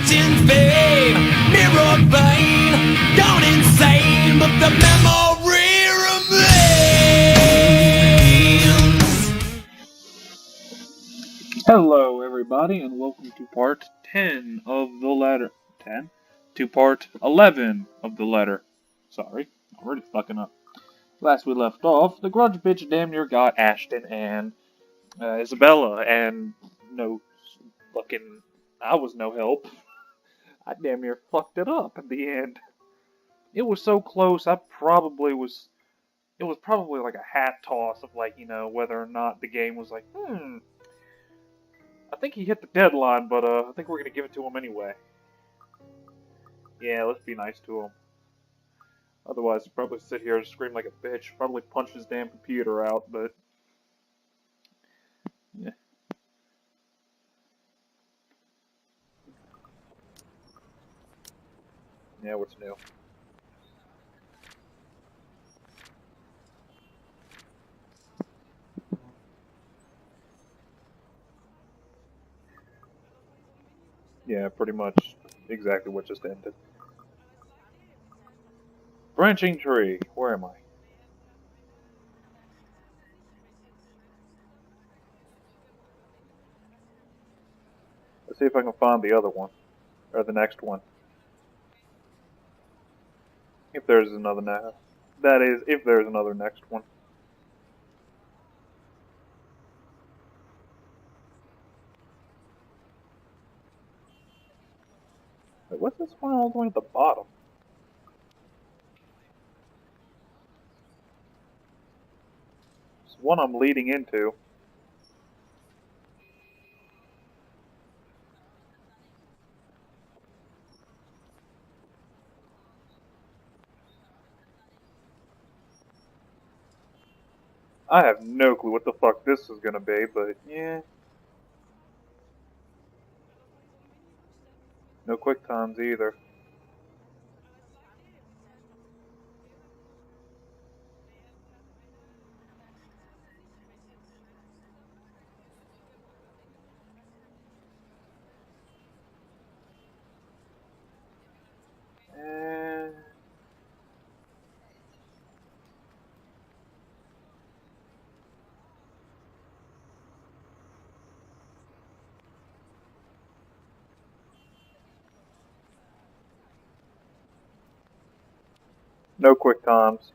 fortune's vain, mirror vain, gone insane, but the memory remains. Hello everybody and welcome to part 10 of the letter. 10? To part 11 of the letter. Sorry, already fucking up. Last we left off, the grudge bitch damn near got Ashton and Isabella, and no fucking... I was no help. I damn near fucked it up at the end. It was so close, it was probably like a hat toss of like, whether or not the game was like, I think he hit the deadline, but I think we're gonna give it to him anyway. Yeah, let's be nice to him. Otherwise, he'd probably sit here and scream like a bitch, probably punch his damn computer out, but... yeah. Yeah, what's new? Yeah, pretty much exactly what just ended. Branching tree, where am I? Let's see if I can find the other one, or the next one. If there's another that is, if there's another next one. Wait, what's this one all the way at the bottom? It's one I'm leading into. I have no clue what the fuck this is gonna be, but yeah. No quick times either. Eh, no quick times.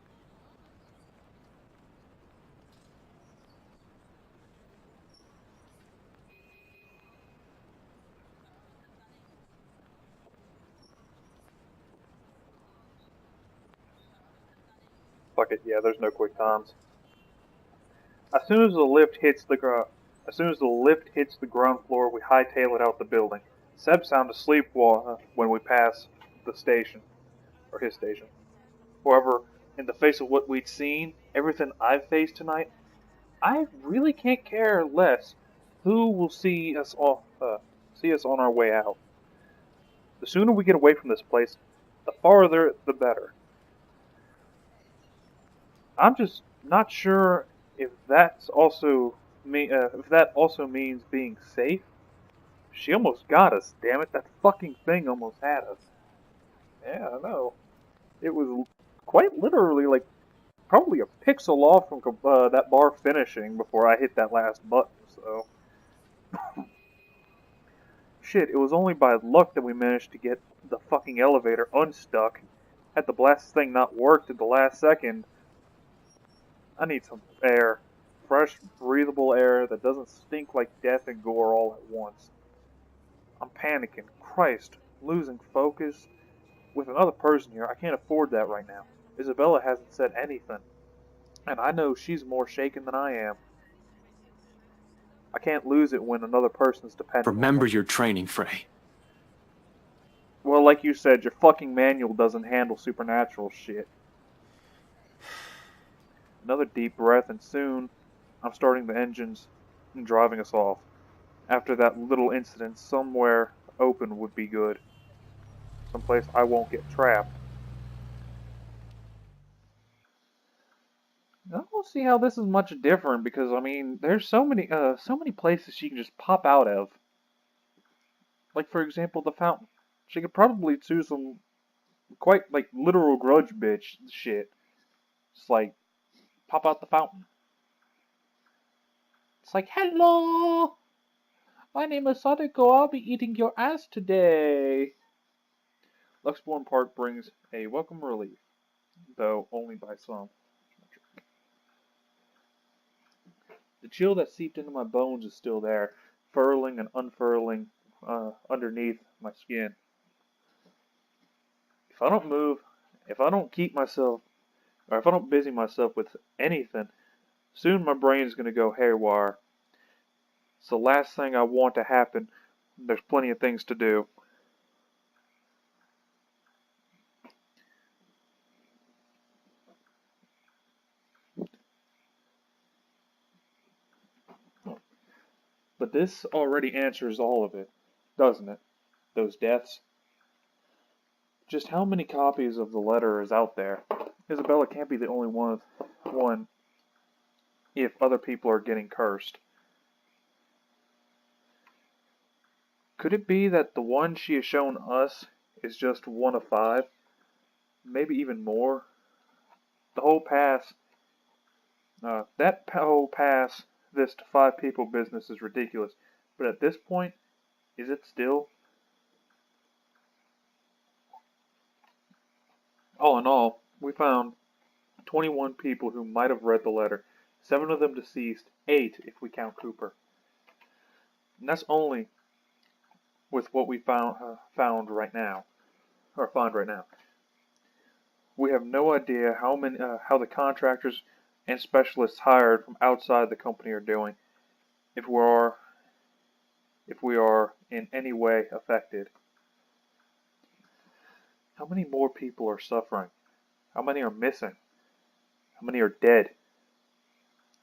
Fuck it, yeah, there's no quick times. As soon as the lift hits the ground floor, we hightail it out the building. Seb's sound asleep when we pass the station, or his station. However, in the face of what we'd seen, everything I've faced tonight, I really can't care less who will see us on our way out. The sooner we get away from this place, the farther the better. I'm just not sure if if that also means being safe. She almost got us, damn it! That fucking thing almost had us. Yeah, I know. It was quite literally like probably a pixel off from that bar finishing before I hit that last button. So shit, it was only by luck that we managed to get the fucking elevator unstuck. Had the blast thing not worked at the last second, I need some air. Fresh, breathable air that doesn't stink like death and gore all at once. I'm panicking. Christ, losing focus. With another person here, I can't afford that right now. Isabella hasn't said anything. And I know she's more shaken than I am. I can't lose it when another person's dependent on Remember me. your training, Frey. Well, like you said, your fucking manual doesn't handle supernatural shit. Another deep breath, and soon I'm starting the engines and driving us off. After that little incident, somewhere open would be good. Someplace I won't get trapped. I don't see how this is much different because I mean, there's so many places she can just pop out of. Like for example, the fountain. She could probably do some quite, like, literal grudge bitch shit. Just like, pop out the fountain. It's like, hello! My name is Sadako. I'll be eating your ass today. Luxborn Park brings a welcome relief, though only by some. The chill that seeped into my bones is still there, furling and unfurling underneath my skin. If I don't move, if I don't keep myself, or if I don't busy myself with anything, soon my brain's gonna go haywire. It's the last thing I want to happen. There's plenty of things to do. But this already answers all of it, doesn't it? Those deaths. Just how many copies of the letter is out there? Isabella can't be the only one if other people are getting cursed. Could it be that the one she has shown us is just one of 5? Maybe even more? The whole pass, that whole pass this to 5 people business is ridiculous. But at this point, is it still? All in all, we found 21 people who might have read the letter. 7 of them deceased, 8 if we count Cooper. And that's only with what we found right now, or find right now. We have no idea how the contractors and specialists hired from outside the company are doing. If we are in any way affected. How many more people are suffering? How many are missing? How many are dead?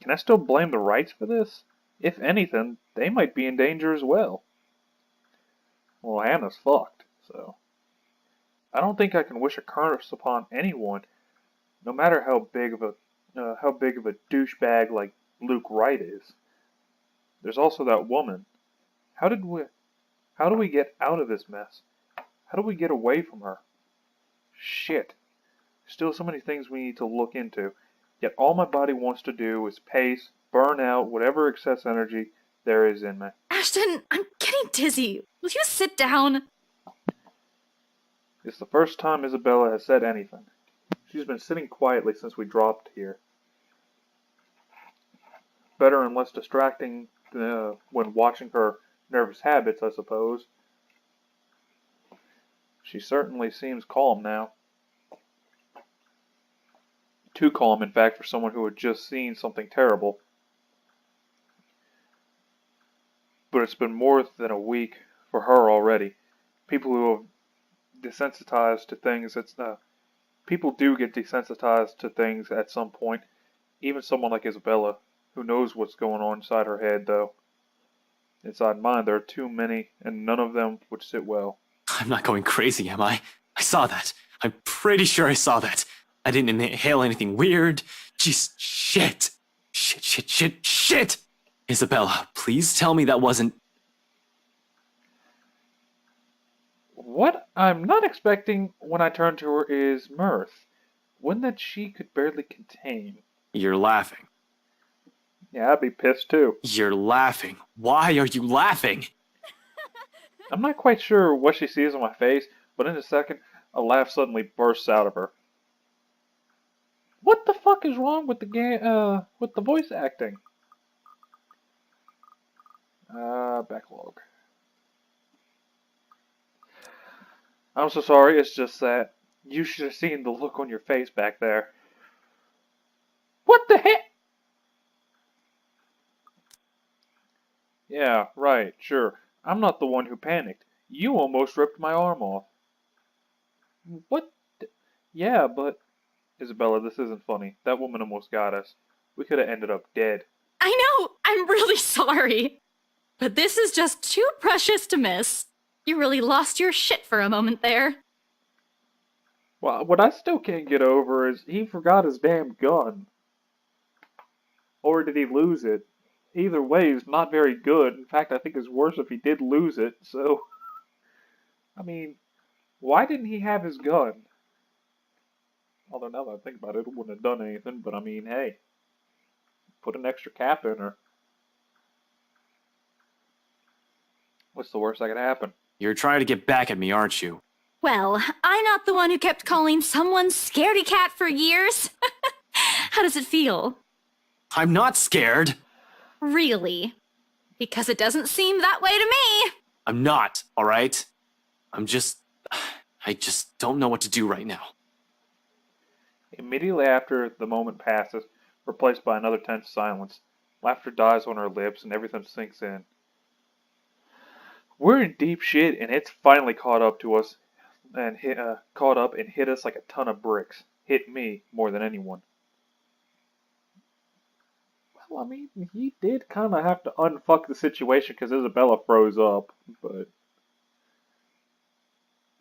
Can I still blame the Wrights for this? If anything, they might be in danger as well. Well, Hannah's fucked, so. I don't think I can wish a curse upon anyone, no matter how big of a douchebag like Luke Wright is. There's also that woman. How do we get out of this mess? How do we get away from her? Shit. Still so many things we need to look into. Yet all my body wants to do is pace, burn out whatever excess energy there is in me. Ashton, I'm getting dizzy. Will you sit down? It's the first time Isabella has said anything. She's been sitting quietly since we dropped here. Better and less distracting when watching her nervous habits, I suppose. She certainly seems calm now. Too calm, in fact, for someone who had just seen something terrible. But it's been more than a week for her already. People who have desensitized to things, people do get desensitized to things at some point. Even someone like Isabella, who knows what's going on inside her head, though. Inside mine, there are too many, and none of them would sit well. I'm not going crazy, am I? I saw that. I'm pretty sure I saw that. I didn't inhale anything weird. Just shit. Shit. Isabella, please tell me that wasn't... What I'm not expecting when I turn to her is mirth. One that she could barely contain. You're laughing. Yeah, I'd be pissed too. You're laughing. Why are you laughing? I'm not quite sure what she sees on my face, but in a second, a laugh suddenly bursts out of her. What the fuck is wrong with the voice acting? Backlog. I'm so sorry, it's just that you should have seen the look on your face back there. What the heck? Yeah, right, sure. I'm not the one who panicked. You almost ripped my arm off. What? Yeah, but... Isabella, this isn't funny. That woman almost got us. We could have ended up dead. I know! I'm really sorry! But this is just too precious to miss. You really lost your shit for a moment there. Well, what I still can't get over is he forgot his damn gun. Or did he lose it? Either way, it's not very good. In fact, I think it's worse if he did lose it, so... I mean, Why didn't he have his gun? Although now that I think about it, it wouldn't have done anything, but I mean, hey. Put an extra cap in her. What's the worst that could happen? You're trying to get back at me, aren't you? Well, I'm not the one who kept calling someone scaredy cat for years. How does it feel? I'm not scared. Really? Because it doesn't seem that way to me. I'm not, alright? I just don't know what to do right now. Immediately after the moment passes, replaced by another tense silence, laughter dies on her lips and everything sinks in. We're in deep shit, and it's finally caught up to us and hit us like a ton of bricks. Hit me more than anyone. Well, I mean, he did kind of have to unfuck the situation because Isabella froze up, but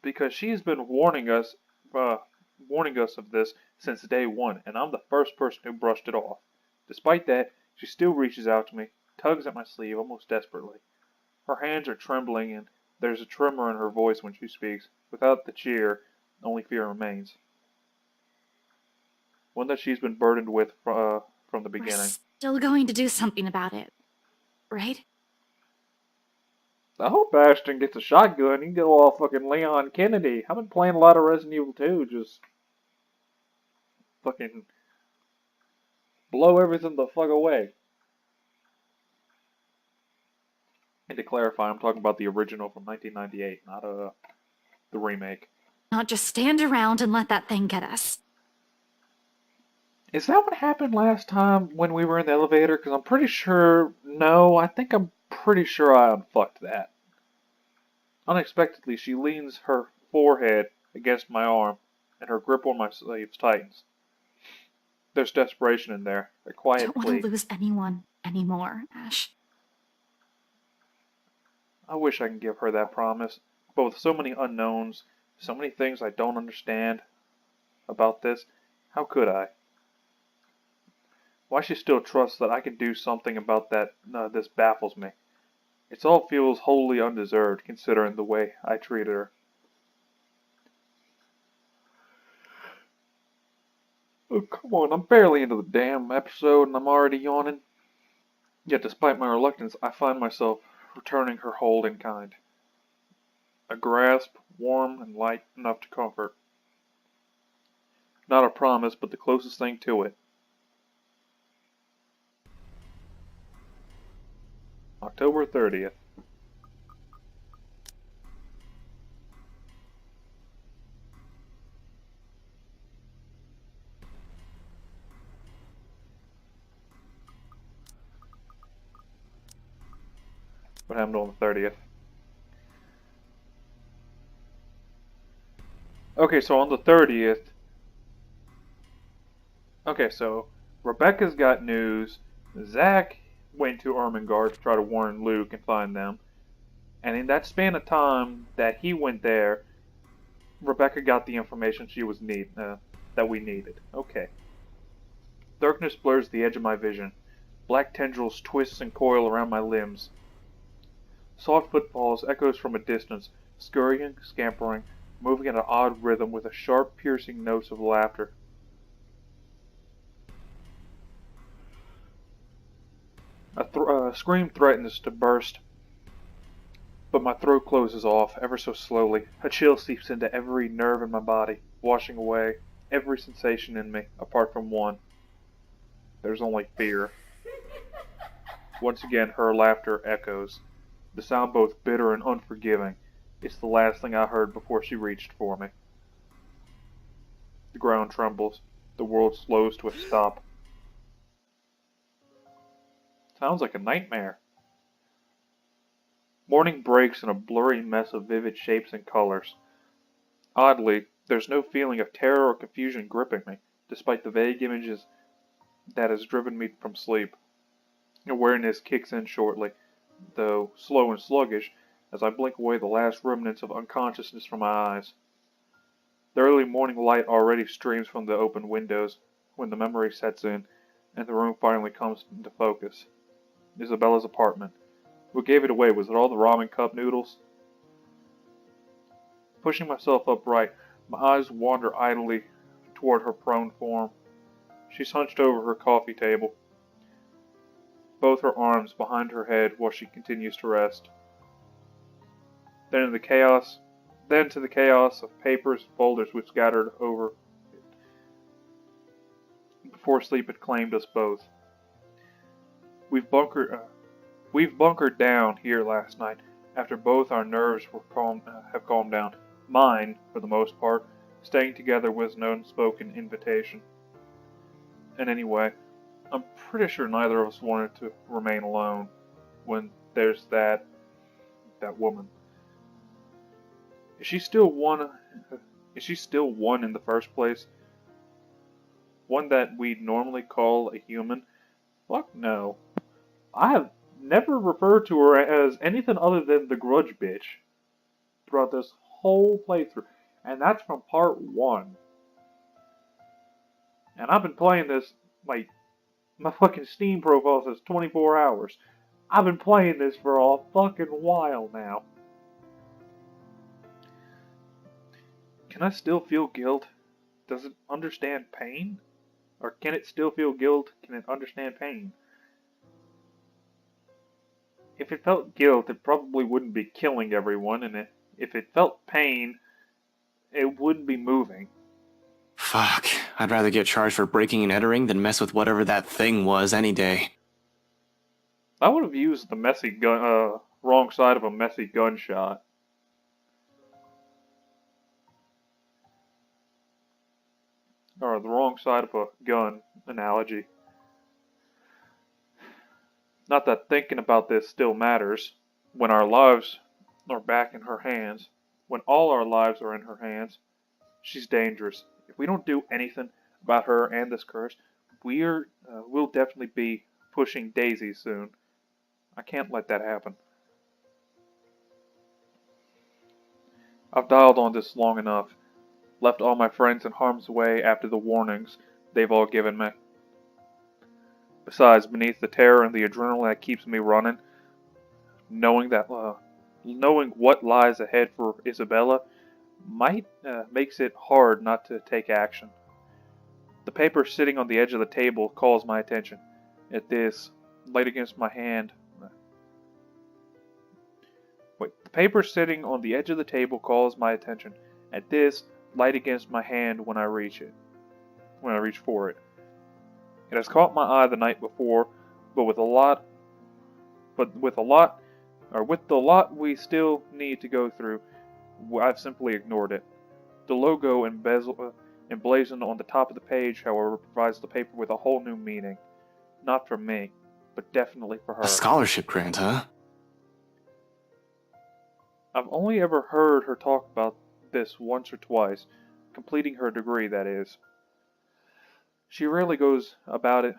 because she's been warning us of this since day one, and I'm the first person who brushed it off. Despite that, she still reaches out to me, tugs at my sleeve almost desperately. Her hands are trembling, and there's a tremor in her voice when she speaks. Without the cheer, only fear remains. One that she's been burdened with from the We're beginning. still going to do something about it, right? I hope Ashton gets a shotgun. He can go all fucking Leon Kennedy. I've been playing a lot of Resident Evil 2, just fucking blow everything the fuck away. And to clarify, I'm talking about the original from 1998, not the remake. Not just stand around and let that thing get us. Is that what happened last time when we were in the elevator? Because I'm pretty sure... No, I think I'm pretty sure I unfucked that. Unexpectedly, she leans her forehead against my arm, and her grip on my sleeves tightens. There's desperation in there, a I quiet don't want plea. to lose anyone anymore, Ash. I wish I could give her that promise, but with so many unknowns, so many things I don't understand about this, how could I? Why she still trusts that I can do something about that, this baffles me. It all feels wholly undeserved, considering the way I treated her. Oh, come on, I'm barely into the damn episode and I'm already yawning. Yet despite my reluctance, I find myself returning her hold in kind. A grasp, warm and light enough to comfort. Not a promise, but the closest thing to it. October 30th. What happened on the 30th? Okay, so on the 30th... Okay, so Rebecca's got news. Zack went to Ermengarde to try to warn Luke and find them. And in that span of time that he went there, Rebecca got the information that we needed. Okay. Darkness blurs the edge of my vision. Black tendrils twist and coil around my limbs. Soft footfalls echoes from a distance, scurrying, scampering, moving at an odd rhythm with a sharp, piercing notes of laughter. A scream threatens to burst, but my throat closes off ever so slowly. A chill seeps into every nerve in my body, washing away every sensation in me, apart from one. There's only fear. Once again, her laughter echoes, the sound both bitter and unforgiving. It's the last thing I heard before she reached for me. The ground trembles. The world slows to a stop. Sounds like a nightmare. Morning breaks in a blurry mess of vivid shapes and colors. Oddly, there's no feeling of terror or confusion gripping me, despite the vague images that has driven me from sleep. Awareness kicks in shortly, though slow and sluggish, as I blink away the last remnants of unconsciousness from my eyes. The early morning light already streams from the open windows when the memory sets in and the room finally comes into focus. Isabella's apartment. What gave it away? Was it all the ramen cup noodles? Pushing myself upright, my eyes wander idly toward her prone form. She's hunched over her coffee table, both her arms behind her head while she continues to rest. Then to the chaos of papers and folders we scattered over it before sleep had claimed us both. We've bunkered down here last night after both our nerves have calmed down. Mine, for the most part, staying together was an unspoken invitation. And anyway, I'm pretty sure neither of us wanted to remain alone when there's that woman. Is she still one in the first place? One that we'd normally call a human? Fuck no. I have never referred to her as anything other than the grudge bitch throughout this whole playthrough. And that's from part 1. And I've been playing this, like, my fucking Steam profile says 24 hours. I've been playing this for a fucking while now. Can I still feel guilt? Does it understand pain? Or can it still feel guilt? Can it understand pain? If it felt guilt, it probably wouldn't be killing everyone, and if it felt pain, it wouldn't be moving. Fuck, I'd rather get charged for breaking and entering than mess with whatever that thing was any day. I would have used the wrong side of a messy gunshot. Or the wrong side of a gun analogy. Not that thinking about this still matters. When our lives are back in her hands, when all our lives are in her hands, she's dangerous. If we don't do anything about her and this curse, we'll definitely be pushing Daisy soon. I can't let that happen. I've dialed on this long enough. Left all my friends in harm's way after the warnings they've all given me. Besides, beneath the terror and the adrenaline that keeps me running, knowing what lies ahead for Isabella makes it hard not to take action. The paper sitting on the edge of the table calls my attention. At this, laid against my hand. The paper sitting on the edge of the table calls my attention. At this, light against my hand when I reach for it. It has caught my eye the night before, but with the lot we still need to go through, I've simply ignored it. The logo emblazoned on the top of the page, however, provides the paper with a whole new meaning. Not for me, but definitely for her. A scholarship grant, huh? I've only ever heard her talk about this once or twice, completing her degree, that is. She rarely goes about it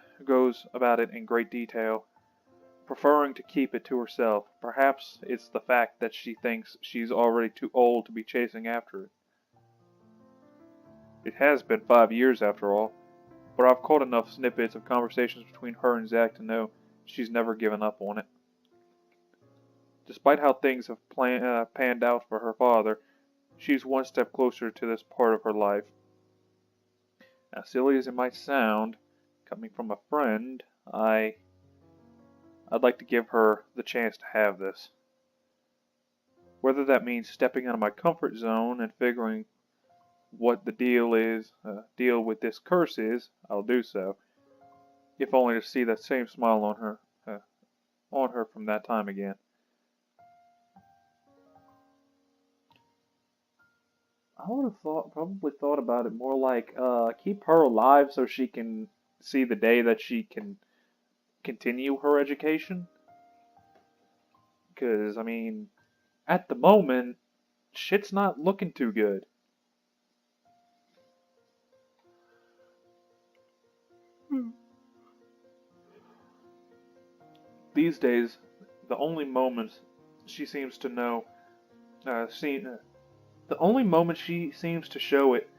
in great detail, preferring to keep it to herself. Perhaps it's the fact that she thinks she's already too old to be chasing after it. It has been 5 years after all, but I've caught enough snippets of conversations between her and Zack to know she's never given up on it. Despite how things have panned out for her father, she's one step closer to this part of her life. As silly as it might sound, coming from a friend, I'd like to give her the chance to have this. Whether that means stepping out of my comfort zone and figuring what the deal with this curse is, I'll do so. If only to see that same smile on her from that time again. I would have probably thought about it more like, keep her alive so she can see the day that she can continue her education. Because, I mean, at the moment, shit's not looking too good. These days, the only moments she seems to know, the only moment she seems to show it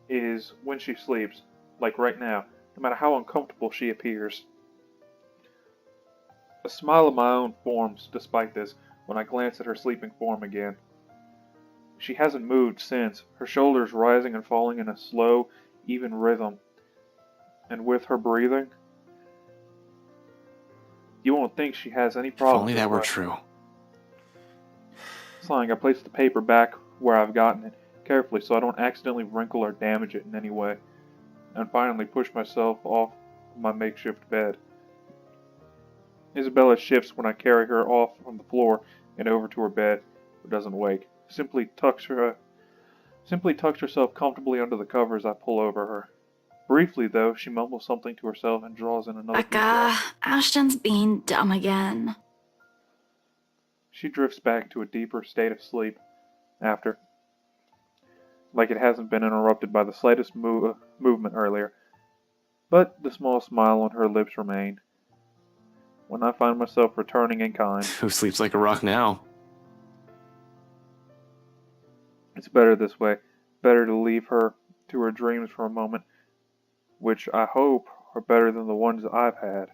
is when she sleeps, like right now, no matter how uncomfortable she appears. A smile of my own forms despite this when I glance at her sleeping form again. She hasn't moved since, her shoulders rising and falling in a slow, even rhythm. And with her breathing, you won't think she has any If problem. only that were true. Sighing, I place the paper back where I've gotten it, carefully so I don't accidentally wrinkle or damage it in any way, and finally push myself off my makeshift bed. Isabella shifts when I carry her off from the floor and over to her bed, but doesn't wake. Simply tucks herself comfortably under the covers I pull over her. Briefly, though, she mumbles something to herself and draws in another deep Becca, breath. Ashton's being dumb again. She drifts back to a deeper state of sleep after, like it hasn't been interrupted by the slightest movement earlier, but the small smile on her lips remain. When I find myself returning in kind, Who sleeps like a rock now? it's better this way. Better to leave her to her dreams for a moment, which I hope are better than the ones I've had.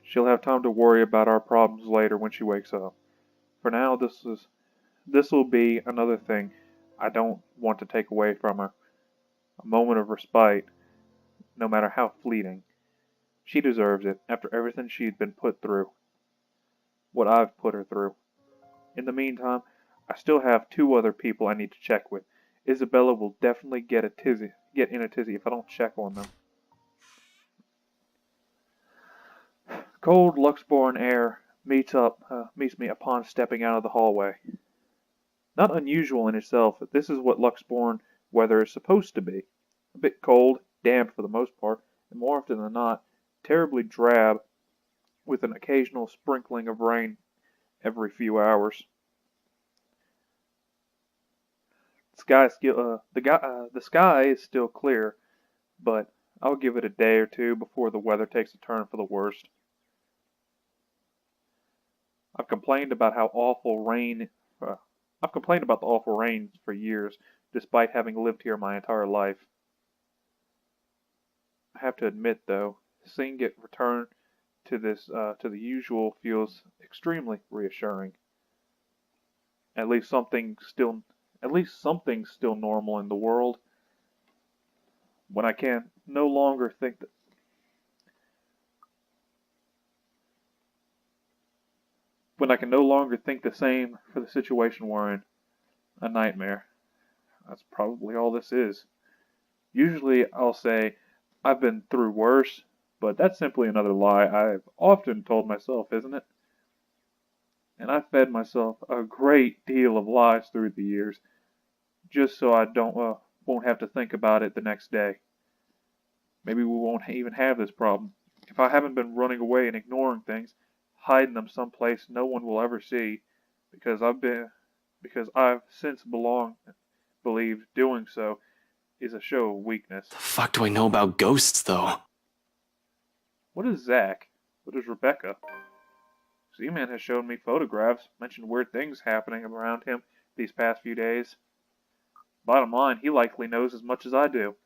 She'll have time to worry about our problems later when she wakes up. For now, this will be another thing I don't want to take away from her. A moment of respite, no matter how fleeting. She deserves it after everything she'd been put through. What I've put her through. In the meantime, I still have 2 other people I need to check with. Isabella will definitely get in a tizzy if I don't check on them. Cold Luxborn air meets me upon stepping out of the hallway. Not unusual in itself, this is what Luxborn weather is supposed to be. A bit cold, damp for the most part, and more often than not, terribly drab, with an occasional sprinkling of rain every few hours. The sky is still clear, but I'll give it a day or two before the weather takes a turn for the worst. I've complained about the awful rain for years, despite having lived here my entire life. I have to admit, though, seeing it return to the usual feels extremely reassuring. At least something's still normal in the world. When I can no longer think the same for the situation we're in. A nightmare. That's probably all this is. Usually I'll say, I've been through worse, but that's simply another lie I've often told myself, isn't it? And I've fed myself a great deal of lies through the years, just so I won't have to think about it the next day. Maybe we won't even have this problem. If I haven't been running away and ignoring things, hiding them someplace no one will ever see, because I've since believed doing so is a show of weakness. The fuck do I know about ghosts, though? What is Zach? What is Rebecca? Z-Man has shown me photographs, mentioned weird things happening around him these past few days. Bottom line, he likely knows as much as I do.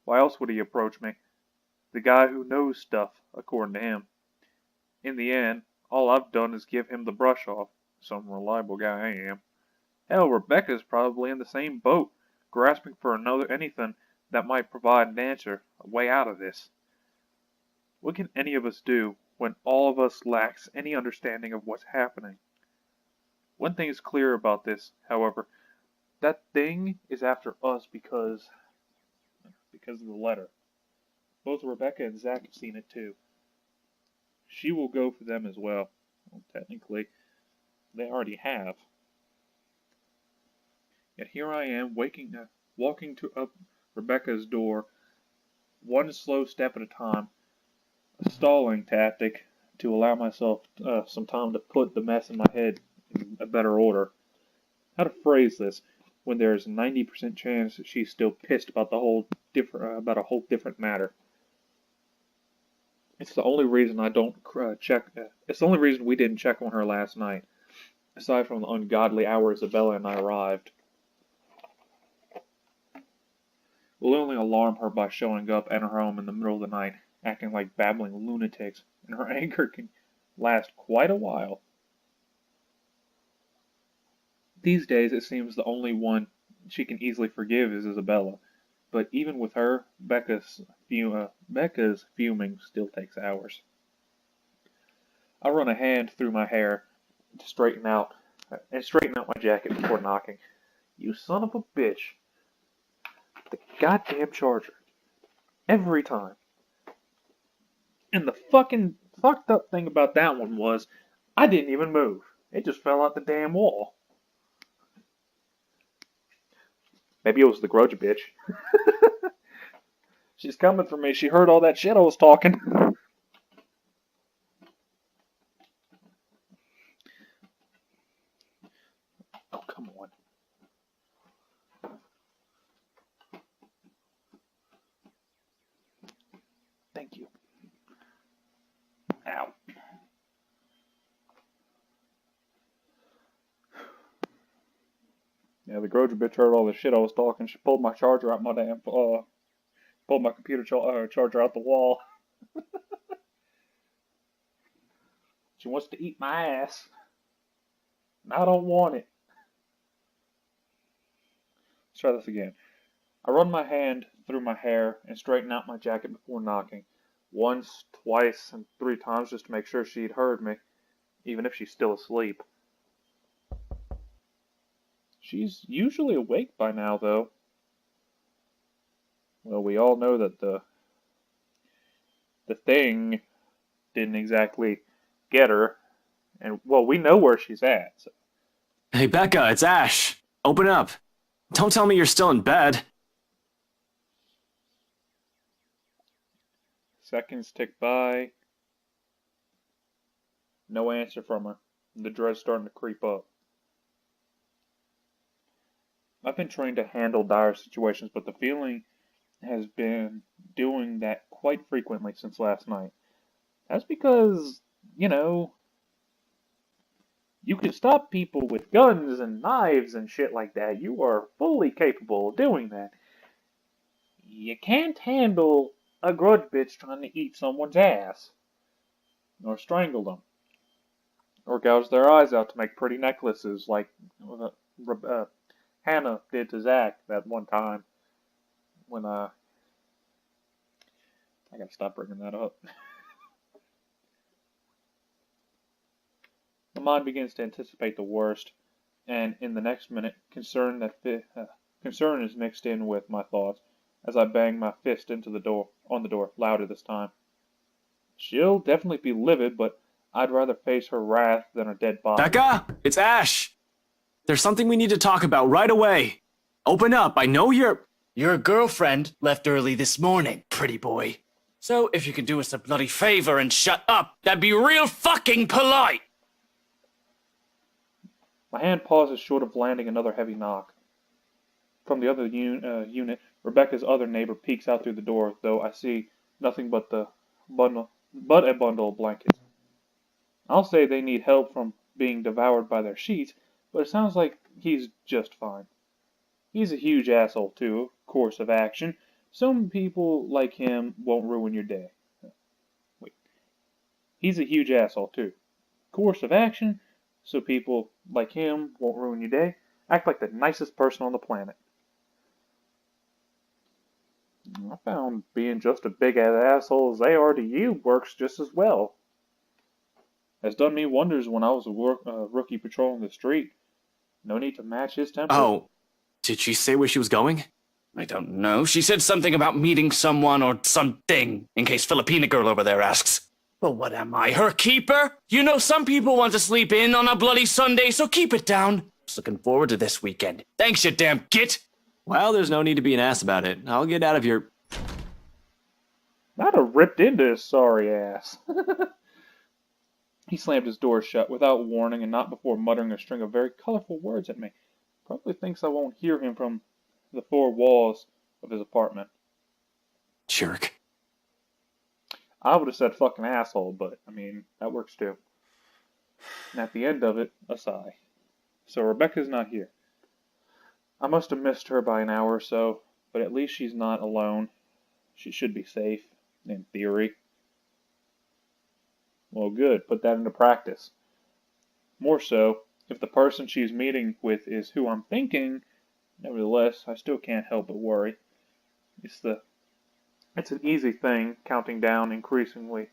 Why else would he approach me? The guy who knows stuff, according to him. In the end, all I've done is give him the brush off. Some reliable guy I am. Hell, Rebecca's probably in the same boat, grasping for anything that might provide an answer, a way out of this. What can any of us do when all of us lacks any understanding of what's happening? One thing is clear about this, however. That thing is after us because of the letter. Both Rebecca and Zach have seen it too. She will go for them as well. Well, technically, they already have. Yet here I am, walking up Rebecca's door, one slow step at a time, a stalling tactic to allow myself some time to put the mess in my head in a better order. How to phrase this when there's a 90% chance that she's still pissed about a whole different matter. It's the only reason I don't check. It's the only reason we didn't check on her last night, aside from the ungodly hour Isabella and I arrived. We'll only alarm her by showing up at her home in the middle of the night, acting like babbling lunatics, and her last quite a while. These days, it seems the only one she can easily forgive is Isabella, but even with her, Becca's fuming still takes hours. I run a hand through my hair to straighten out my jacket before knocking. You son of a bitch. The goddamn charger. Every time. And the fucking fucked up thing about that one was, I didn't even move. It just fell out the damn wall. Maybe it was the grudge bitch. She's coming for me. She heard all that shit I was talking. Oh, come on. Thank you. Ow. Yeah, the grudge bitch heard all the shit I was talking. She pulled my charger out pulled my computer charger out the wall. She wants to eat my ass. And I don't want it. Let's try this again. I run my hand through my hair and straighten out my jacket before knocking. Once, twice, and 3 times just to make sure she'd heard me, even if she's still asleep. She's usually awake by now, though. Well, we all know that the thing didn't exactly get her, and well, we know where she's at. So. Hey, Becca, it's Ash. Open up. Don't tell me you're still in bed. Seconds tick by. No answer from her. The dread's starting to creep up. I've been trained to handle dire situations, but the feeling has been doing that quite frequently since last night. That's because, you can stop people with guns and knives and shit like that. You are fully capable of doing that. You can't handle a grudge bitch trying to eat someone's ass, or strangle them, or gouge their eyes out to make pretty necklaces like Hannah did to Zach that one time when I gotta stop bringing that up. My mind begins to anticipate the worst, and in the next minute, concern is mixed in with my thoughts as I bang my fist on the door, louder this time. She'll definitely be livid, but I'd rather face her wrath than a dead body. Becca, it's Ash. There's something we need to talk about right away. Open up. I know you're... Your girlfriend left early this morning, pretty boy. So if you could do us a bloody favor and shut up, that'd be real fucking polite. My hand pauses short of landing another heavy knock. From the other unit, Rebecca's other neighbor peeks out through the door, though I see nothing but a bundle of blankets. I'll say they need help from being devoured by their sheets, but it sounds like he's just fine. He's a huge asshole, too, course of action. Some people like him won't ruin your day. Wait. He's a huge asshole, too. Course of action, so people like him won't ruin your day. Act like the nicest person on the planet. I found being just a big-ass asshole as they are to you works just as well. Has done me wonders when I was a rookie patrolling the street. No need to match his temper. Oh, did she say where she was going? I don't know. She said something about meeting someone or something, in case Filipina girl over there asks. Well, what am I, her keeper? You know, some people want to sleep in on a bloody Sunday, so keep it down. Just looking forward to this weekend. Thanks, you damn git. Well, there's no need to be an ass about it. I'll get out of your... I'd have ripped into his sorry ass. He slammed his door shut without warning and not before muttering a string of very colorful words at me. Probably thinks I won't hear him from the 4 walls of his apartment. Jerk. I would have said fucking asshole, but, I mean, that works too. And at the end of it, a sigh. So Rebecca's not here. I must have missed her by an hour or so, but at least she's not alone. She should be safe, in theory. Well, good. Put that into practice. More so, if the person she's meeting with is who I'm thinking, nevertheless, I still can't help but worry. It's an easy thing, counting down increasingly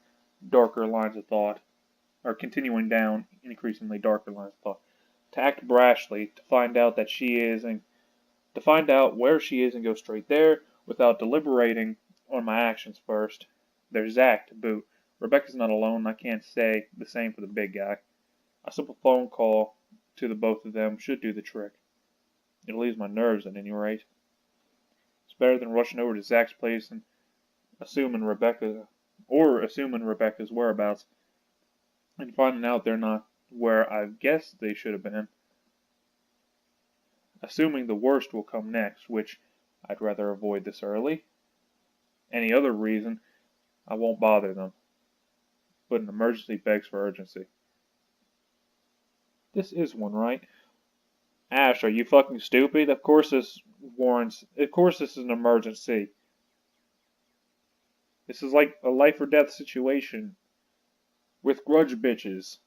darker lines of thought, or continuing down increasingly darker lines of thought. To act brashly, to find out that she is, and to find out where she is and go straight there, without deliberating on my actions first. There's Zach to boot. Rebecca's not alone, I can't say the same for the big guy. A simple phone call to the both of them should do the trick. It'll ease my nerves at any rate. It's better than rushing over to Zach's place and assuming Rebecca's whereabouts and finding out they're not where I've guessed they should have been. Assuming the worst will come next, which I'd rather avoid this early. Any other reason, I won't bother them. But an emergency begs for urgency. This is one, right? Ash, are you fucking stupid? Of course this is an emergency. This is like a life or death situation. With grudge bitches.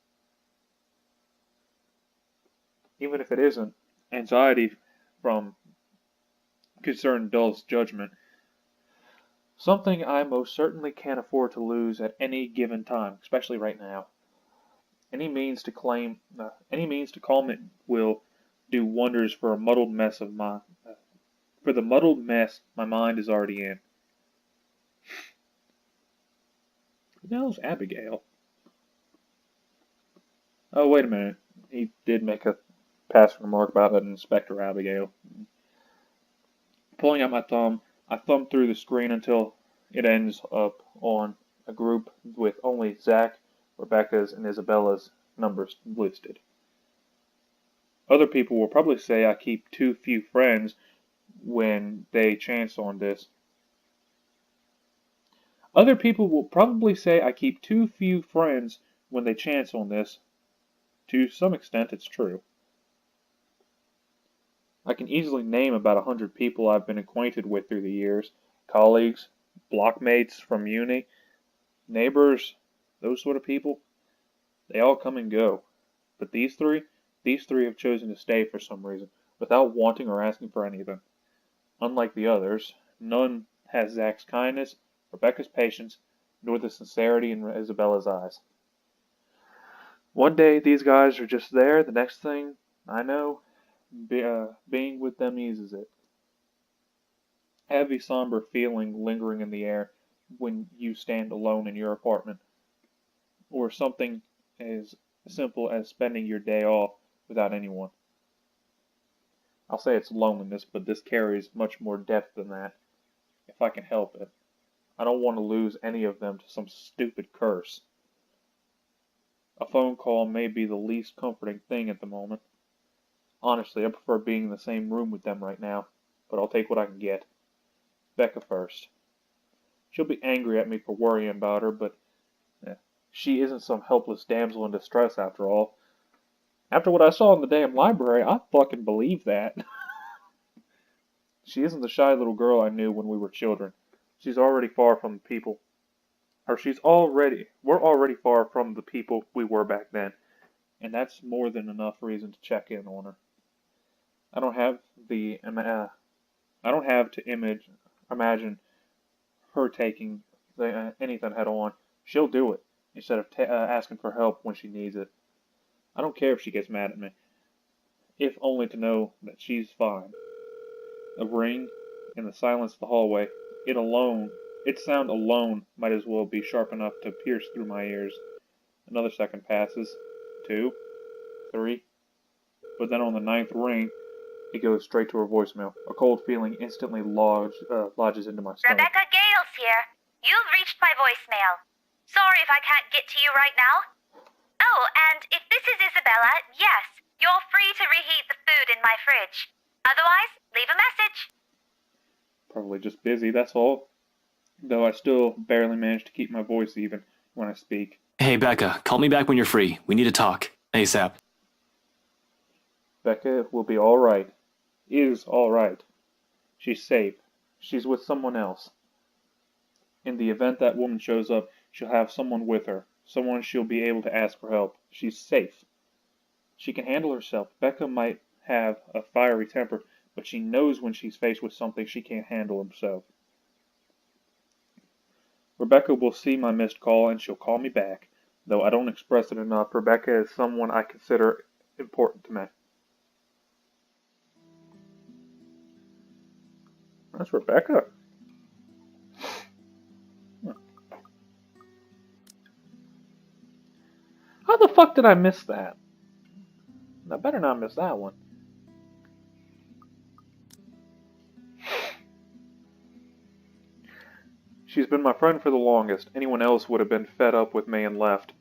Even if it isn't, anxiety from concern dulls judgment. Something I most certainly can't afford to lose at any given time, especially right now. Any means to calm it will do wonders for the muddled mess my mind is already in. Who the hell's Abigail? Oh, wait a minute. He did make a passing remark about an Inspector Abigail. Pulling out my thumb, I thumb through the screen until it ends up on a group with only Zach, Rebecca's, and Isabella's numbers listed. Other people will probably say I keep too few friends when they chance on this. Other people will probably say I keep too few friends when they chance on this. To some extent, it's true. I can easily name about 100 people I've been acquainted with through the years. Colleagues, blockmates from uni, neighbors, those sort of people. They all come and go. But these three have chosen to stay for some reason, without wanting or asking for anything. Unlike the others, none has Zach's kindness, Rebecca's patience, nor the sincerity in Isabella's eyes. One day these guys are just there, the next thing I know, being with them eases it. Heavy, somber feeling lingering in the air when you stand alone in your apartment, or something as simple as spending your day off without anyone. I'll say it's loneliness, but this carries much more depth than that, if I can help it. I don't want to lose any of them to some stupid curse. A phone call may be the least comforting thing at the moment. Honestly, I prefer being in the same room with them right now, but I'll take what I can get. Becca first. She'll be angry at me for worrying about her, but she isn't some helpless damsel in distress after all. After what I saw in the damn library, I fucking believe that. She isn't the shy little girl I knew when we were children. We're already far from the people we were back then, and that's more than enough reason to check in on her. I don't have to imagine her taking anything head on. She'll do it instead of asking for help when she needs it. I don't care if she gets mad at me, if only to know that she's fine. A ring in the silence of the hallway. Its sound alone might as well be sharp enough to pierce through my ears. Another second passes. 2, 3. But then on the 9th ring, it goes straight to her voicemail. A cold feeling instantly lodges into my stomach. Rebecca Gales here. You've reached my voicemail. Sorry if I can't get to you right now. Oh, and if this is Isabella, yes, you're free to reheat the food in my fridge. Otherwise, leave a message. Probably just busy, that's all. Though I still barely manage to keep my voice even when I speak. Hey, Becca, call me back when you're free. We need to talk. ASAP. Becca will be alright. Is alright. She's safe. She's with someone else. In the event that woman shows up, she'll have someone with her. Someone she'll be able to ask for help. She's safe. She can handle herself. Becca might have a fiery temper, but she knows when she's faced with something she can't handle herself. Rebecca will see my missed call and she'll call me back, though I don't express it enough. Rebecca is someone I consider important to me. That's Rebecca. How the fuck did I miss that? I better not miss that one. She's been my friend for the longest. Anyone else would have been fed up with me and left.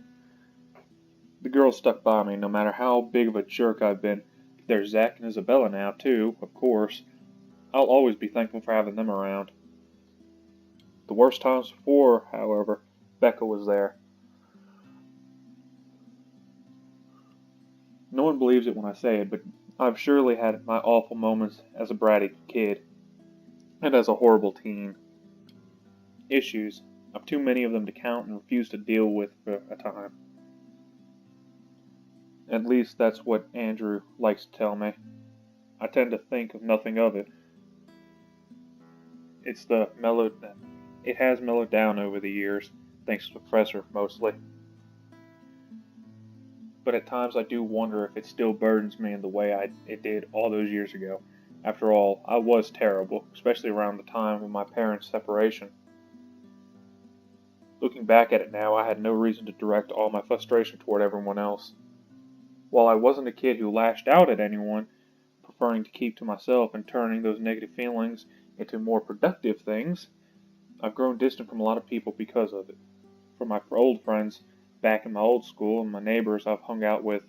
The girls stuck by me, no matter how big of a jerk I've been. There's Zach and Isabella now, too, of course. I'll always be thankful for having them around. The worst times before, however, Becca was there. No one believes it when I say it, but I've surely had my awful moments as a bratty kid, and as a horrible teen. Issues. I've too many of them to count and refuse to deal with for a time. At least that's what Andrew likes to tell me. I tend to think of nothing of it. It has mellowed down over the years, thanks to the professor mostly. But at times I do wonder if it still burdens me in the way it did all those years ago. After all, I was terrible, especially around the time of my parents' separation. Looking back at it now, I had no reason to direct all my frustration toward everyone else. While I wasn't a kid who lashed out at anyone, preferring to keep to myself and turning those negative feelings into more productive things, I've grown distant from a lot of people because of it. From my old friends back in my old school and my neighbors I've hung out with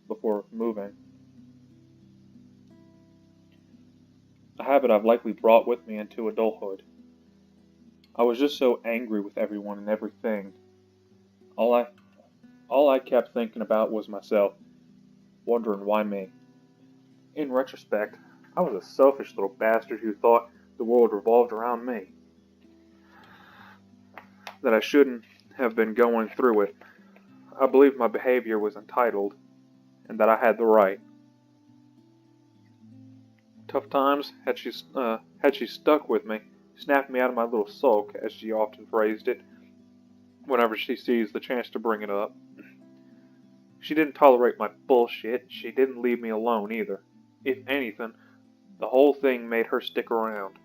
before moving. A habit I've likely brought with me into adulthood. I was just so angry with everyone and everything. All I kept thinking about was myself, wondering why me. In retrospect, I was a selfish little bastard who thought the world revolved around me. That I shouldn't have been going through it. I believed my behavior was entitled, and that I had the right. Tough times, had she stuck with me, snapped me out of my little sulk, as she often phrased it, whenever she sees the chance to bring it up. She didn't tolerate my bullshit, she didn't leave me alone either. If anything, the whole thing made her stick around.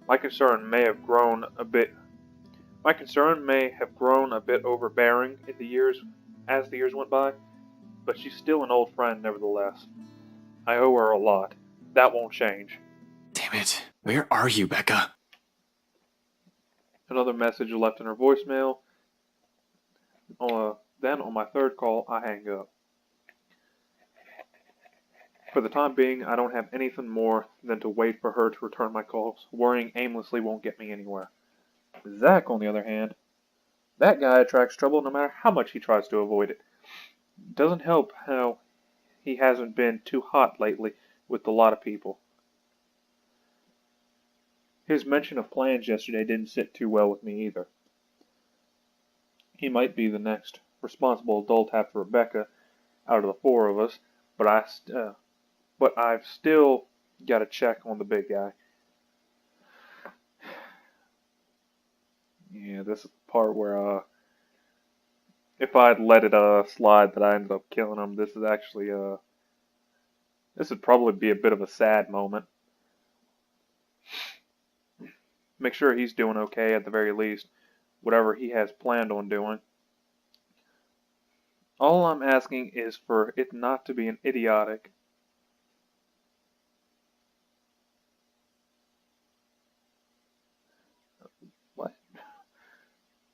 My concern may have grown a bit overbearing as the years went by, but she's still an old friend nevertheless. I owe her a lot. That won't change. Damn it. Where are you, Becca? Another message left in her voicemail. Then on my third call, I hang up. For the time being, I don't have anything more than to wait for her to return my calls. Worrying aimlessly won't get me anywhere. Zach, on the other hand, that guy attracts trouble no matter how much he tries to avoid it. Doesn't help how he hasn't been too hot lately with a lot of people. His mention of plans yesterday didn't sit too well with me either. He might be the next responsible adult after Rebecca out of the four of us, but I've still got to check on the big guy. Yeah, this is the part where if I'd let it slide that I ended up killing him, this is actually this would probably be a bit of a sad moment. Make sure he's doing okay at the very least, whatever he has planned on doing. All I'm asking is for it not to be an idiotic. What?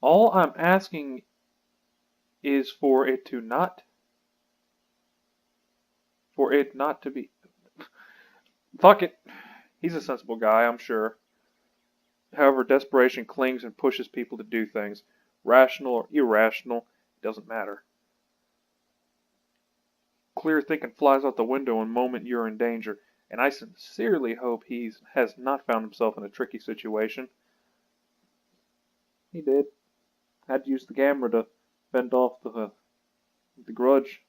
All I'm asking is for it not to be. Fuck it. He's a sensible guy, I'm sure. However, desperation clings and pushes people to do things. Rational or irrational, it doesn't matter. Clear thinking flies out the window the moment you're in danger, and I sincerely hope he has not found himself in a tricky situation. He did. Had to use the camera to fend off the grudge,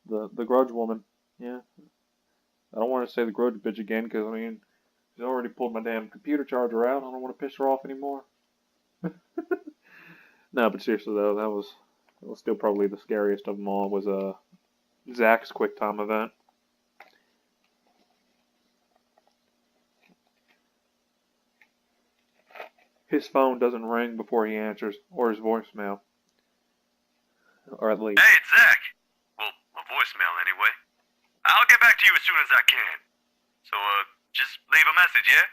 the grudge woman. Yeah. I don't want to say the grudge bitch again, because, I mean, she's already pulled my damn computer charger out. I don't want to piss her off anymore. No, but seriously though, that was still probably the scariest of them all, was Zach's QuickTime event. His phone doesn't ring before he answers, or his voicemail. Or at least. Hey, it's Zach. Well, a voicemail anyway. I'll get back to you as soon as I can. So, just leave a message, yeah?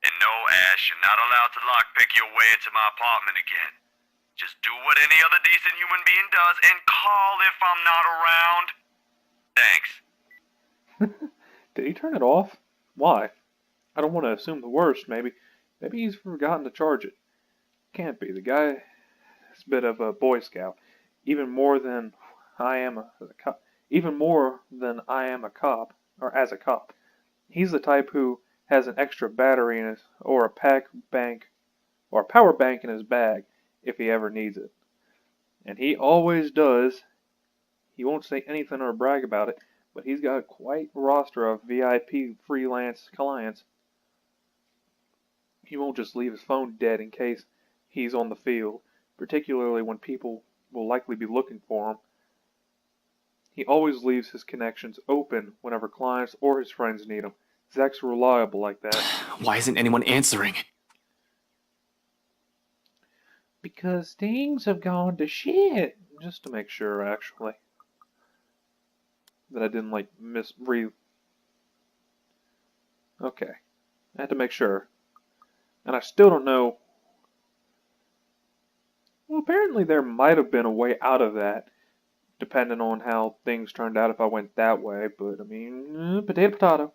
And no, Ash, you're not allowed to lockpick your way into my apartment again. Just do what any other decent human being does and call if I'm not around. Thanks. Did he turn it off? Why? I don't want to assume the worst, maybe. Maybe he's forgotten to charge it. Can't be. The guy is a bit of a Boy Scout. Even more than I am a cop. Even more than I am a cop, or as a cop. He's the type who has an extra battery in his, or a power bank in his bag, if he ever needs it. And he always does. He won't say anything or brag about it, but he's got quite a roster of VIP freelance clients. He won't just leave his phone dead in case he's on the field, particularly when people will likely be looking for him. He always leaves his connections open whenever clients or his friends need him. Zach's reliable like that. Why isn't anyone answering? Because things have gone to shit. Just to make sure, actually. That I didn't, like, Okay. I had to make sure. And I still don't know. Well, apparently there might have been a way out of that, depending on how things turned out if I went that way. But, I mean, potato, potato.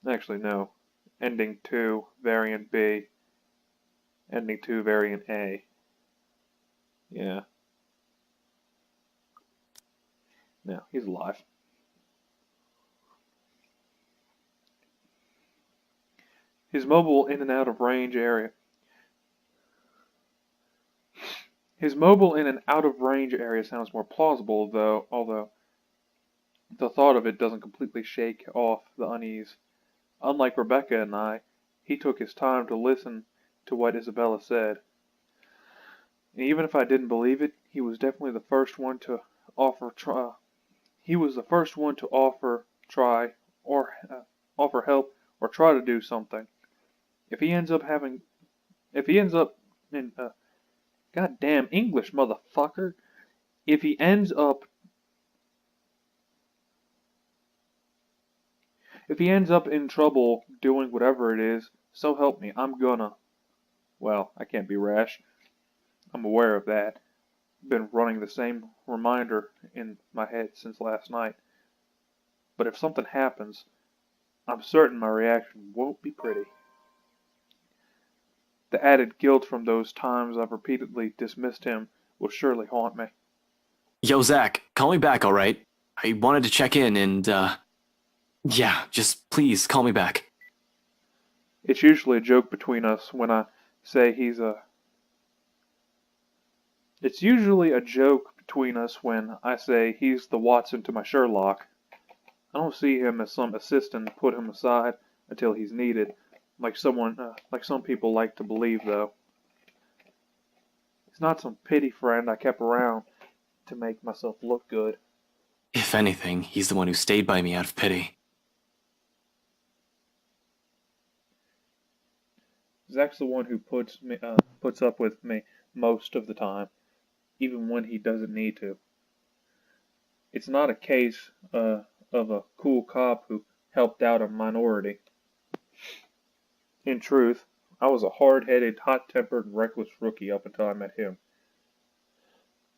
Actually, no. Ending 2, variant B. Ending 2, variant A. Yeah. No, he's alive. His mobile in and out of range area. His mobile in and out of range area sounds more plausible, though, although the thought of it doesn't completely shake off the unease. Unlike Rebecca and I, he took his time to listen to what Isabella said. And even if I didn't believe it, he was definitely the first one to offer offer help or try to do something. If he ends up in goddamn English, motherfucker. If he ends up in trouble doing whatever it is, so help me, I'm gonna. Well, I can't be rash. I'm aware of that. Been running the same reminder in my head since last night. But if something happens, I'm certain my reaction won't be pretty. The added guilt from those times I've repeatedly dismissed him will surely haunt me. Yo, Zach, call me back, alright? I wanted to check in and, yeah, just please call me back. It's usually a joke between us when I say It's usually a joke between us when I say he's the Watson to my Sherlock. I don't see him as some assistant to put him aside until he's needed, like some people like to believe, though. He's not some pity friend I kept around to make myself look good. If anything, he's the one who stayed by me out of pity. Zach's the one who puts up with me most of the time, even when he doesn't need to. It's not a case of a cool cop who helped out a minority. In truth, I was a hard-headed, hot-tempered, reckless rookie up until I met him.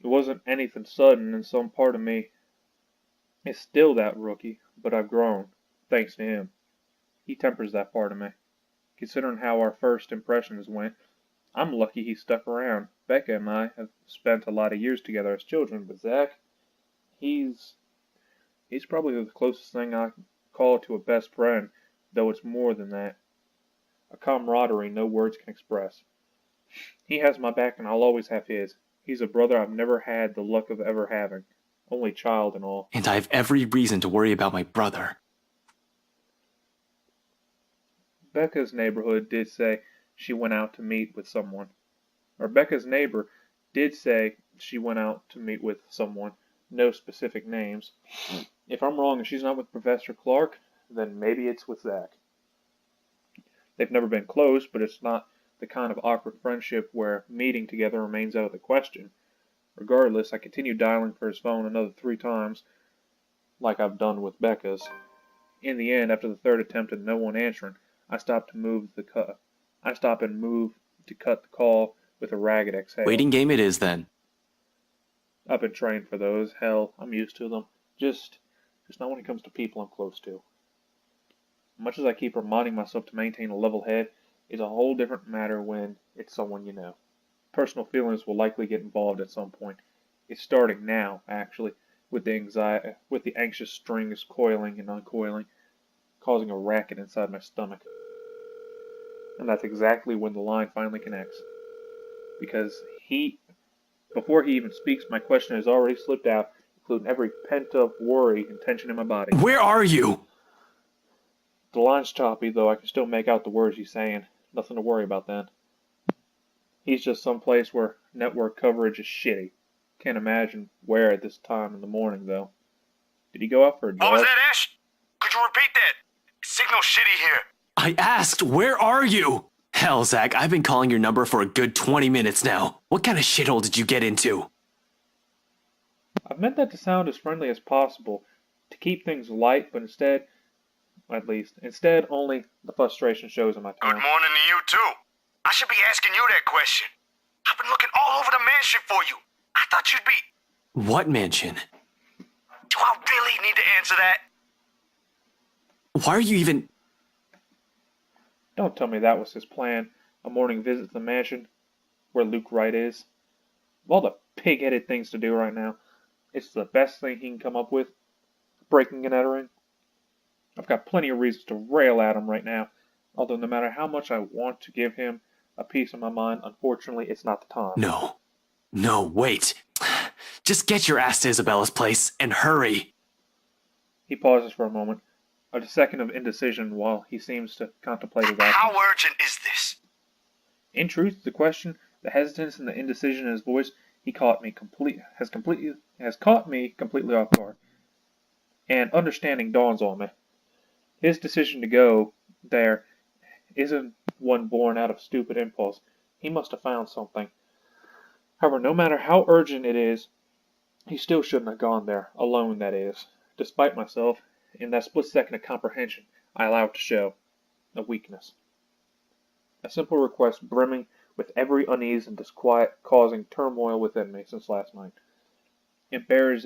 It wasn't anything sudden, and some part of me is still that rookie, but I've grown, thanks to him. He tempers that part of me. Considering how our first impressions went, I'm lucky he stuck around. Becca and I have spent a lot of years together as children, but Zach, he's probably the closest thing I can call to a best friend, though it's more than that. a camaraderie no words can express. He has my back and I'll always have his. He's a brother I've never had the luck of ever having. Only child and all. And I have every reason to worry about my brother. Becca's neighborhood did say she went out to meet with someone. Or Becca's neighbor did say she went out to meet with someone. No specific names. If I'm wrong and she's not with Professor Clark, then maybe it's with Zach. They've never been close, but it's not the kind of awkward friendship where meeting together remains out of the question. Regardless, I continue dialing for his phone another 3 times, like I've done with Becca's. In the end, after the 3rd attempt and no one answering, I stop and move to cut the call with a ragged exhale. Waiting game it is then. I've been trained for those. Hell, I'm used to them. Just not when it comes to people I'm close to. Much as I keep reminding myself to maintain a level head, it's a whole different matter when it's someone you know. Personal feelings will likely get involved at some point. It's starting now, actually, with the anxious strings coiling and uncoiling, causing a racket inside my stomach. And that's exactly when the line finally connects. Because before he even speaks, my question has already slipped out, including every pent-up worry and tension in my body. Where are you? The line's choppy, though I can still make out the words he's saying. Nothing to worry about then. He's just someplace where network coverage is shitty. Can't imagine where at this time in the morning, though. Did he go out for a jog? What was that, Ash? Could you repeat that? Signal shitty here. I asked, where are you? Hell, Zach, I've been calling your number for a good 20 minutes now. What kind of shithole did you get into? I've meant that to sound as friendly as possible, to keep things light, but instead only the frustration shows in my Good tone. morning to you, too. I should be asking you that question. I've been looking all over the mansion for you. I thought you'd be... What mansion? Do I really need to answer that? Why are you even... Don't tell me that was his plan, a morning visit to the mansion, where Luke Wright is. Of all the pig-headed things to do right now, it's the best thing he can come up with, breaking and entering. I've got plenty of reasons to rail at him right now, although no matter how much I want to give him a piece of my mind, unfortunately, it's not the time. No, wait. Just get your ass to Isabella's place, and hurry. He pauses for a moment, a second of indecision while he seems to contemplate his actions. How urgent is this? In truth, the question, the hesitance, and the indecision in his voice, has caught me completely off guard. And understanding dawns on me. His decision to go there isn't one born out of stupid impulse. He must have found something. However, no matter how urgent it is, he still shouldn't have gone there, alone that is. Despite myself, in that split second of comprehension, I allow it to show a weakness. A simple request brimming with every unease and disquiet causing turmoil within me since last night. It bears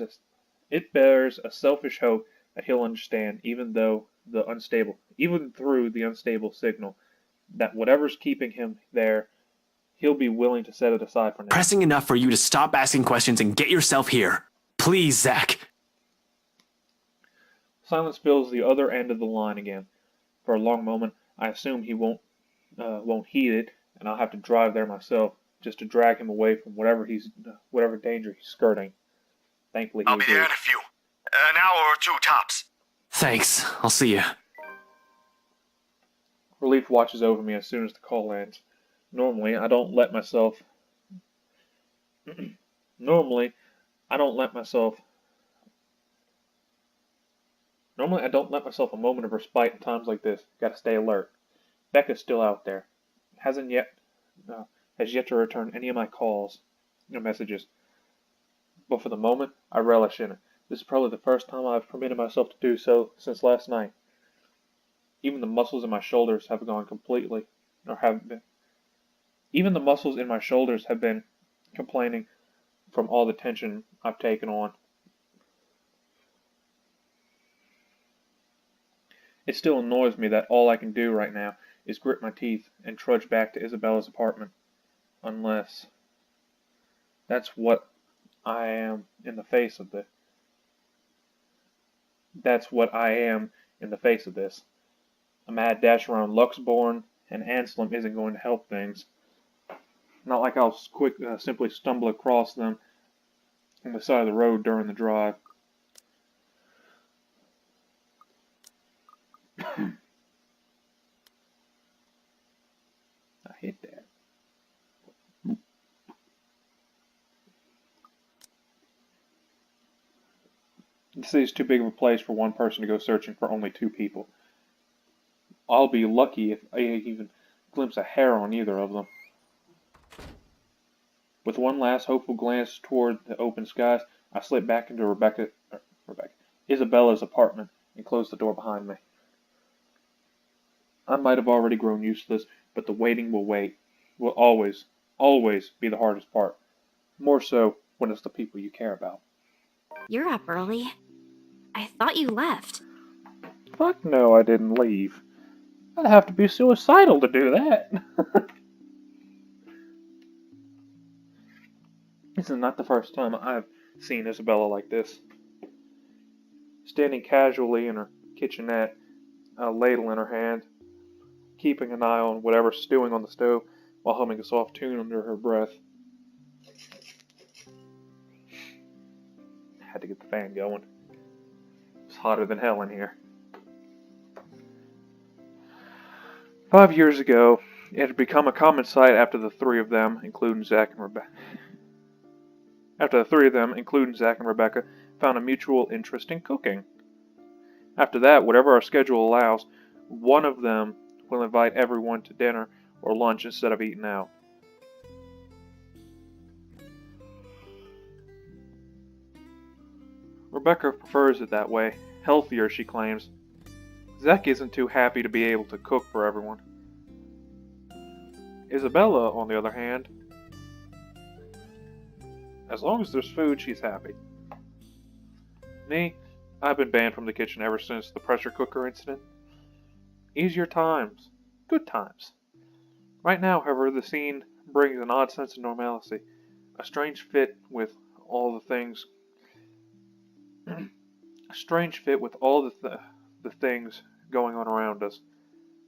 a selfish hope that he'll understand, even through the unstable signal, that whatever's keeping him there, he'll be willing to set it aside for now. Pressing enough for you to stop asking questions and get yourself here. Please, Zach. Silence fills the other end of the line again. For a long moment, I assume he won't heed it, and I'll have to drive there myself, just to drag him away from whatever danger he's skirting. Thankfully, I'll be there in a few. An hour or 2 tops. Thanks. I'll see you. Relief watches over me as soon as the call ends. Normally, I don't let myself a moment of respite in times like this. Gotta stay alert. Becca's still out there. Has yet to return any of my calls or messages. But for the moment, I relish in it. This is probably the first time I've permitted myself to do so since last night. Even the muscles in my shoulders have been complaining from all the tension I've taken on. It still annoys me that all I can do right now is grit my teeth and trudge back to Isabella's apartment. Unless that's what I am in the face of this. A mad dash around Luxbourne, and Anselm isn't going to help things. Not like I'll simply stumble across them on the side of the road during the drive. I hate that. The city's too big of a place for one person to go searching for only 2 people. I'll be lucky if I even glimpse a hair on either of them. With one last hopeful glance toward the open skies, I slip back into Isabella's apartment and close the door behind me. I might have already grown used to this, but the waiting will always be the hardest part. More so when it's the people you care about. You're up early. I thought you left. Fuck no, I didn't leave. I'd have to be suicidal to do that. This is not the first time I've seen Isabella like this. Standing casually in her kitchenette, a ladle in her hand, keeping an eye on whatever's stewing on the stove while humming a soft tune under her breath. Had to get the fan going. It's hotter than hell in here. 5 years ago, it had become a common sight after the three of them, including Zach and Rebecca, found a mutual interest in cooking. After that, whatever our schedule allows, one of them will invite everyone to dinner or lunch instead of eating out. Rebecca prefers it that way. Healthier, she claims. Zach isn't too happy to be able to cook for everyone. Isabella, on the other hand, as long as there's food, she's happy. Me, I've been banned from the kitchen ever since the pressure cooker incident. Easier times. Good times. Right now, however, the scene brings an odd sense of normalcy. A strange fit with all the things the things going on around us.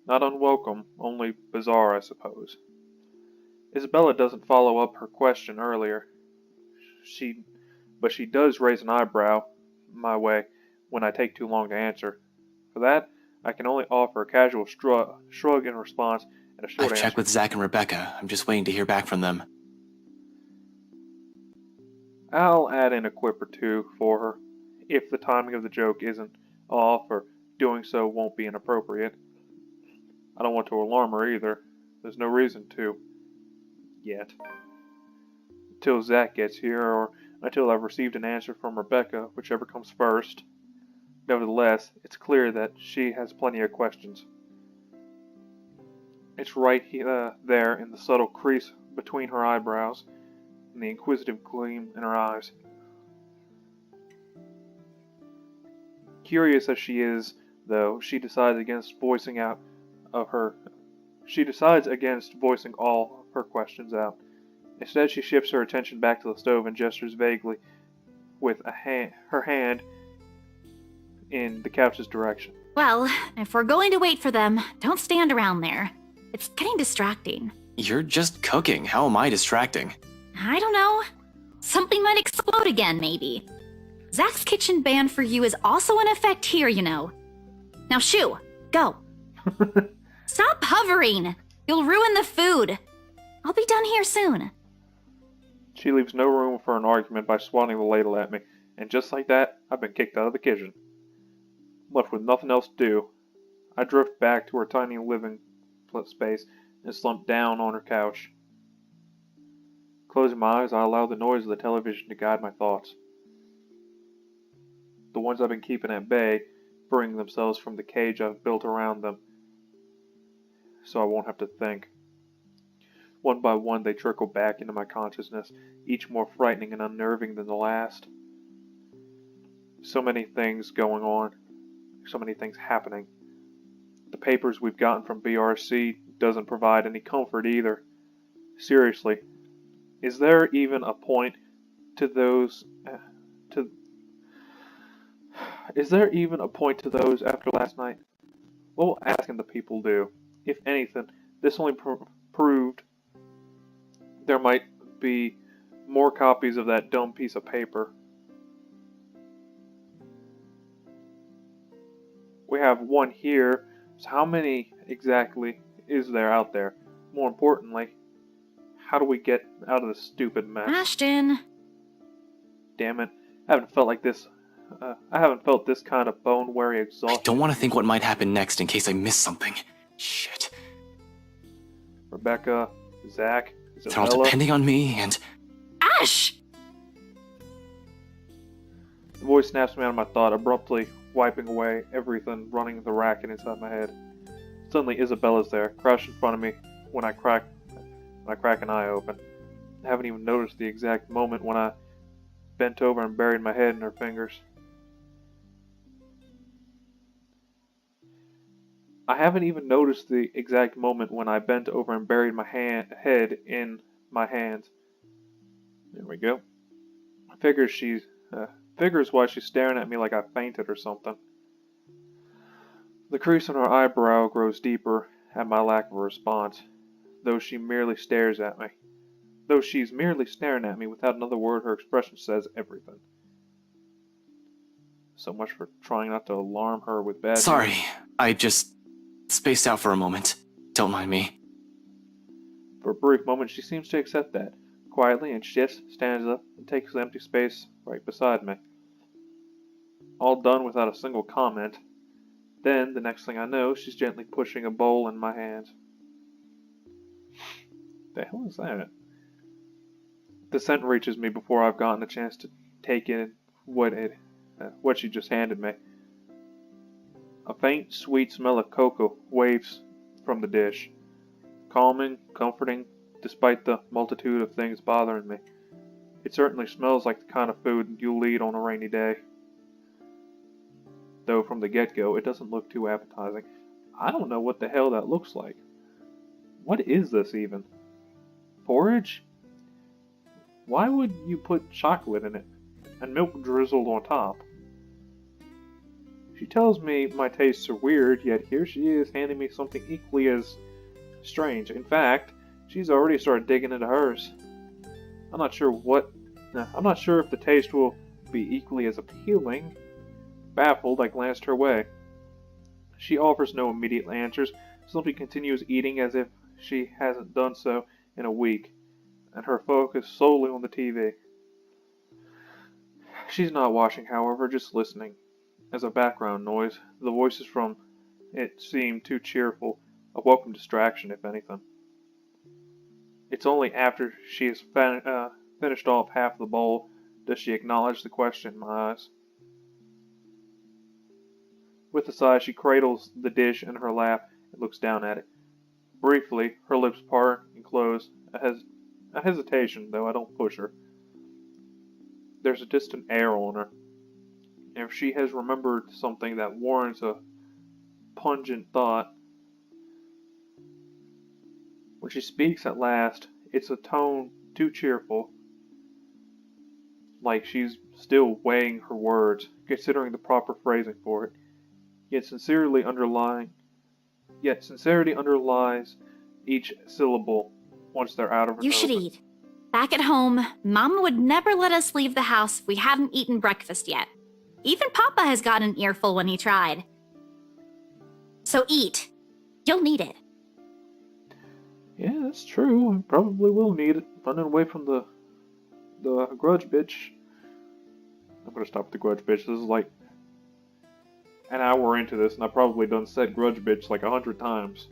Not unwelcome, only bizarre, I suppose. Isabella doesn't follow up her question earlier. But she does raise an eyebrow my way when I take too long to answer. For that, I can only offer a casual shrug in response and a short I've answer. checked with Zach and Rebecca. I'm just waiting to hear back from them. I'll add in a quip or two for her, if the timing of the joke isn't off or doing so won't be inappropriate. I don't want to alarm her either. There's no reason to. Yet. Until Zach gets here, or until I've received an answer from Rebecca, whichever comes first. Nevertheless, it's clear that she has plenty of questions. It's right there in the subtle crease between her eyebrows and the inquisitive gleam in her eyes. Curious as she is, though, she decides against voicing all of her questions out. Instead, she shifts her attention back to the stove and gestures vaguely with her hand in the couch's direction. Well, if we're going to wait for them, don't stand around there. It's getting distracting. You're just cooking. How am I distracting? I don't know. Something might explode again, maybe. Zach's kitchen ban for you is also in effect here, you know. Now shoo, go. Stop hovering. You'll ruin the food. I'll be done here soon. She leaves no room for an argument by swatting the ladle at me, and just like that, I've been kicked out of the kitchen. Left with nothing else to do, I drift back to her tiny living space and slump down on her couch. Closing my eyes, I allow the noise of the television to guide my thoughts. The ones I've been keeping at bay freeing themselves from the cage I've built around them, so I won't have to think. One by one, they trickle back into my consciousness, each more frightening and unnerving than the last. So many things going on, so many things happening. The papers we've gotten from BRC doesn't provide any comfort either. Seriously, is there even a point to those after last night? What will asking the people do? If anything, This only proved there might be more copies of that dumb piece of paper. We have one here, so how many exactly is there out there? More importantly, how do we get out of this stupid mess? Ashton! Damn it, I haven't felt like this. I haven't felt this kind of bone-weary I exhaustion. don't want to think what might happen next in case I miss something. Shit. Rebecca, Zach, They're all Isabella. depending on me, and Ash! The voice snaps me out of my thought, abruptly wiping away everything running the racket inside my head. Suddenly Isabella's there, crouched in front of me when I crack an eye open. I haven't even noticed the exact moment when I bent over and buried my head in her fingers. I haven't even noticed the exact moment when I bent over and buried my head in my hands. There we go. Figures why she's staring at me like I fainted or something. The crease in her eyebrow grows deeper at my lack of a response, though she's merely staring at me without another word, her expression says everything. So much for trying not to alarm her with bad sorry, news. I just spaced out for a moment. Don't mind me. For a brief moment, she seems to accept that, quietly, and shifts, stands up, and takes the empty space right beside me. All done without a single comment. Then, the next thing I know, she's gently pushing a bowl in my hands. The hell is that? The scent reaches me before I've gotten a chance to take in what she just handed me. A faint, sweet smell of cocoa waves from the dish. Calming, comforting, despite the multitude of things bothering me. It certainly smells like the kind of food you'll eat on a rainy day. Though from the get-go, it doesn't look too appetizing. I don't know what the hell that looks like. What is this even? Porridge? Why would you put chocolate in it and milk drizzled on top? She tells me my tastes are weird, yet here she is handing me something equally as strange. In fact, she's already started digging into hers. I'm not sure if the taste will be equally as appealing. Baffled, I glanced her way. She offers no immediate answers, simply continues eating as if she hasn't done so in a week, and her focus solely on the TV. She's not watching, however, just listening. As a background noise, the voices from it seem too cheerful, a welcome distraction, if anything. It's only after she has finished off half the bowl does she acknowledge the question in my eyes. With a sigh, she cradles the dish in her lap and looks down at it. Briefly, her lips part and close, a hesitation, though I don't push her. There's a distant air on her. And if she has remembered something that warrants a pungent thought, when she speaks at last, it's a tone too cheerful, like she's still weighing her words, considering the proper phrasing for it. Yet sincerity underlies each syllable once they're out of her You should eat. Back at home, Mama would never let us leave the house if we hadn't eaten breakfast yet. Even Papa has got an earful when he tried. So eat. You'll need it. Yeah, that's true. I probably will need it. Running away from the grudge bitch. I'm gonna stop with the grudge bitch. This is like an hour into this, and I've probably done said grudge bitch like 100 times.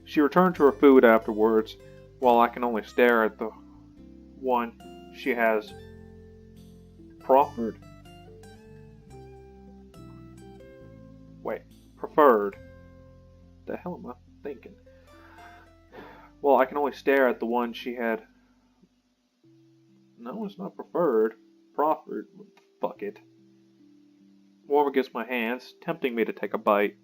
She returned to her food afterwards, while I can only stare at the one she has proffered. Wait, preferred. The hell am I thinking? Well, I can only stare at the one she had. No, it's not preferred. Proffered. Fuck it. Warm against my hands, tempting me to take a bite.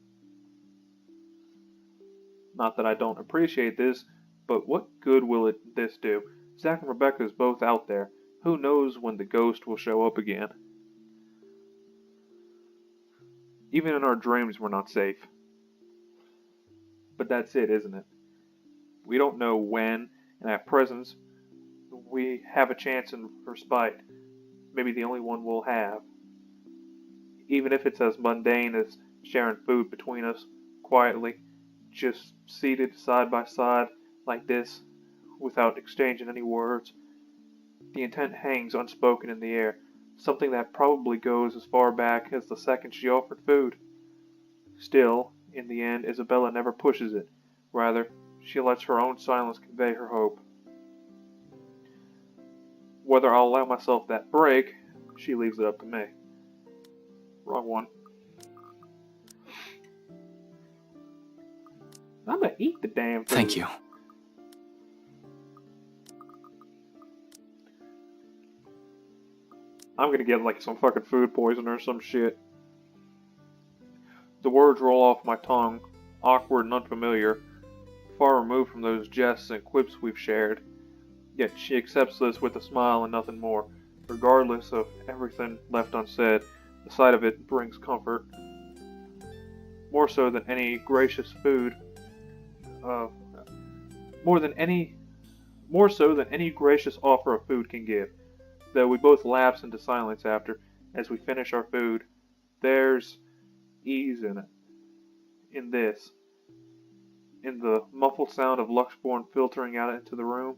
Not that I don't appreciate this, but what good will this do? Zach and Rebecca is both out there. Who knows when the ghost will show up again? Even in our dreams, we're not safe. But that's it, isn't it? We don't know when, and at present, we have a chance in respite. Maybe the only one we'll have. Even if it's as mundane as sharing food between us, quietly, just seated side by side like this, without exchanging any words. The intent hangs unspoken in the air, something that probably goes as far back as the second she offered food. Still, in the end, Isabella never pushes it. Rather, she lets her own silence convey her hope. Whether I'll allow myself that break, she leaves it up to me. Wrong one. I'm gonna eat the damn thing. Thank you. I'm gonna get like some fucking food poison or some shit. The words roll off my tongue, awkward and unfamiliar, far removed from those jests and quips we've shared. Yet she accepts this with a smile and nothing more. Regardless of everything left unsaid, the sight of it brings comfort. More so than any gracious food. More so than any gracious offer of food can give. Though we both lapse into silence after, as we finish our food. There's ease in it. In this. In the muffled sound of Luxborn filtering out into the room.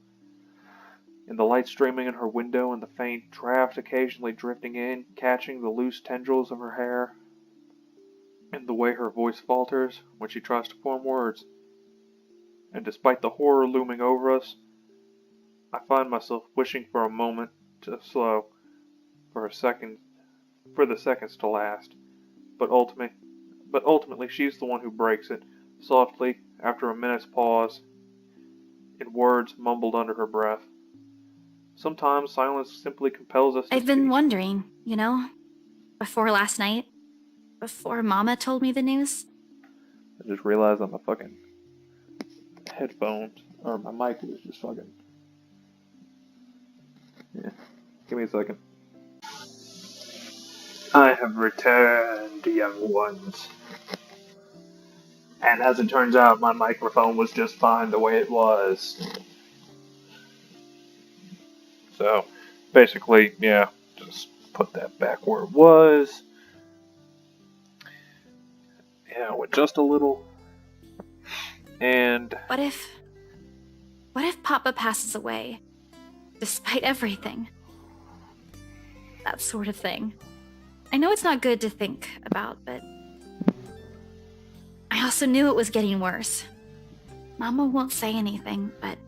In the light streaming in her window and the faint draft occasionally drifting in, catching the loose tendrils of her hair. In the way her voice falters when she tries to form words. And despite the horror looming over us, I find myself wishing for a moment to slow, for the seconds to last. But ultimately she's the one who breaks it, softly, after a minute's pause, in words mumbled under her breath. Sometimes silence simply compels us to I've been speak. wondering, before last night, before Mama told me the news. I just realized on my fucking headphones, or my mic is just fucking... Yeah. Give me a second. I have returned, young ones. And as it turns out, my microphone was just fine the way it was. So, basically, yeah, just put that back where it was. Yeah, with just a little. And What if Papa passes away, despite everything? That sort of thing. I know it's not good to think about, but I also knew it was getting worse. Mama won't say anything, but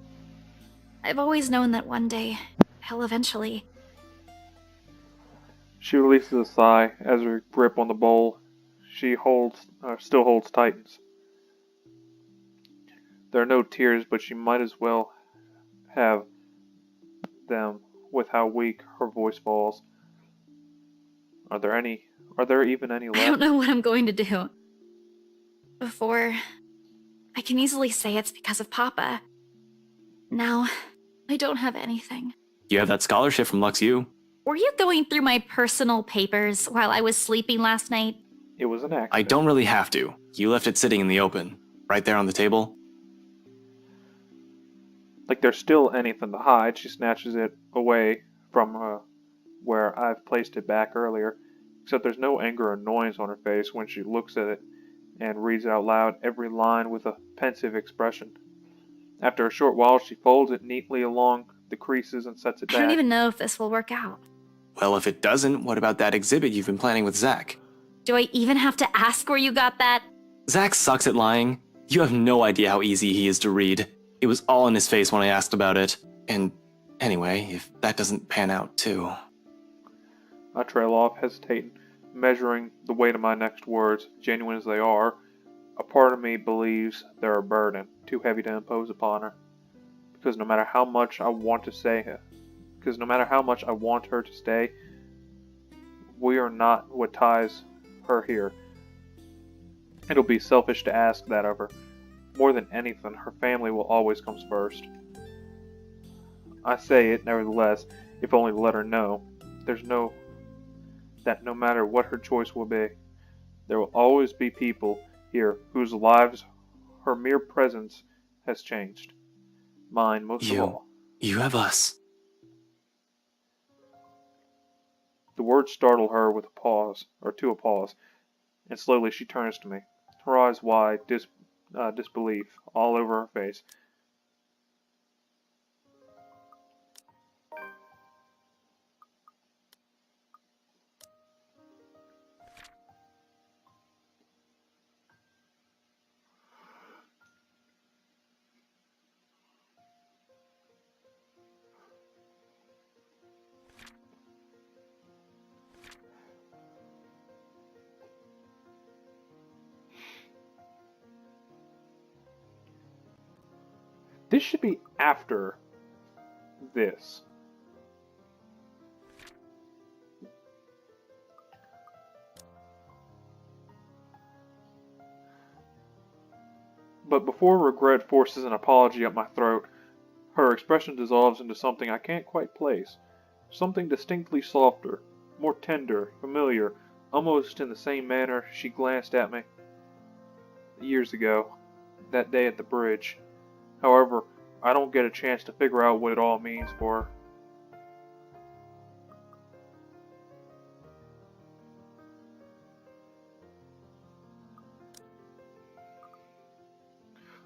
I've always known that one day, he'll eventually. she releases a sigh as her grip on the bowl she still holds tightens. There are no tears, but she might as well have them with how weak her voice falls. Are there even any left? I don't know what I'm going to do. Before, I can easily say it's because of Papa. Now, I don't have anything. You have that scholarship from Lux U. Were you going through my personal papers while I was sleeping last night? It was an accident. I don't really have to. You left it sitting in the open, right there on the table. Like there's still anything to hide, she snatches it away from where I've placed it back earlier. Except there's no anger or annoyance on her face when she looks at it and reads out loud every line with a pensive expression. After a short while, she folds it neatly along the creases and sets it I don't back. even know if this will work out. Well, if it doesn't, what about that exhibit you've been planning with Zach? Do I even have to ask where you got that? Zach sucks at lying. You have no idea how easy he is to read. It was all in his face when I asked about it. And anyway, if that doesn't pan out too. I trail off, hesitating, measuring the weight of my next words, genuine as they are. A part of me believes they're a burden, too heavy to impose upon her. Because no matter how much I want her to stay, we are not what ties her here. It'll be selfish to ask that of her. More than anything, her family will always come first. I say it, nevertheless, if only to let her know. That no matter what her choice will be, There will always be people here whose lives her mere presence has changed. Mine most of all. You have us. The words startle her with a pause, or to a pause, and slowly she turns to me, her eyes wide, disbelief all over her face. This should be after this. But before regret forces an apology up my throat, her expression dissolves into something I can't quite place. Something distinctly softer, more tender, familiar, almost in the same manner she glanced at me years ago, that day at the bridge. However, I don't get a chance to figure out what it all means for her.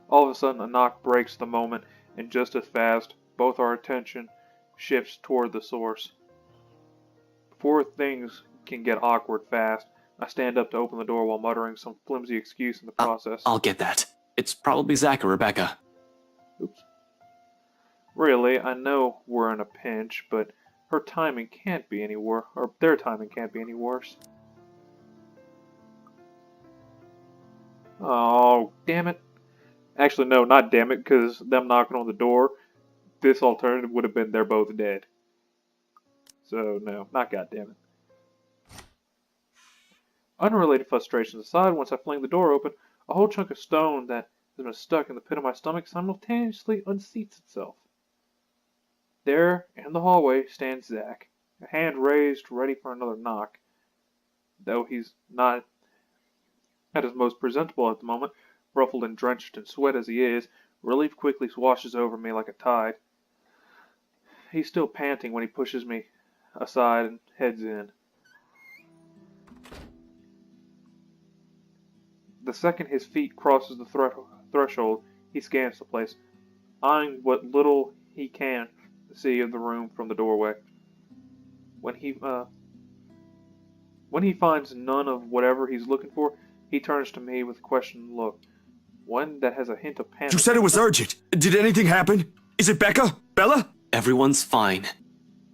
All of a sudden, a knock breaks the moment, and just as fast, both our attention shifts toward the source. Before things can get awkward fast, I stand up to open the door while muttering some flimsy excuse in the process. I'll get that. It's probably Zach or Rebecca. Oops. Really, I know we're in a pinch, but her timing can't be any worse, or their timing can't be any worse. Oh, damn it. Actually, no, not damn it, because them knocking on the door, this alternative would have been they're both dead. So, no, not goddamn it. Unrelated frustrations aside, once I fling the door open, a whole chunk of stone that has been stuck in the pit of my stomach simultaneously unseats itself. There, in the hallway, stands Zach, a hand raised, ready for another knock. Though he's not at his most presentable at the moment, ruffled and drenched in sweat as he is, relief quickly washes over me like a tide. He's still panting when he pushes me aside and heads in. The second his feet crosses the threshold, he scans the place, eyeing what little he can see of the room from the doorway. When he finds none of whatever he's looking for, he turns to me with a questioning look, one that has a hint of panic. You said it was urgent. Did anything happen? Is it Becca? Bella? Everyone's fine.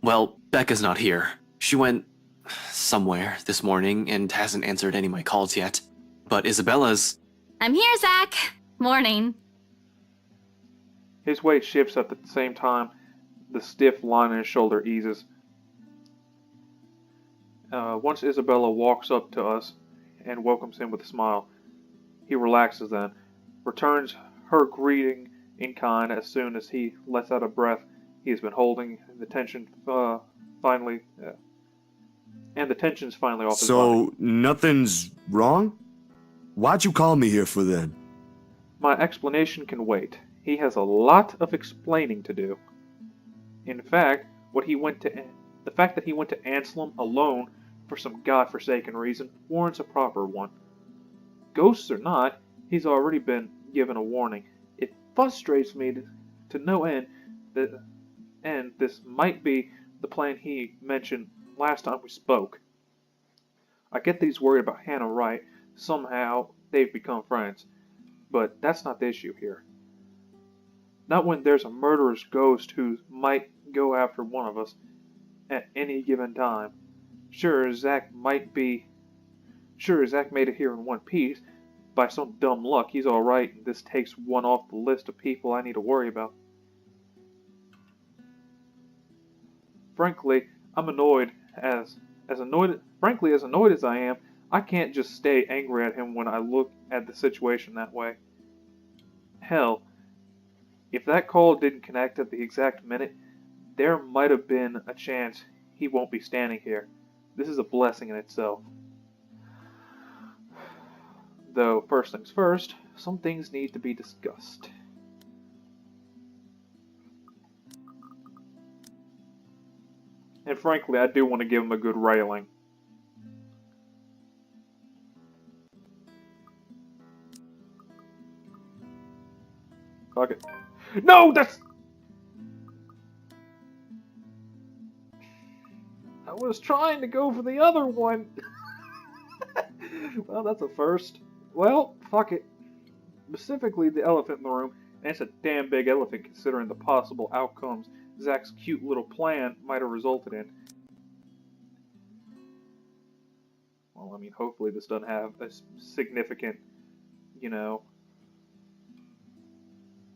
Well, Becca's not here. She went somewhere this morning and hasn't answered any of my calls yet. But Isabella's... I'm here, Zach. Morning. His weight shifts at the same time. The stiff line in his shoulder eases. Once Isabella walks up to us and welcomes him with a smile, he relaxes then, returns her greeting in kind as soon as he lets out a breath he has been holding, and the tension's finally off his body. So, nothing's wrong? Why'd you call me here for then? My explanation can wait. He has a lot of explaining to do. In fact, the fact that he went to Anselm alone for some godforsaken reason warrants a proper one. Ghosts or not, he's already been given a warning. It frustrates me to no end and this might be the plan he mentioned last time we spoke. I get that he's worried about Hannah Wright. Somehow they've become friends. But that's not the issue here. Not when there's a murderous ghost who might go after one of us at any given time. Sure, Zach made it here in one piece. By some dumb luck, he's alright, and this takes one off the list of people I need to worry about. Frankly, I'm annoyed as annoyed as I am, I can't just stay angry at him when I look at the situation that way. Hell, if that call didn't connect at the exact minute, there might have been a chance he won't be standing here. This is a blessing in itself. Though, first things first, some things need to be discussed. And frankly, I do want to give him a good railing. Fuck it. No, that's... I was trying to go for the other one. Well, that's a first. Well, fuck it. Specifically, the elephant in the room. And it's a damn big elephant considering the possible outcomes Zach's cute little plan might have resulted in. Well, I mean, hopefully this doesn't have a significant, you know...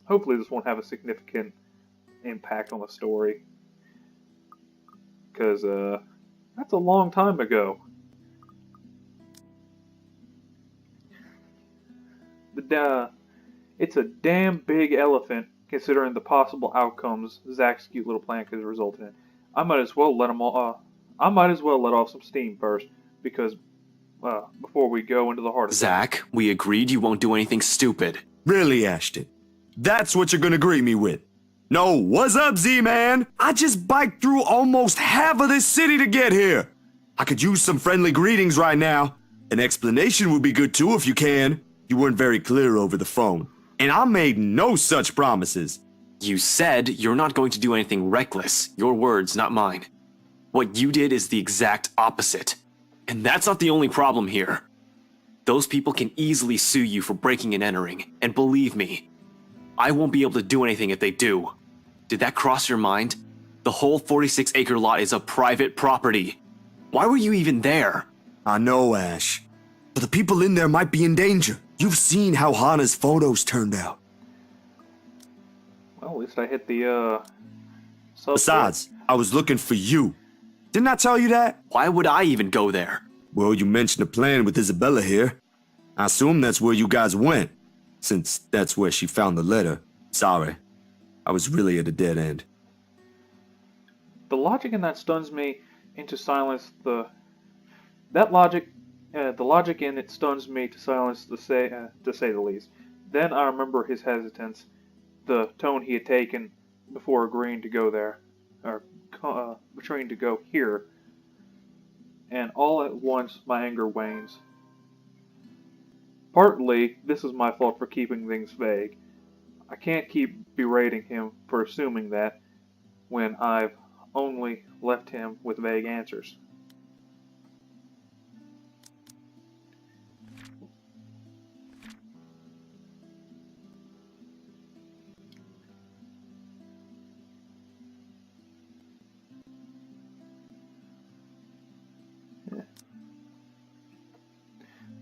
Hopefully this won't have a significant impact on the story. Because, that's a long time ago. It's a damn big elephant, considering the possible outcomes Zach's cute little plan could have resulted in. I might as well let off some steam first, because, before we go into the heart of Zach, we agreed you won't do anything stupid. Really, Ashton? That's what you're gonna greet me with? No, what's up, Z-Man? I just biked through almost half of this city to get here. I could use some friendly greetings right now. An explanation would be good too if you can. You weren't very clear over the phone. And I made no such promises. You said you're not going to do anything reckless. Your words, not mine. What you did is the exact opposite. And that's not the only problem here. Those people can easily sue you for breaking and entering. And believe me, I won't be able to do anything if they do. Did that cross your mind? The whole 46-acre lot is a private property. Why were you even there? I know, Ash. But the people in there might be in danger. You've seen how Hana's photos turned out. Well, at least I hit the, Besides, I was looking for you. Didn't I tell you that? Why would I even go there? Well, you mentioned a plan with Isabella here. I assume that's where you guys went, since that's where she found the letter. Sorry. I was really at a dead end. The logic in that stuns me into silence. The logic in it stuns me to silence, to say the least. Then I remember his hesitance, the tone he had taken before agreeing to go there, or agreeing to go here. And all at once, my anger wanes. Partly, this is my fault for keeping things vague. I can't keep berating him for assuming that when I've only left him with vague answers.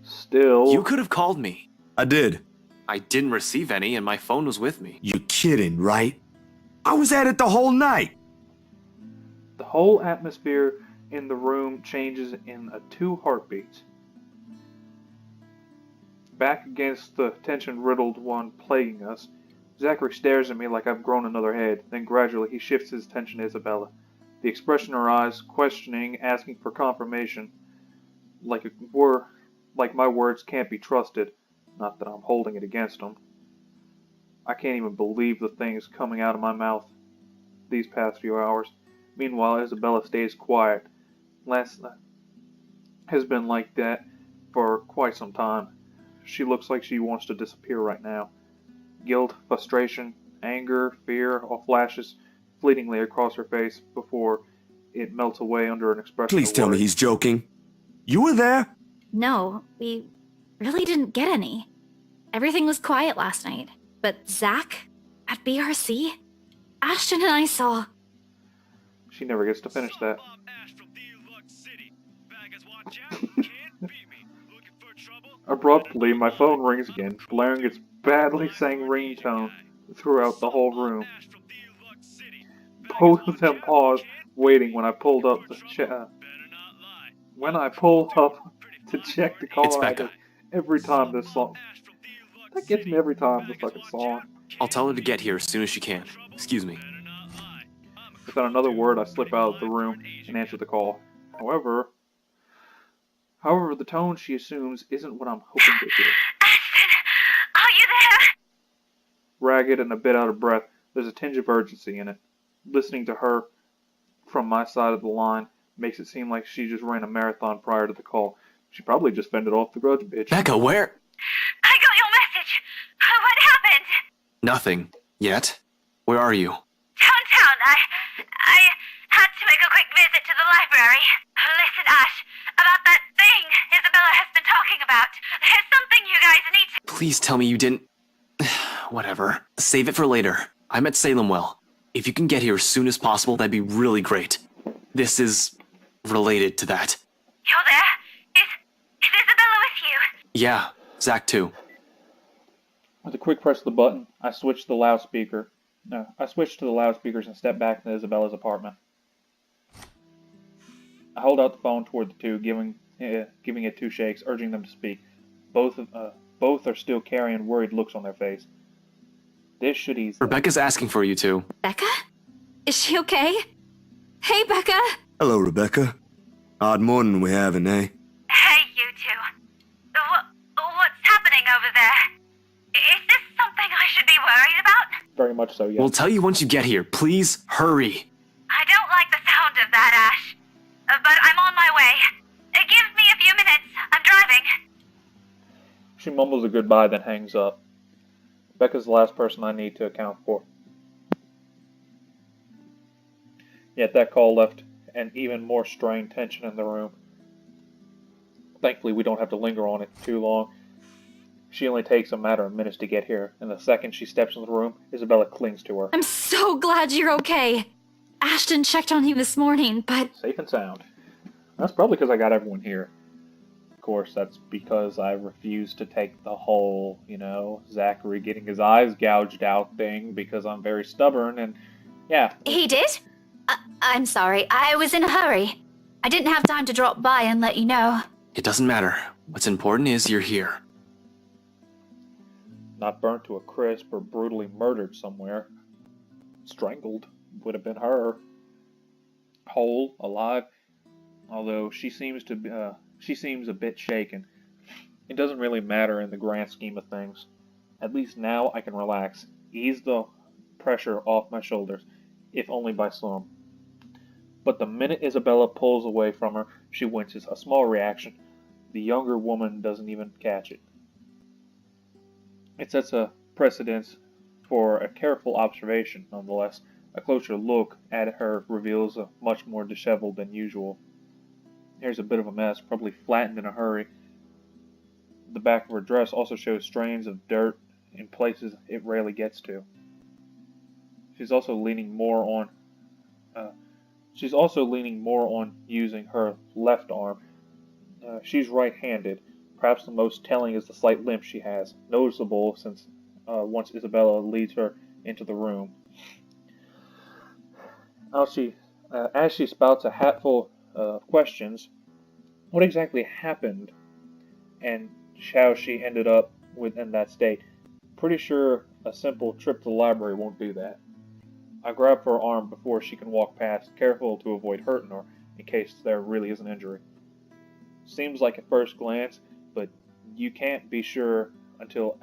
Still... You could have called me. I did. I didn't receive any and my phone was with me. You're kidding, right? I was at it the whole night. The whole atmosphere in the room changes in 2 heartbeats. Back against the tension-riddled one plaguing us, Zachary stares at me like I've grown another head, then gradually he shifts his attention to Isabella. The expression in her eyes, questioning, asking for confirmation, like my words can't be trusted. Not that I'm holding it against him. I can't even believe the things coming out of my mouth these past few hours. Meanwhile, Isabella stays quiet. Last night has been like that for quite some time. She looks like she wants to disappear right now. Guilt, frustration, anger, fear all flashes fleetingly across her face before it melts away under an expression Please of tell me worry. he's joking. You were there? No, we really didn't get any. Everything was quiet last night. But Zach, at BRC, Ashton and I saw... She never gets to finish that. Abruptly, my phone rings again, blaring its badly sang ringtone throughout the whole room. Both of them paused, waiting when I pulled up to check the It's caller Becca. ID every time this song. That gets me every time this fucking song. I'll tell her to get here as soon as she can. Excuse me. Without another word, I slip out of the room and answer the call. However, the tone she assumes isn't what I'm hoping to hear. ragged and a bit out of breath. There's a tinge of urgency in it. Listening to her from my side of the line makes it seem like she just ran a marathon prior to the call. She probably just fended off the grudge bitch. Becca, where? I got your message. What happened? Nothing. Yet. Where are you? Downtown. I had to make a quick visit to the library. Listen, Ash, about that thing Isabella has been talking about. There's something you guys need to... Please tell me you didn't... Whatever. Save it for later. I'm at Salemwell. If you can get here as soon as possible, that'd be really great. This is... related to that. You're there? Is Isabella with you? Yeah, Zach too. With a quick press of the button, I switched to the loudspeakers and stepped back into Isabella's apartment. I hold out the phone toward the two, giving it 2 shakes, urging them to speak. Both are still carrying worried looks on their face. This should ease them. Rebecca's asking for you two. Becca? Is she okay? Hey, Becca! Hello, Rebecca. Odd morning we having, eh? Hey, you two. What's happening over there? Is this something I should be worried about? Very much so, yes. We'll tell you once you get here. Please, hurry. I don't like the sound of that, Ash. But I'm on my way. Give me a few minutes. I'm driving. She mumbles a goodbye, then hangs up. Becca's the last person I need to account for. Yet that call left an even more strained tension in the room. Thankfully, we don't have to linger on it too long. She only takes a matter of minutes to get here, and the second she steps in the room, Isabella clings to her. I'm so glad you're okay. Ashton checked on you this morning, but... Safe and sound. That's probably because I got everyone here. Of course, that's because I refuse to take the whole, Zachary getting his eyes gouged out thing because I'm very stubborn and, yeah. He did? I'm sorry. I was in a hurry. I didn't have time to drop by and let you know. It doesn't matter. What's important is you're here. Not burnt to a crisp or brutally murdered somewhere. Strangled would have been her. Whole, alive, although she seems a bit shaken. It doesn't really matter in the grand scheme of things. At least now I can relax, ease the pressure off my shoulders, if only by some. But the minute Isabella pulls away from her, she winces, a small reaction. The younger woman doesn't even catch it. It sets a precedence for a careful observation, nonetheless. A closer look at her reveals a much more disheveled than usual. Here's a bit of a mess, probably flattened in a hurry. The back of her dress also shows strains of dirt in places it rarely gets to. She's also leaning more on using her left arm. She's right-handed. Perhaps the most telling is the slight limp she has, noticeable since once Isabella leads her into the room. As she spouts a hatful of questions, what exactly happened and how she ended up within that state? Pretty sure a simple trip to the library won't do that. I grab her arm before she can walk past, careful to avoid hurting her in case there really is an injury. Seems like at first glance, but you can't be sure until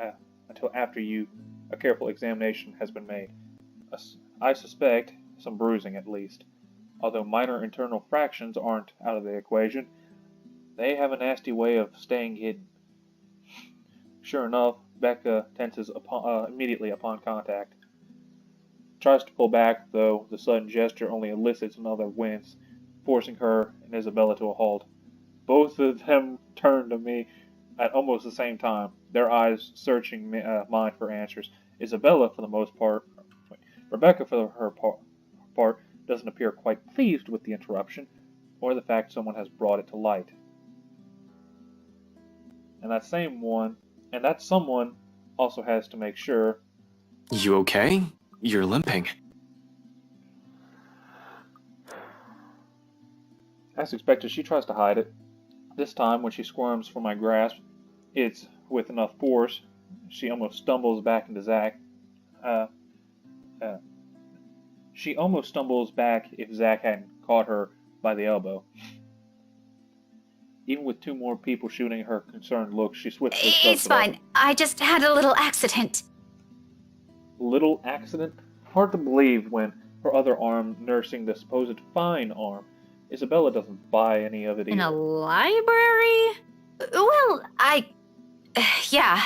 after a careful examination has been made. I suspect some bruising at least. Although minor internal fractions aren't out of the equation, they have a nasty way of staying hidden. Sure enough, Becca tenses immediately upon contact. Tries to pull back, though the sudden gesture only elicits another wince, forcing her and Isabella to a halt. Both of them turn to me at almost the same time, their eyes searching mine for answers. Isabella, for the most part, Rebecca, for her part, doesn't appear quite pleased with the interruption, or the fact someone has brought it to light. And that someone also has to make sure. You okay? You're limping. As expected, she tries to hide it. This time, when she squirms from my grasp, it's with enough force, she almost stumbles back into Zach. She almost stumbles back if Zach hadn't caught her by the elbow. Even with 2 more people shooting her concerned looks, she swiftly shoves It's fine. I just had a little accident. little accident? Hard to believe when her other arm nursing the supposed fine arm. Isabella doesn't buy any of it In a either. library? Well, yeah.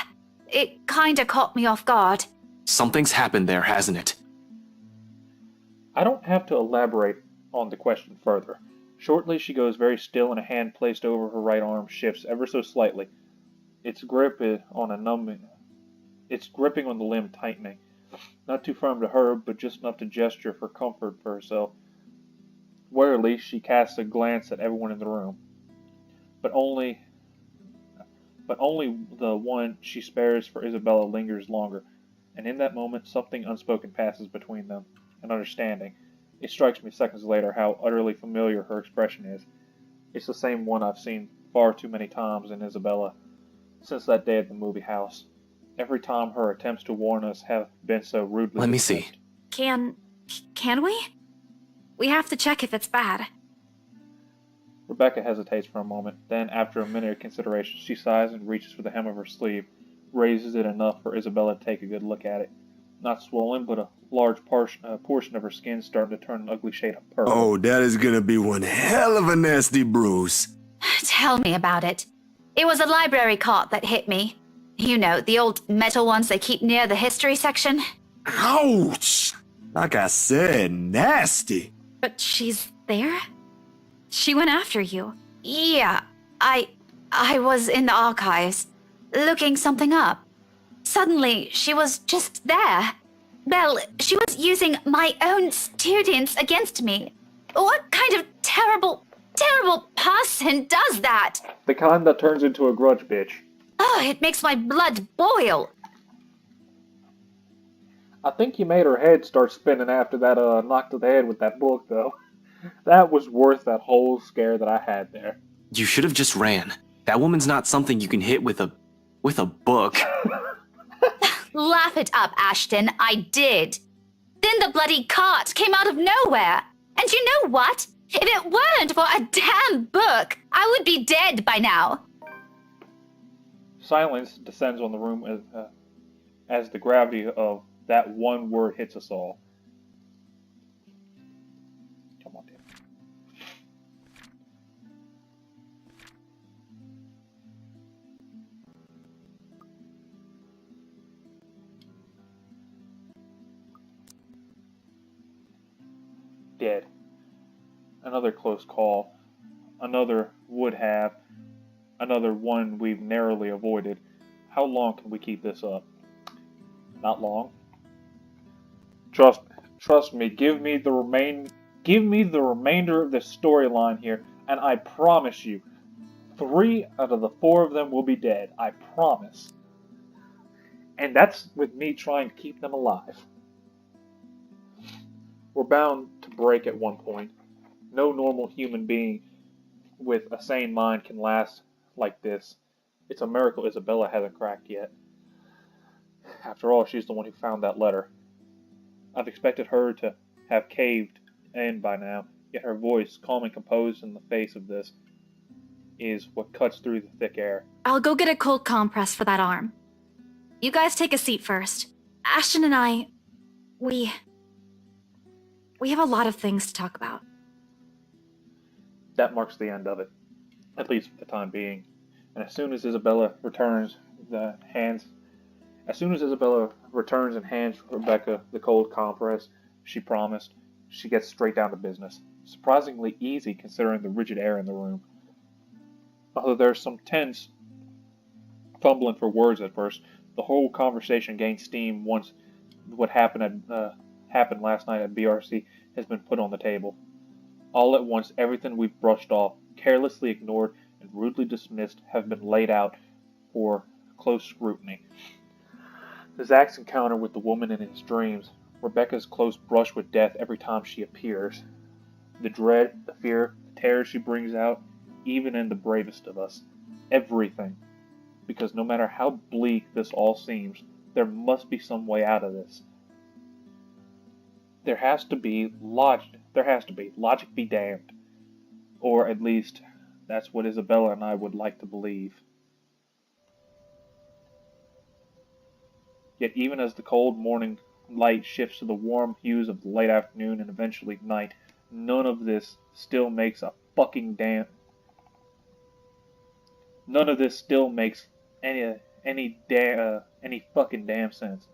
It kinda caught me off guard. Something's happened there, hasn't it? I don't have to elaborate on the question further. Shortly, she goes very still, and a hand placed over her right arm shifts ever so slightly. Its grip is on a numbing. Its gripping on the limb tightening. Not too firm to her, but just enough to gesture for comfort for herself. Warily, she casts a glance at everyone in the room, but only the one she spares for Isabella lingers longer, and in that moment something unspoken passes between them, an understanding. It strikes me seconds later how utterly familiar her expression is. It's the same one I've seen far too many times in Isabella since that day at the movie house. Every time her attempts to warn us have been so rudely Let me dismissed. see. Can we? We have to check if it's bad. Rebecca hesitates for a moment. Then, after a minute of consideration, she sighs and reaches for the hem of her sleeve, raises it enough for Isabella to take a good look at it. Not swollen, but a large portion of her skin starting to turn an ugly shade of purple. Oh, that is gonna be one hell of a nasty bruise. Tell me about it. It was a library cart that hit me. You know, the old metal ones they keep near the history section. Ouch! Like I said, nasty. But she's there? She went after you. Yeah, I was in the archives, looking something up. Suddenly, she was just there. Well, she was using my own students against me. What kind of terrible person does that? The kind that turns into a grudge bitch. Oh, it makes my blood boil. I think you made her head start spinning after that knock to the head with that book, though. That was worth that whole scare that I had there. You should have just ran. That woman's not something you can hit with a book. Laugh it up, Ashton. I did. Then the bloody cart came out of nowhere. And you know what? If it weren't for a damn book, I would be dead by now. Silence descends on the room as the gravity of that one word hits us all. Come on, Dan. Dead. Another close call. Another would have. Another one we've narrowly avoided. How long can we keep this up? Not long. Trust me. Give me the remainder of this storyline here, and I promise you, 3 out of the 4 of them will be dead. I promise. And that's with me trying to keep them alive. We're bound to break at one point. No normal human being with a sane mind can last like this. It's a miracle Isabella hasn't cracked yet. After all, she's the one who found that letter. I've expected her to have caved in by now, yet her voice, calm and composed in the face of this, is what cuts through the thick air. I'll go get a cold compress for that arm. You guys take a seat first. Ashton and I, we have a lot of things to talk about. That marks the end of it, at least for the time being. And as soon as Isabella returns and hands Rebecca the cold compress she promised, she gets straight down to business. Surprisingly easy considering the rigid air in the room. Although there's some tense fumbling for words at first, the whole conversation gains steam once what happened last night at BRC has been put on the table. All at once, everything we've brushed off, carelessly ignored, and rudely dismissed have been laid out for close scrutiny. Zach's encounter with the woman in his dreams, Rebecca's close brush with death every time she appears, the dread, the fear, the terror she brings out, even in the bravest of us. Everything. Because no matter how bleak this all seems, there must be some way out of this. There has to be logic. Logic be damned. Or at least, that's what Isabella and I would like to believe. Yet even as the cold morning light shifts to the warm hues of the late afternoon and eventually night, none of this still makes a fucking damn. None of this still makes any fucking damn sense.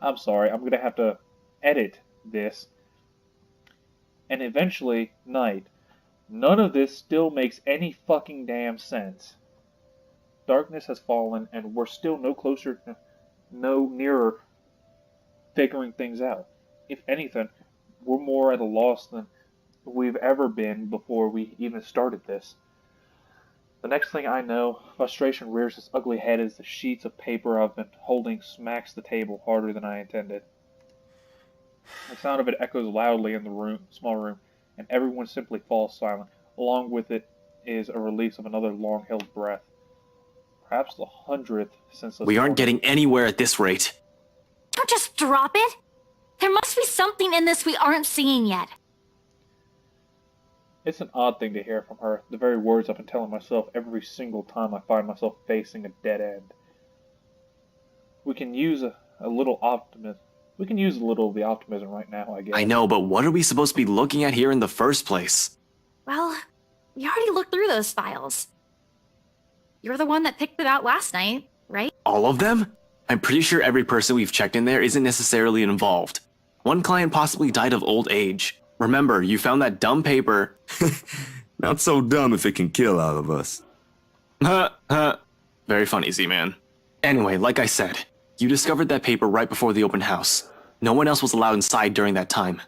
I'm sorry, I'm gonna have to edit this. And eventually night. None of this still makes any fucking damn sense. Darkness has fallen, and we're still no nearer figuring things out. If anything, we're more at a loss than we've ever been before we even started this. The next thing I know, frustration rears its ugly head as the sheets of paper I've been holding smacks the table harder than I intended. The sound of it echoes loudly in the small room, and everyone simply falls silent. Along with it is a release of another long-held breath. Perhaps the 100th since this We aren't morning. getting anywhere at this rate. Don't just drop it. There must be something in this we aren't seeing yet. It's an odd thing to hear from her, the very words I've been telling myself every single time I find myself facing a dead end. We can use a little optimism. We can use a little of the optimism right now, I guess. I know, but what are we supposed to be looking at here in the first place? Well, we already looked through those files. You're the one that picked it out last night, right? All of them? I'm pretty sure every person we've checked in there isn't necessarily involved. One client possibly died of old age. Remember, you found that dumb paper. Not so dumb if it can kill all of us. Very funny, Z-Man. Anyway, like I said, you discovered that paper right before the open house. No one else was allowed inside during that time.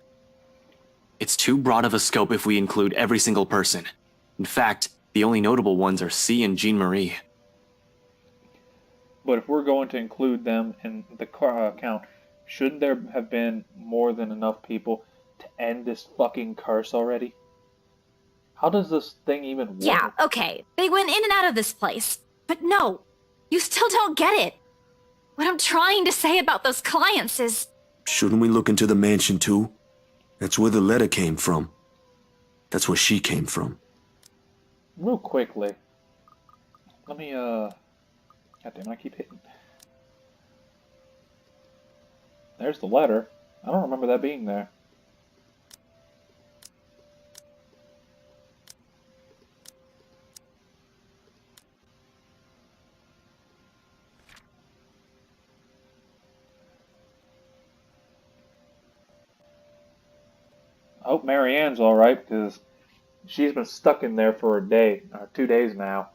It's too broad of a scope if we include every single person. In fact, the only notable ones are C and Jean Marie. But if we're going to include them in the count, shouldn't there have been more than enough people to end this fucking curse already? How does this thing even work? Yeah, okay. They went in and out of this place. But no, you still don't get it. What I'm trying to say about those clients is... Shouldn't we look into the mansion too? That's where the letter came from. That's where she came from. Real quickly. Let me, Goddamn, I keep hitting. There's the letter. I don't remember that being there. I hope Marianne's alright, because she's been stuck in there for a day, or 2 days now.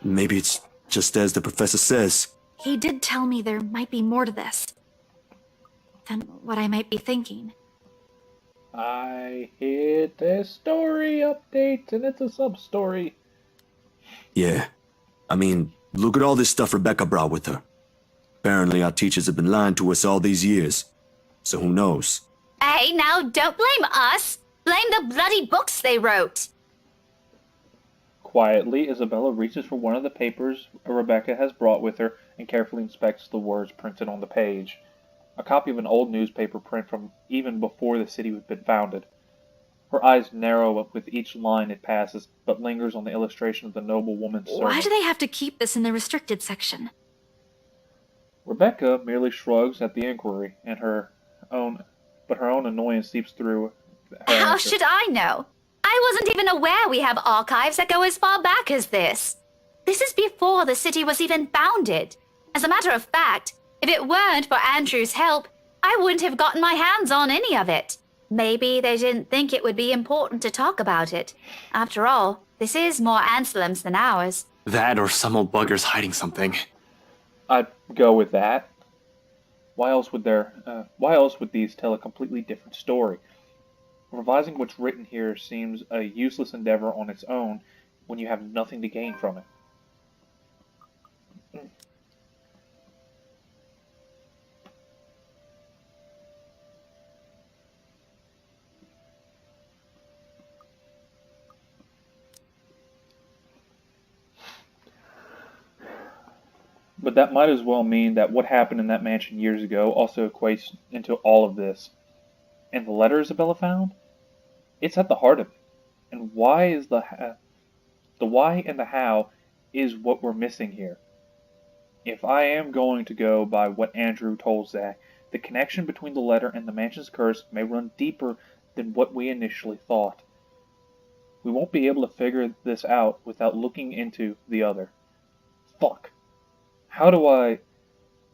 Maybe it's just as the professor says. He did tell me there might be more to this than what I might be thinking. I hit a story update, and it's a sub-story. Yeah. I mean, look at all this stuff Rebecca brought with her. Apparently our teachers have been lying to us all these years. So who knows? Hey, now don't blame us. Blame the bloody books they wrote. Quietly, Isabella reaches for one of the papers Rebecca has brought with her and carefully inspects the words printed on the page. A copy of an old newspaper print from even before the city had been founded. Her eyes narrow up with each line it passes, but lingers on the illustration of the noble woman's servant. Why do they have to keep this in the restricted section? Rebecca merely shrugs at the inquiry, and her own annoyance seeps through her How answer. should I know? I wasn't even aware we have archives that go as far back as this. This is before the city was even founded. As a matter of fact, if it weren't for Andrew's help, I wouldn't have gotten my hands on any of it. Maybe they didn't think it would be important to talk about it. After all, this is more Anselm's than ours. That or some old bugger's hiding something. I'd go with that. Why else would these tell a completely different story? Revising what's written here seems a useless endeavor on its own when you have nothing to gain from it. But that might as well mean that what happened in that mansion years ago also equates into all of this. And the letter Isabella found? It's at the heart of it. And why is the why and the how is what we're missing here. If I am going to go by what Andrew told Zack, the connection between the letter and the mansion's curse may run deeper than what we initially thought. We won't be able to figure this out without looking into the other. Fuck. How do I?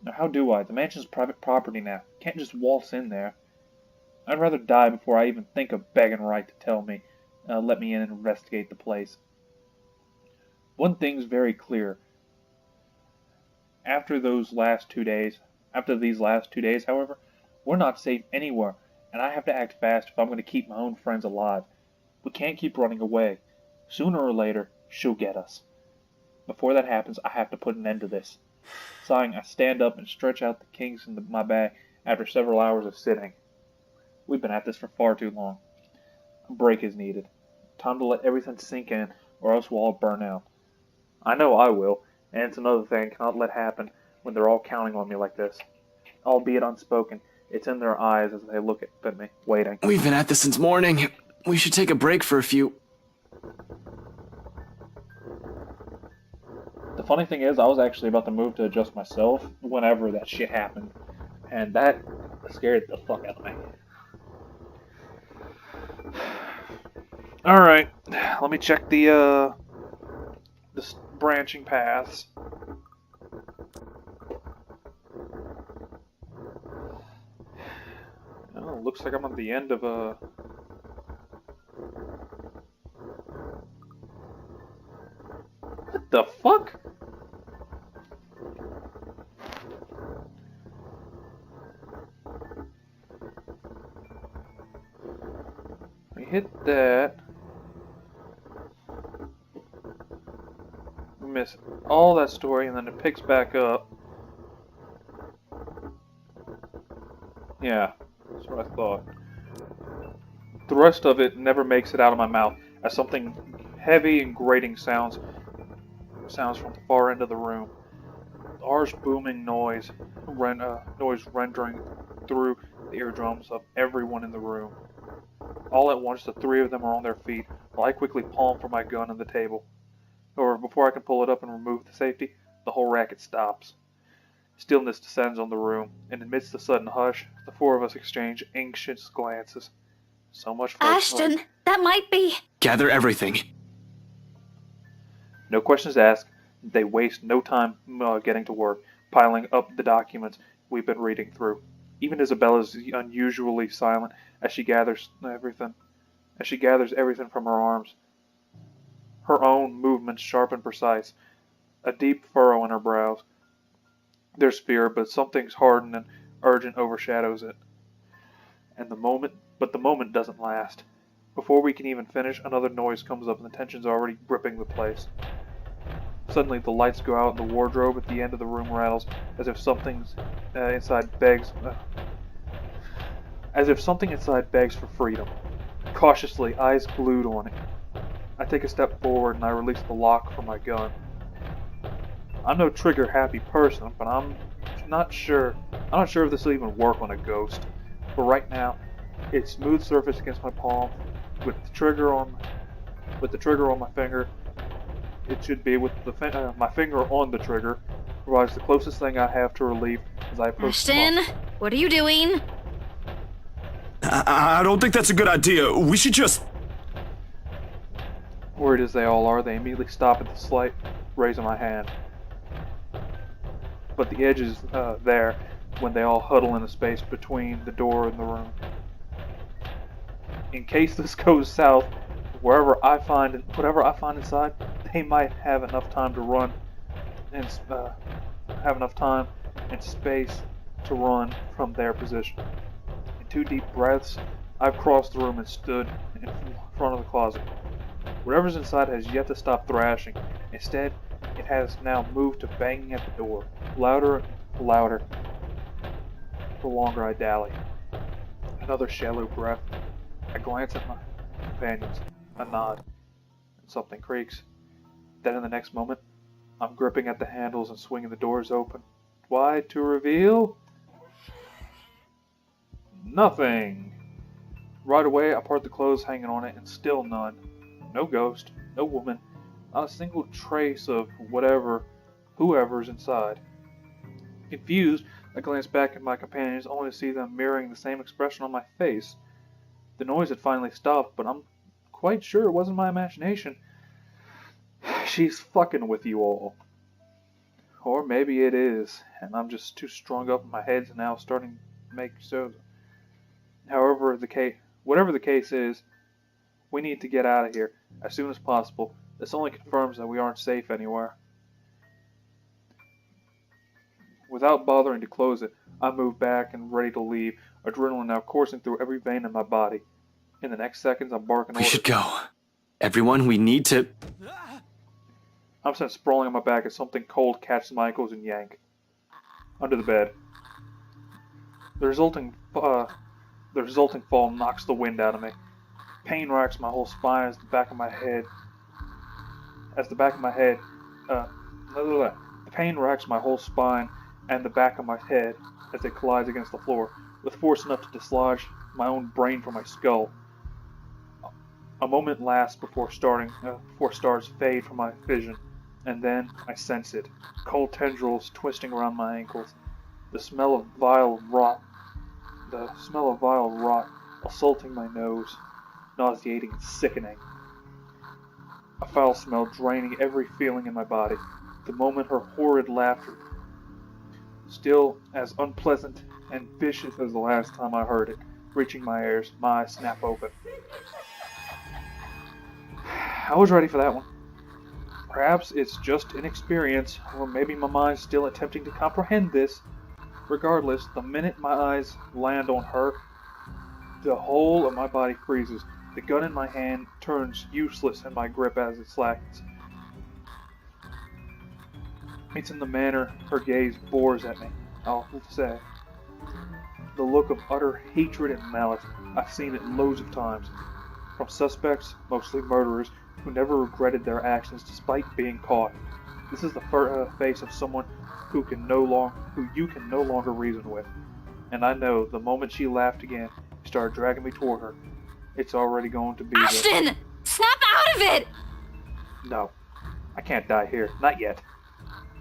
The mansion's private property now. Can't just waltz in there. I'd rather die before I even think of begging Wright to tell me, let me in and investigate the place. One thing's very clear. After these last 2 days, however, we're not safe anywhere, and I have to act fast if I'm going to keep my own friends alive. We can't keep running away. Sooner or later, she'll get us. Before that happens, I have to put an end to this. Sighing, I stand up and stretch out the kinks in my bag after several hours of sitting. We've been at this for far too long. A break is needed. Time to let everything sink in, or else we'll all burn out. I know I will, and it's another thing I cannot let happen when they're all counting on me like this. Albeit unspoken, it's in their eyes as they look at me, waiting. We've been at this since morning. We should take a break for a few. The funny thing is, I was actually about to move to adjust myself whenever that shit happened. And that scared the fuck out of me. Alright, let me check the branching paths. Oh, looks like I'm on the end of a... What the fuck? We hit that. We miss all that story, and then it picks back up. Yeah, that's what I thought. The rest of it never makes it out of my mouth as something heavy and grating sounds from the far end of the room. The harsh booming noise rendering through the eardrums of everyone in the room. All at once, the three of them are on their feet, while I quickly palm for my gun on the table. However, before I can pull it up and remove the safety, the whole racket stops. Stillness descends on the room, and amidst the sudden hush, the four of us exchange anxious glances. So much for Ashton, that might be... Gather everything. No questions asked. They waste no time getting to work, piling up the documents we've been reading through. Even Isabella's unusually silent as she gathers everything from her arms. Her own movements sharp and precise, a deep furrow in her brows. There's fear, but something's hardened and urgent overshadows it. The moment doesn't last. Before we can even finish, another noise comes up and the tension's already gripping the place. Suddenly, the lights go out and the wardrobe at the end of the room rattles as if something inside begs for freedom. Cautiously, eyes glued on it, I take a step forward and I release the lock from my gun. I'm no trigger-happy person, but I'm not sure if this will even work on a ghost. But right now, it's smooth surface against my palm, with the trigger on my finger. It should be with my finger on the trigger. Provides the closest thing I have to relief as I approach. Ashton, what are you doing? I don't think that's a good idea. We should just... Worried as they all are, they immediately stop at the slight raise of my hand. But the edge is there when they all huddle in the space between the door and the room. In case this goes south, whatever I find inside, they might have enough time to run and have enough time and space to run from their position. In 2 deep breaths, I've crossed the room and stood in front of the closet. Whatever's inside has yet to stop thrashing. Instead, it has now moved to banging at the door, louder and louder, the longer I dally. Another shallow breath. I glance at my companions, a nod, and something creaks. Then in the next moment, I'm gripping at the handles and swinging the doors open. Wide to reveal... nothing! Right away, I part the clothes hanging on it, and still none. No ghost, no woman, not a single trace of whoever's inside. Confused, I glanced back at my companions only to see them mirroring the same expression on my face. The noise had finally stopped, but I'm quite sure it wasn't my imagination. She's fucking with you all. Or maybe it is, and I'm just too strung up in my head and now starting to make so. Whatever the case is, we need to get out of here as soon as possible. This only confirms that we aren't safe anywhere. Without bothering to close it, I moved back and ready to leave, adrenaline now coursing through every vein in my body. In the next seconds, I'm barking We orders. should go. Everyone, we need to. I'm sent sprawling on my back as something cold catches my ankles and yank. Under the bed. The resulting fall knocks the wind out of me. Pain racks my whole spine as the back of my head. The pain racks my whole spine and the back of my head as it collides against the floor, with force enough to dislodge my own brain from my skull. A moment lasts before stars fade from my vision, and then I sense it. Cold tendrils twisting around my ankles. The smell of vile rot assaulting my nose, nauseating and sickening. A foul smell draining every feeling in my body. The moment her horrid laughter, still as unpleasant and vicious as the last time I heard it, reaching my ears, my eyes snap open. I was ready for that one. Perhaps it's just inexperience, or maybe my mind's still attempting to comprehend this. Regardless, the minute my eyes land on her, the whole of my body freezes. The gun in my hand turns useless in my grip as it slackens. It's in the manner her gaze bores at me, I'll say. The look of utter hatred and malice. I've seen it loads of times. From suspects, mostly murderers, who never regretted their actions despite being caught. This is the face of someone who you can no longer reason with. And I know the moment she laughed again, started dragging me toward her, it's already going to be Ashton! Snap out of it! No, I can't die here. Not yet.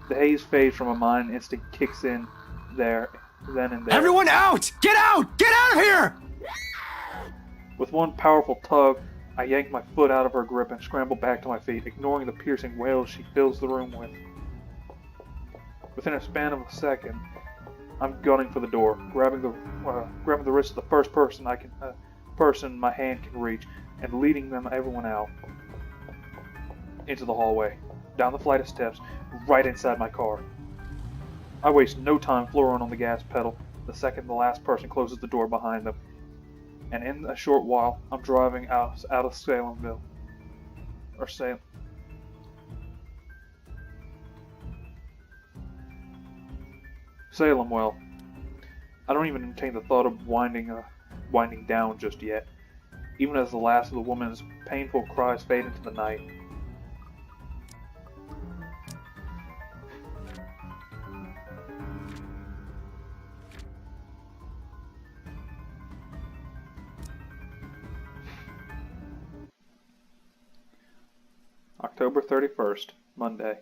The haze fades from my mind and instinct kicks in then and there. Everyone out! Get out! Get out of here! With one powerful tug, I yank my foot out of her grip and scramble back to my feet, ignoring the piercing wails she fills the room with. Within a span of a second, I'm gunning for the door, grabbing the wrist of the first person my hand can reach, and leading everyone out into the hallway, down the flight of steps, right inside my car. I waste no time flooring on the gas pedal the second the last person closes the door behind them, and in a short while, I'm driving out of Salemville. Salem, well, I don't even entertain the thought of winding down just yet, even as the last of the woman's painful cries fade into the night. October 31st, Monday.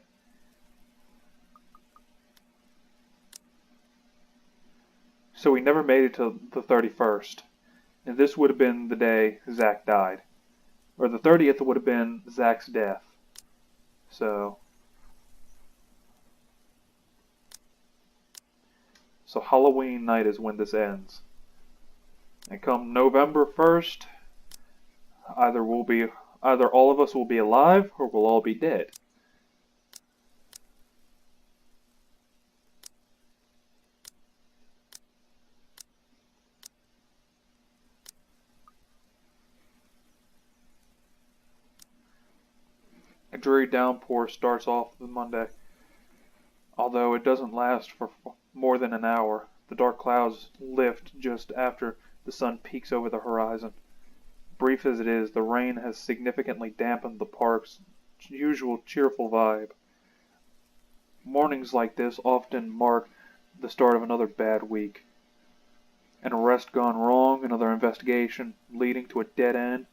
So we never made it to the 31st, and this would have been the day Zach died. Or the 30th would have been Zach's death. So Halloween night is when this ends. And come November 1st, either all of us will be alive or we'll all be dead. A dreary downpour starts off the Monday. Although it doesn't last for more than an hour, the dark clouds lift just after the sun peaks over the horizon. Brief as it is, the rain has significantly dampened the park's usual cheerful vibe. Mornings like this often mark the start of another bad week. An arrest gone wrong, another investigation leading to a dead end,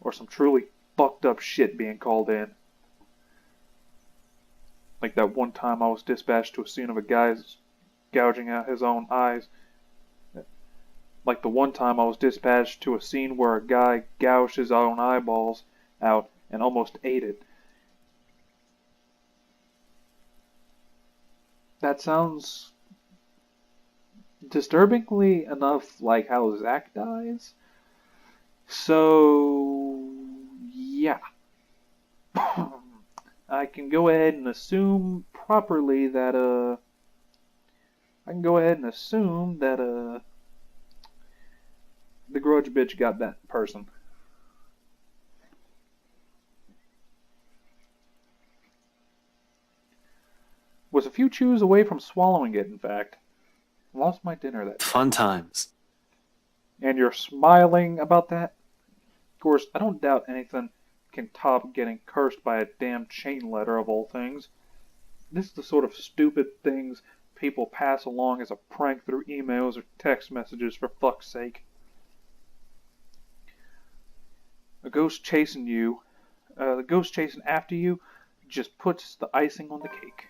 or some truly fucked up shit being called in. Like that one time I was dispatched to a scene of a guy's gouging out his own eyes. Like the one time I was dispatched to a scene where a guy gouged his own eyeballs out and almost ate it. That sounds disturbingly enough like how Zack dies. So, yeah. I can go ahead and assume properly that, the grudge bitch got that person. Was a few chews away from swallowing it, in fact. Lost my dinner that day. Fun times. And you're smiling about that? Of course, I don't doubt anything can top getting cursed by a damn chain letter of all things. This is the sort of stupid things people pass along as a prank through emails or text messages, for fuck's sake. The ghost chasing after you just puts the icing on the cake.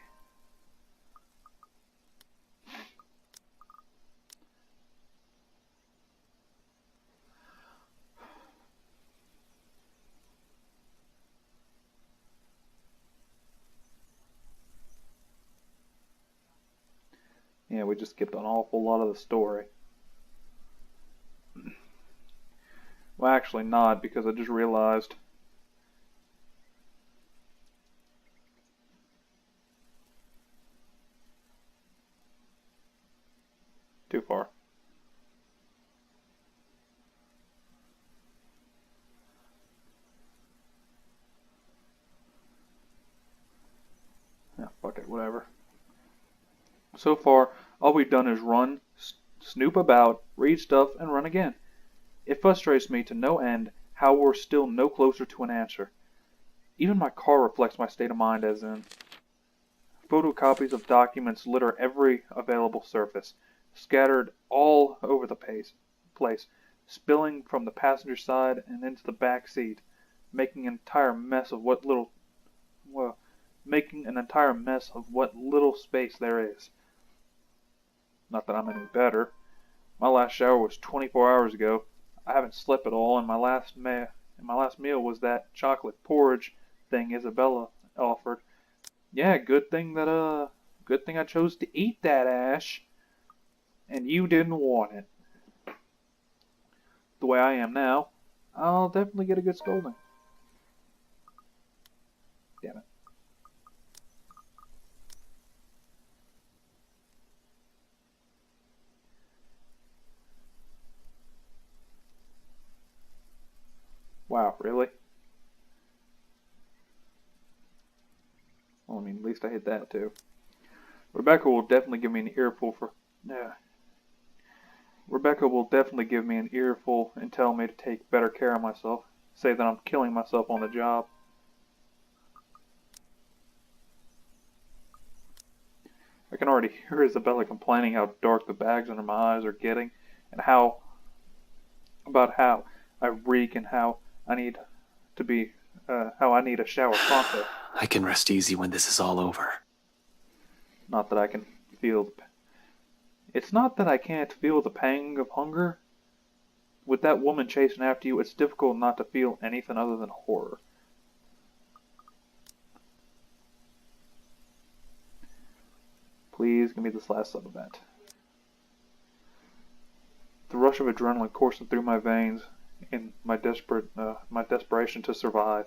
Yeah, we just skipped an awful lot of the story. Well, actually not, because I just realized. Too far. Yeah, fuck it, whatever. So far, all we've done is run, snoop about, read stuff, and run again. It frustrates me to no end how we're still no closer to an answer. Even my car reflects my state of mind, as in, photocopies of documents litter every available surface, scattered all over the place, spilling from the passenger side and into the back seat, making an entire mess of what little space there is. Not that I'm any better. My last shower was 24 hours ago. I haven't slept at all, and my last meal was that chocolate porridge thing Isabella offered. Yeah, good thing I chose to eat that, Ash. And you didn't want it. The way I am now, I'll definitely get a good scolding. Damn it. Wow, really? Well, I mean, at least I hit that too. Rebecca will definitely give me an earful and tell me to take better care of myself. Say that I'm killing myself on the job. I can already hear Isabella complaining how dark the bags under my eyes are getting, and how I reek and how I need a shower pronto. I can rest easy when this is all over. Not that I can feel. It's not that I can't feel the pang of hunger. With that woman chasing after you, it's difficult not to feel anything other than horror. Please give me this last sub-event. The rush of adrenaline coursing through my veins in my desperation to survive.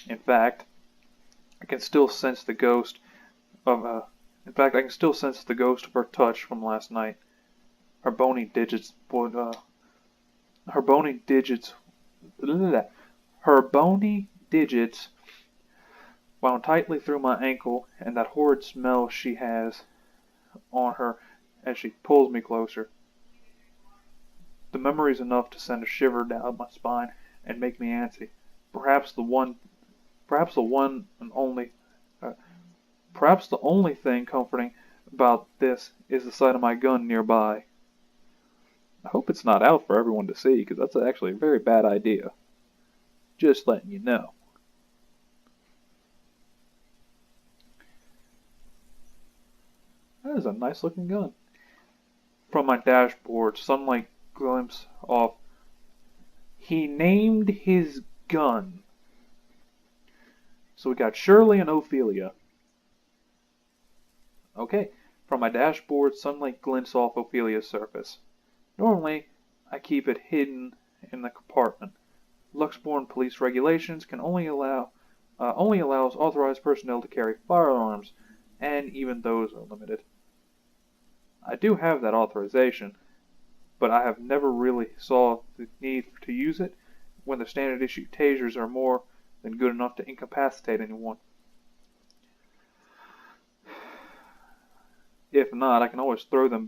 In fact, I can still sense the ghost of her touch from last night. Her bony digits wound tightly through my ankle, and that horrid smell she has on her as she pulls me closer. The memory's enough to send a shiver down my spine and make me antsy. Perhaps the only thing comforting about this is the sight of my gun nearby. I hope it's not out for everyone to see, because that's actually a very bad idea. Just letting you know. That is a nice looking gun. From my dashboard, sunlight glimpse off. He named his gun. So we got Shirley and Ophelia. Okay, from my dashboard, sunlight glints off Ophelia's surface. Normally, I keep it hidden in the compartment. Luxborn police regulations can only allows authorized personnel to carry firearms, and even those are limited. I do have that authorization, but I have never really saw the need to use it when the standard issue tasers are more than good enough to incapacitate anyone. If not, I can always throw them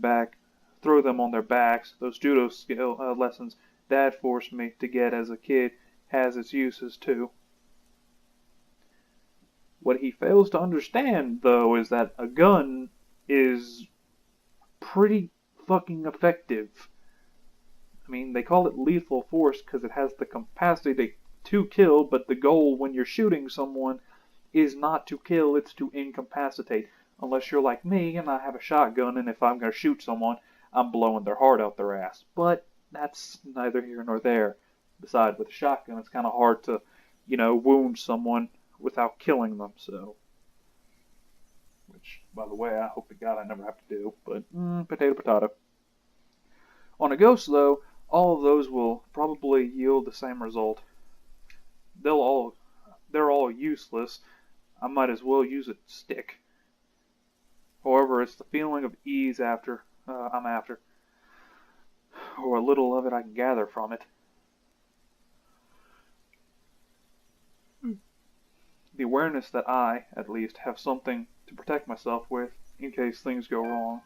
on their backs. Those judo skill lessons Dad forced me to get as a kid has its uses too. What he fails to understand, though, is that a gun is pretty fucking effective. I mean, they call it lethal force because it has the capacity to kill, but the goal when you're shooting someone is not to kill, it's to incapacitate. Unless you're like me and I have a shotgun, and if I'm going to shoot someone, I'm blowing their heart out their ass. But that's neither here nor there. Besides, with a shotgun, it's kind of hard to, wound someone without killing them, so. Which, by the way, I hope to God I never have to do, but potato, potato. On a ghost, though, all of those will probably yield the same result. They're all useless. I might as well use a stick. However, it's the feeling of ease I'm after, or a little of it I can gather from it. The awareness that I, at least, have something to protect myself with in case things go wrong.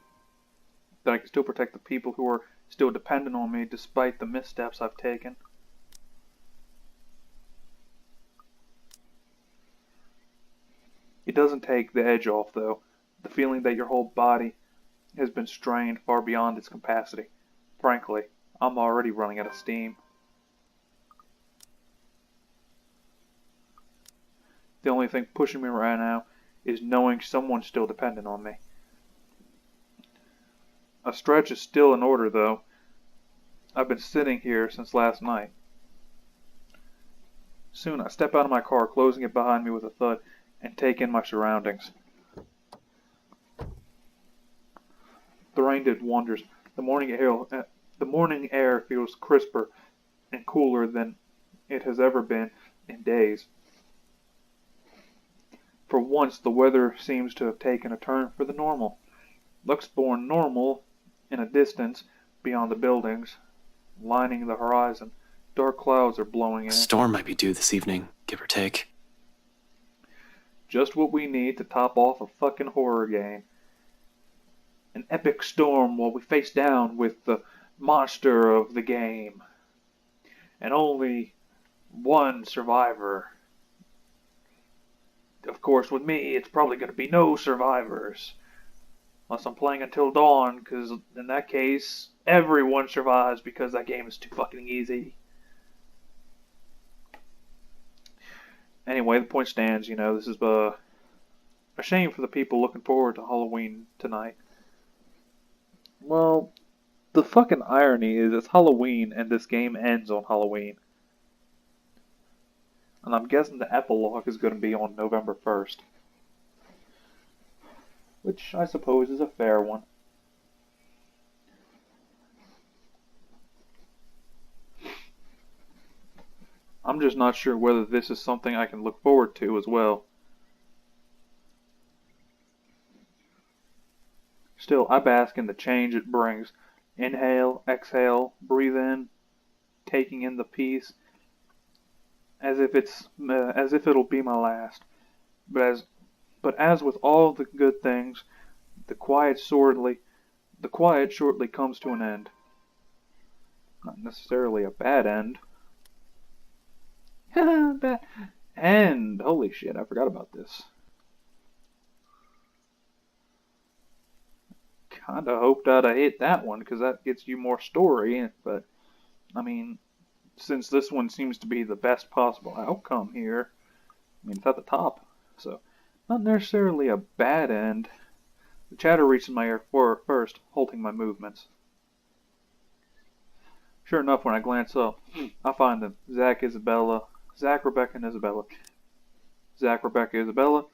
That I can still protect the people who are still dependent on me despite the missteps I've taken. It doesn't take the edge off, though. The feeling that your whole body has been strained far beyond its capacity. Frankly, I'm already running out of steam. The only thing pushing me right now is knowing someone's still dependent on me. A stretch is still in order, though. I've been sitting here since last night. Soon I step out of my car, closing it behind me with a thud, and take in my surroundings. The rain did wonders. The morning air feels crisper and cooler than it has ever been in days. For once, the weather seems to have taken a turn for the normal. Luxborn normal in a distance beyond the buildings, lining the horizon. Dark clouds are blowing in. A storm might be due this evening, give or take. Just what we need to top off a fucking horror game. An epic storm while we face down with the monster of the game. And only one survivor. Of course, with me, it's probably going to be no survivors. Unless I'm playing until dawn, because in that case, everyone survives because that game is too fucking easy. Anyway, the point stands, this is a shame for the people looking forward to Halloween tonight. Well, the fucking irony is it's Halloween and this game ends on Halloween. And I'm guessing the epilogue is going to be on November 1st. Which I suppose is a fair one. I'm just not sure whether this is something I can look forward to as well. Still, I bask in the change it brings. Inhale, exhale, breathe in, taking in the peace, as if it'll be my last. But as with all the good things, the quiet shortly comes to an end. Not necessarily a bad end. Bad end. Holy shit! I forgot about this. Kinda hoped I'd have hit that one, because that gets you more story, but, I mean, since this one seems to be the best possible outcome here, it's at the top, so, not necessarily a bad end. The chatter reaches my ear first, halting my movements. Sure enough, when I glance up, I find them. Zach, Rebecca, and Isabella. Zach, Rebecca, Isabella.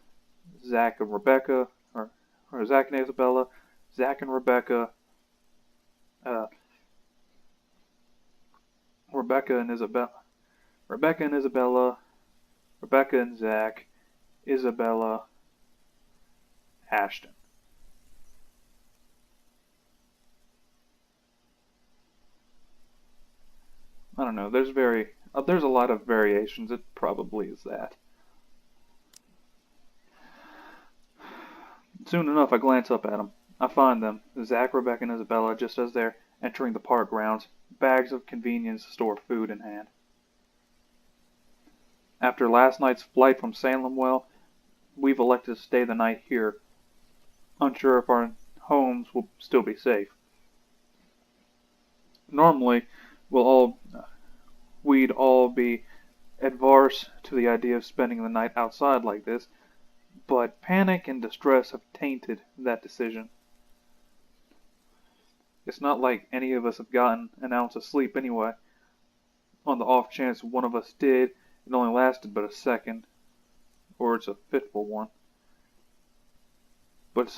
Zach and Rebecca, or Zach and Isabella. Zach and Rebecca. Rebecca and Isabella. Rebecca and Isabella. Rebecca and Zach. Isabella. Ashton. I don't know. There's a lot of variations. It probably is that. Soon enough, I glance up at them. I find them, Zach, Rebecca, and Isabella, just as they're entering the park grounds, bags of convenience store food in hand. After last night's flight from Salemwell, we've elected to stay the night here, unsure if our homes will still be safe. Normally, we'd all be adverse to the idea of spending the night outside like this, but panic and distress have tainted that decision. It's not like any of us have gotten an ounce of sleep anyway. On the off chance one of us did, it only lasted but a second, or it's a fitful one. But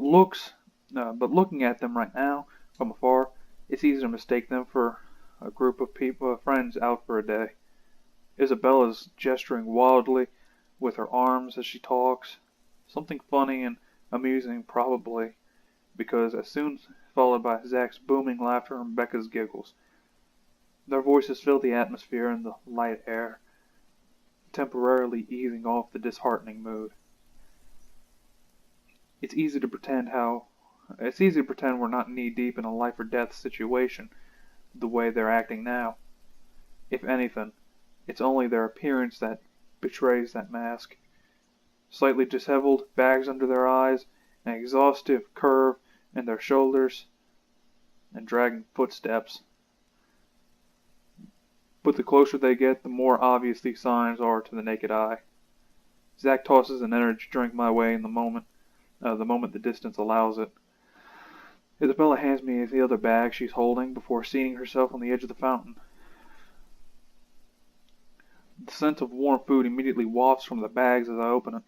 looking at them right now from afar, it's easy to mistake them for a group of friends out for a day. Isabella's gesturing wildly with her arms as she talks, something funny and amusing probably, because as soon followed by Zach's booming laughter and Becca's giggles. Their voices fill the atmosphere and the light air, temporarily easing off the disheartening mood. It's easy to pretend we're not knee-deep in a life-or-death situation, the way they're acting now. If anything, it's only their appearance that betrays that mask. Slightly disheveled, bags under their eyes, an exhaustive curve in their shoulders, and dragging footsteps. But the closer they get, the more obvious these signs are to the naked eye. Zach tosses an energy drink my way in the moment the distance allows it. Isabella hands me the other bag she's holding before seating herself on the edge of the fountain. The scent of warm food immediately wafts from the bags as I open it,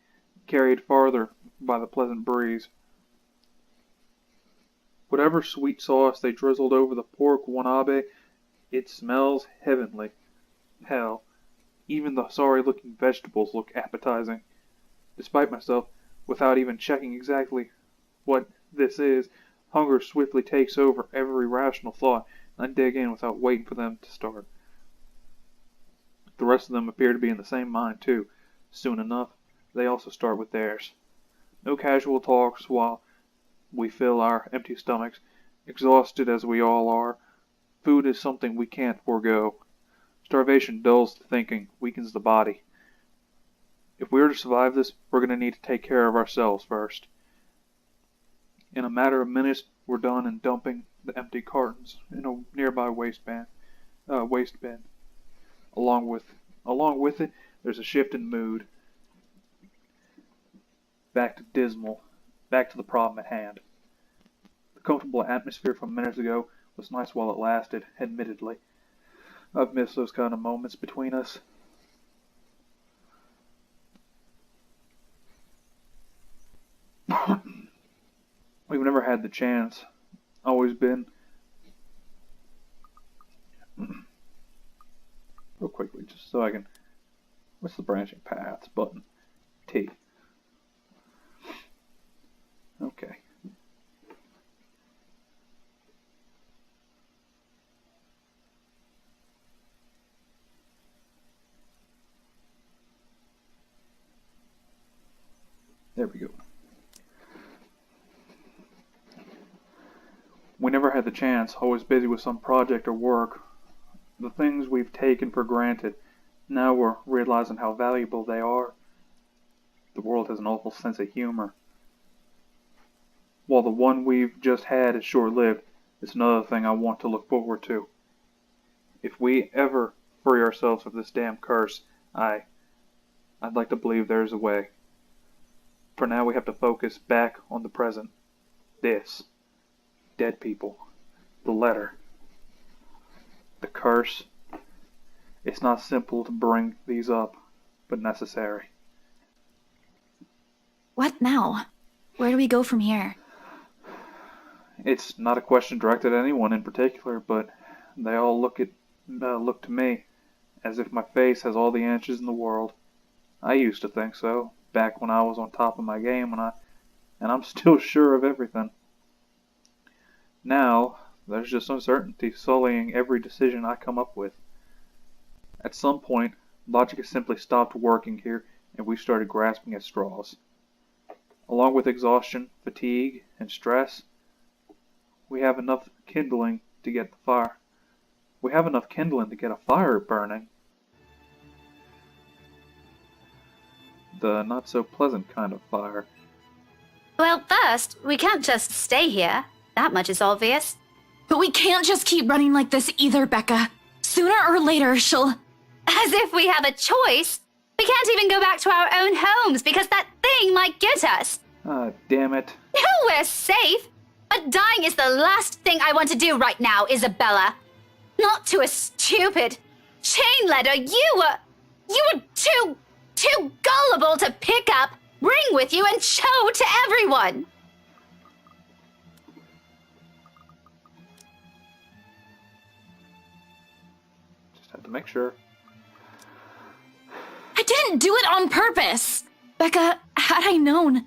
carried farther by the pleasant breeze. Whatever sweet sauce they drizzled over the pork wanabe, it smells heavenly. Hell, even the sorry-looking vegetables look appetizing. Despite myself, without even checking exactly what this is, hunger swiftly takes over every rational thought, and I dig in without waiting for them to start. The rest of them appear to be in the same mind, too. Soon enough, they also start with theirs. No casual talks while we fill our empty stomachs. Exhausted as we all are, food is something we can't forego. Starvation dulls the thinking, weakens the body. If we are to survive this, we're going to need to take care of ourselves first. In a matter of minutes, we're done and dumping the empty cartons in a nearby waste bin. Along with it, there's a shift in mood. Back to the problem at hand. The comfortable atmosphere from minutes ago was nice while it lasted, admittedly. I've missed those kind of moments between us. We've never had the chance. Always been. Real quickly, just so I can. What's the branching paths button? T. Okay. There we go. We never had the chance, always busy with some project or work. The things we've taken for granted, now we're realizing how valuable they are. The world has an awful sense of humor. While the one we've just had is short-lived, it's another thing I want to look forward to. If we ever free ourselves of this damn curse, I'd like to believe there's a way. For now we have to focus back on the present. This. dead people. The letter. The curse. It's not simple to bring these up, but necessary. What now? Where do we go from here? It's not a question directed at anyone in particular, but they all look to me as if my face has all the answers in the world. I used to think so, back when I was on top of my game, and I'm still sure of everything. Now, there's just uncertainty sullying every decision I come up with. At some point, logic has simply stopped working here, and we started grasping at straws. Along with exhaustion, fatigue, and stress, we have enough kindling to get the fire. We have enough kindling to get a fire burning. The not so pleasant kind of fire. Well, first, we can't just stay here. That much is obvious. But we can't just keep running like this either, Becca. Sooner or later, she'll... As if we have a choice. We can't even go back to our own homes because that thing might get us. Ah, damn it. No, we're safe. But dying is the last thing I want to do right now, Isabella. Not to a stupid chain letter you were too gullible to pick up, bring with you, and show to everyone. Just have to make sure. I didn't do it on purpose! Becca, had I known,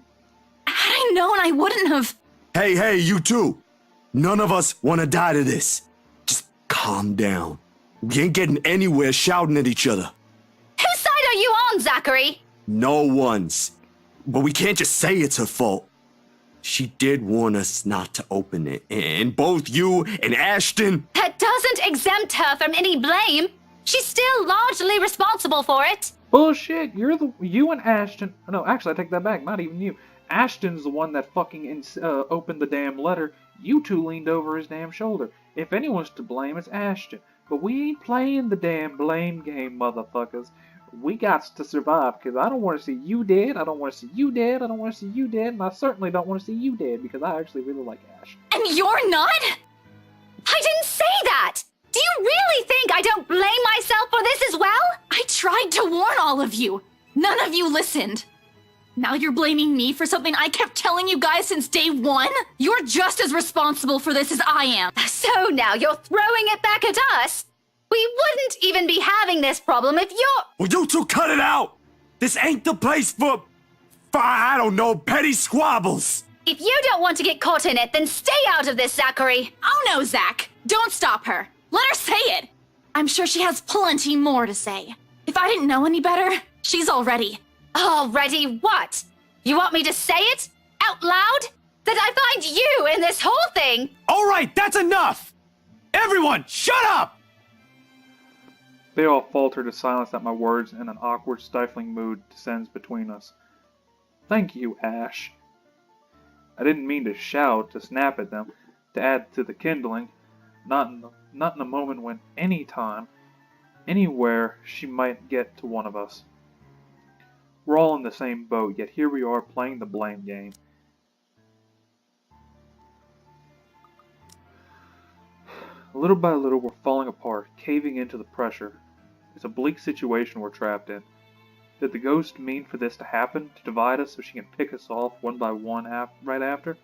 I wouldn't have... Hey, you two. None of us want to die to this. Just calm down. We ain't getting anywhere shouting at each other. Whose side are you on, Zachary? No one's. But we can't just say it's her fault. She did warn us not to open it, and both you and Ashton... That doesn't exempt her from any blame. She's still largely responsible for it. Bullshit, you and Ashton... No, actually, I take that back, not even you. Ashton's the one that fucking opened the damn letter. You two leaned over his damn shoulder. If anyone's to blame, it's Ashton. But we ain't playing the damn blame game, motherfuckers. We got to survive, because I don't want to see you dead, I don't want to see you dead, I don't want to see you dead, and I certainly don't want to see you dead, because I actually really like Ash. And you're not? I didn't say that! Do you really think I don't blame myself for this as well? I tried to warn all of you. None of you listened. Now you're blaming me for something I kept telling you guys since day one? You're just as responsible for this as I am. So now you're throwing it back at us? We wouldn't even be having this problem if you're... Will you two cut it out? This ain't the place for I don't know, petty squabbles. If you don't want to get caught in it, then stay out of this, Zachary. Oh no, Zach. Don't stop her. Let her say it. I'm sure she has plenty more to say. If I didn't know any better, she's already... Already what? You want me to say it? Out loud? That I find you in this whole thing? All right, that's enough! Everyone, shut up! They all falter to silence at my words, and an awkward, stifling mood descends between us. Thank you, Ash. I didn't mean to shout, to snap at them, to add to the kindling. Not in a moment when any time, anywhere, she might get to one of us. We're all in the same boat, yet here we are playing the blame game. Little by little, we're falling apart, caving into the pressure. It's a bleak situation we're trapped in. Did the ghost mean for this to happen, to divide us so she can pick us off one by one right after?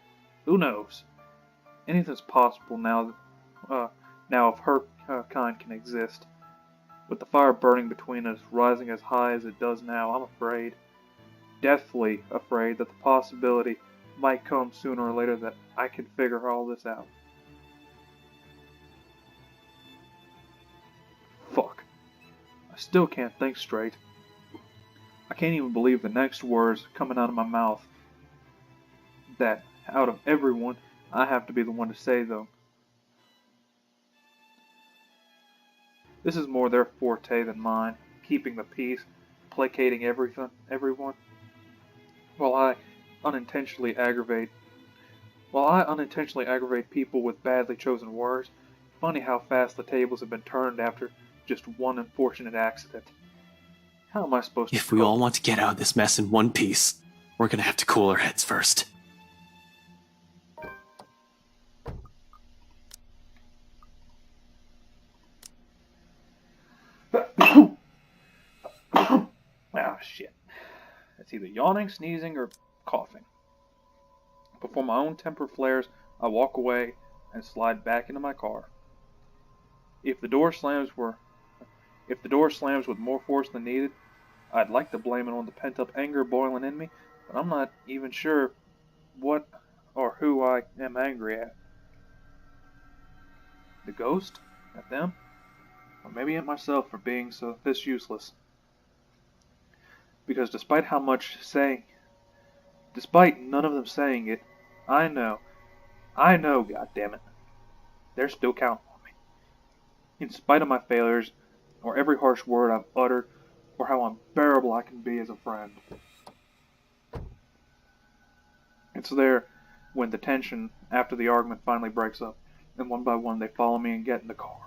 Who knows? Anything's possible now if her kind can exist. With the fire burning between us, rising as high as it does now, I'm afraid, deathly afraid, that the possibility might come sooner or later that I can figure all this out. Fuck. I still can't think straight. I can't even believe the next words coming out of my mouth. That, out of everyone, I have to be the one to say them. This is more their forte than mine, keeping the peace, placating everyone. While I unintentionally aggravate people with badly chosen words, funny how fast the tables have been turned after just one unfortunate accident. How am I supposed to If we all want to get out of this mess in one piece, we're gonna have to cool our heads first. It's either yawning, sneezing, or coughing. Before my own temper flares, I walk away and slide back into my car. If the door slams with more force than needed, I'd like to blame it on the pent-up anger boiling in me, but I'm not even sure what or who I am angry at. The ghost? At them? Or maybe at myself for being this useless. Because despite none of them saying it, I know, goddammit, they're still counting on me. In spite of my failures, or every harsh word I've uttered, or how unbearable I can be as a friend. It's there when the tension after the argument finally breaks up, and one by one they follow me and get in the car.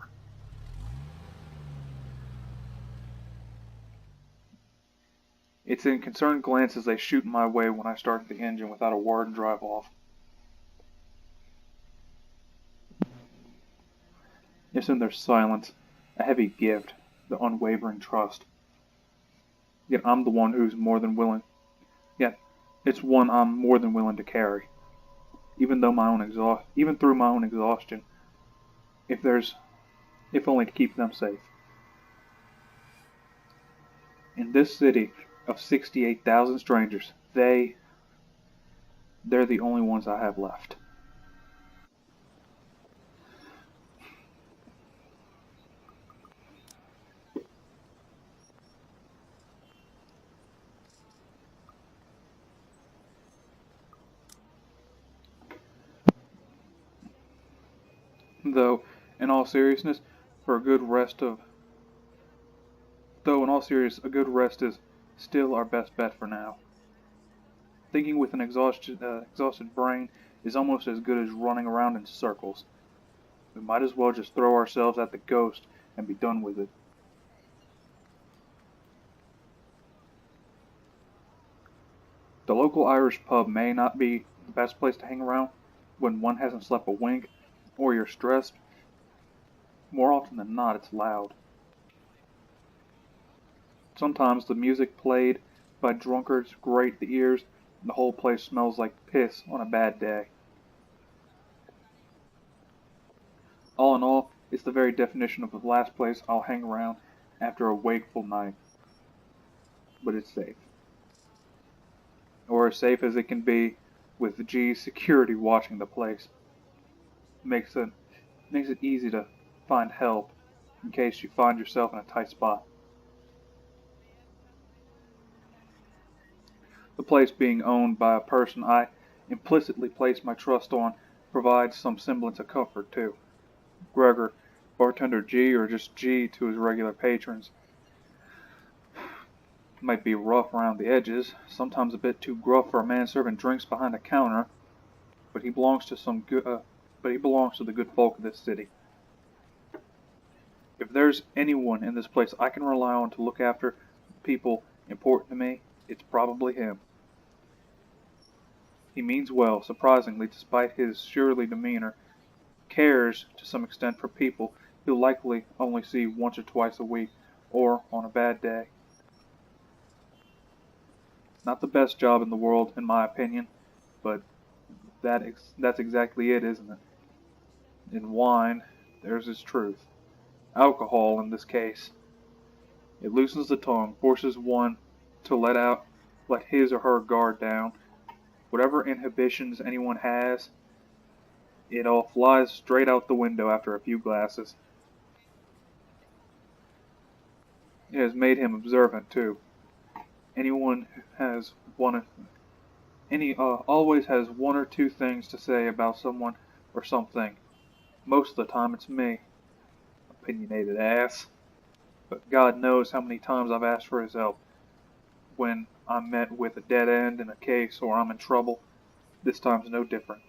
It's in concerned glances they shoot my way when I start the engine without a word and drive off. It's in their silence, a heavy gift, the unwavering trust. Yet I'm the one who's more than willing. Yet it's one I'm more than willing to carry, even through my own exhaustion. If only to keep them safe. In this city of 68,000 strangers, they're the only ones I have left. Though, in all seriousness, a good rest is still our best bet for now. Thinking with an exhausted brain is almost as good as running around in circles. We might as well just throw ourselves at the ghost and be done with it. The local Irish pub may not be the best place to hang around when one hasn't slept a wink, or you're stressed. More often than not, it's loud. Sometimes the music played by drunkards grate the ears, and the whole place smells like piss on a bad day. All in all, it's the very definition of the last place I'll hang around after a wakeful night. But it's safe. Or as safe as it can be with G's security watching the place. Makes it easy to find help in case you find yourself in a tight spot. The place being owned by a person I implicitly place my trust on provides some semblance of comfort too. Gregor, bartender G, or just G to his regular patrons, might be rough around the edges, sometimes a bit too gruff for a man serving drinks behind a counter, but he belongs to the good folk of this city. If there's anyone in this place I can rely on to look after people important to me, it's probably him. He means well, surprisingly, despite his surly demeanor, cares to some extent for people he'll likely only see once or twice a week, or on a bad day. Not the best job in the world, in my opinion, but that's exactly it, isn't it? In wine, there's its truth. Alcohol, in this case. It loosens the tongue, forces one to let his or her guard down. Whatever inhibitions anyone has, it all flies straight out the window after a few glasses. It has made him observant, too. Anyone has always has one or two things to say about someone or something. Most of the time it's me. Opinionated ass. But God knows how many times I've asked for his help. When I'm met with a dead end in a case or I'm in trouble, this time's no different.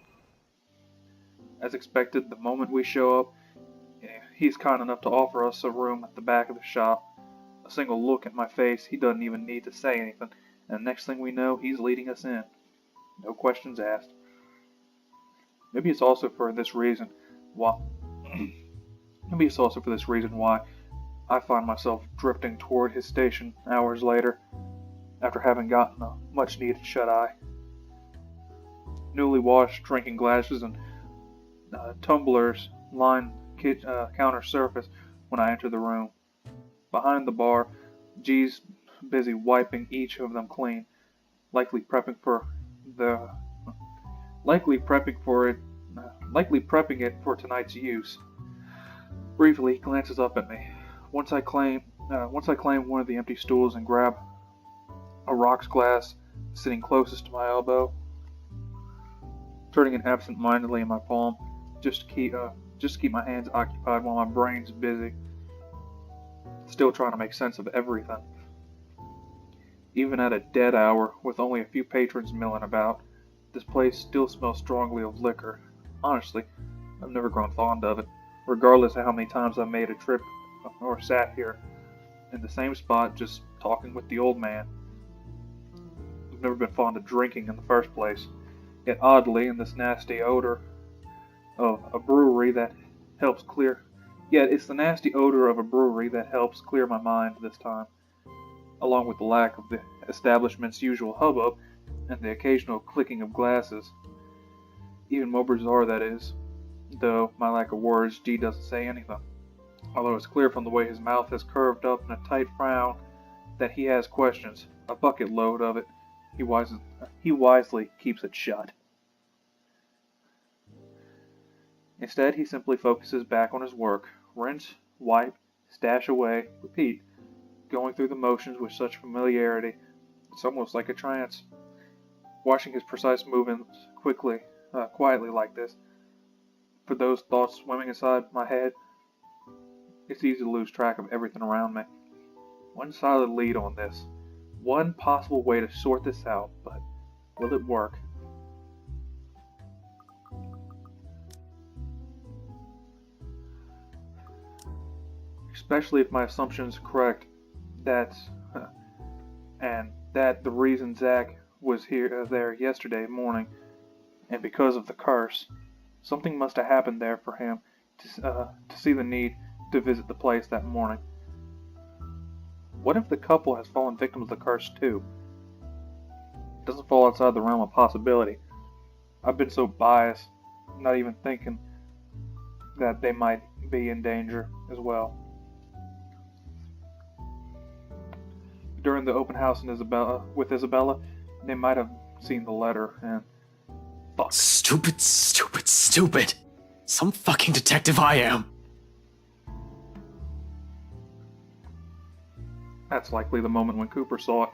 As expected, the moment we show up, he's kind enough to offer us a room at the back of the shop. A single look at my face, he doesn't even need to say anything, and the next thing we know, he's leading us in. No questions asked. Maybe it's also for this reason why I find myself drifting toward his station hours later. after having gotten a much needed shut eye. Newly washed drinking glasses and tumblers line counter surface when I enter the room. Behind the bar, G's busy wiping each of them clean, likely prepping it for tonight's use. Briefly, he glances up at me. Once I claim one of the empty stools and grab a rocks glass sitting closest to my elbow, turning it absent-mindedly in my palm, just to keep my hands occupied while my brain's busy, still trying to make sense of everything. Even at a dead hour, with only a few patrons milling about, this place still smells strongly of liquor. Honestly, I've never grown fond of it, regardless of how many times I've made a trip or sat here in the same spot just talking with the old man. I've never been fond of drinking in the first place, yet oddly, in this nasty odor of a brewery that helps clear my mind this time, along with the lack of the establishment's usual hubbub and the occasional clicking of glasses. Even more bizarre, that is, though my lack of words, G doesn't say anything, although it's clear from the way his mouth has curved up in a tight frown that he has questions, a bucket load of it. He wisely keeps it shut. Instead, he simply focuses back on his work. Rinse, wipe, stash away, repeat, going through the motions with such familiarity, it's almost like a trance. Watching his precise movements quietly like this, for those thoughts swimming inside my head, it's easy to lose track of everything around me. One solid lead on this. One possible way to sort this out, but will it work? Especially if my assumption is correct, that the reason Zach was there yesterday morning, and because of the curse, something must have happened there for him to see the need to visit the place that morning. What if the couple has fallen victim to the curse too? It doesn't fall outside the realm of possibility. I've been so biased, not even thinking that they might be in danger as well. During the open house with Isabella, they might have seen the letter and fuck. Stupid. Some fucking detective I am. That's likely the moment when Cooper saw it.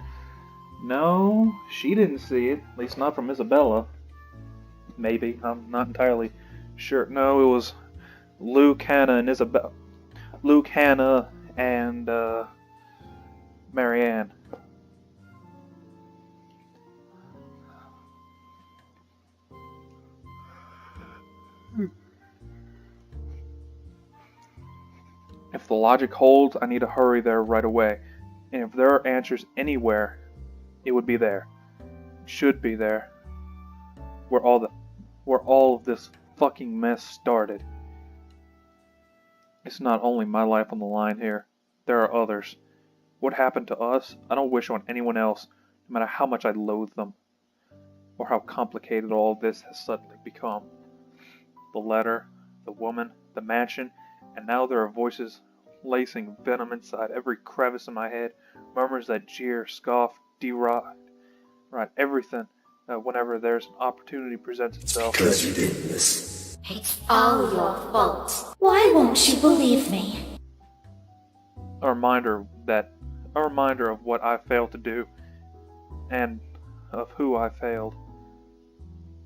No, she didn't see it. At least not from Isabella. Maybe. I'm not entirely sure. No, it was Luke, Hannah, and Isabella. Luke, Hannah, and Marianne. If the logic holds, I need to hurry there right away. And if there are answers anywhere, it would be there. It should be there. Where all of this fucking mess started. It's not only my life on the line here. There are others. What happened to us, I don't wish on anyone else, no matter how much I loathe them. Or how complicated all this has suddenly become. The letter, the woman, the mansion, and now there are voices lacing venom inside every crevice in my head, murmurs that jeer, scoff, deride, everything whenever there's an opportunity presents itself. Because you did this. It's all your fault. Why won't you believe me? A reminder of what I failed to do, and of who I failed.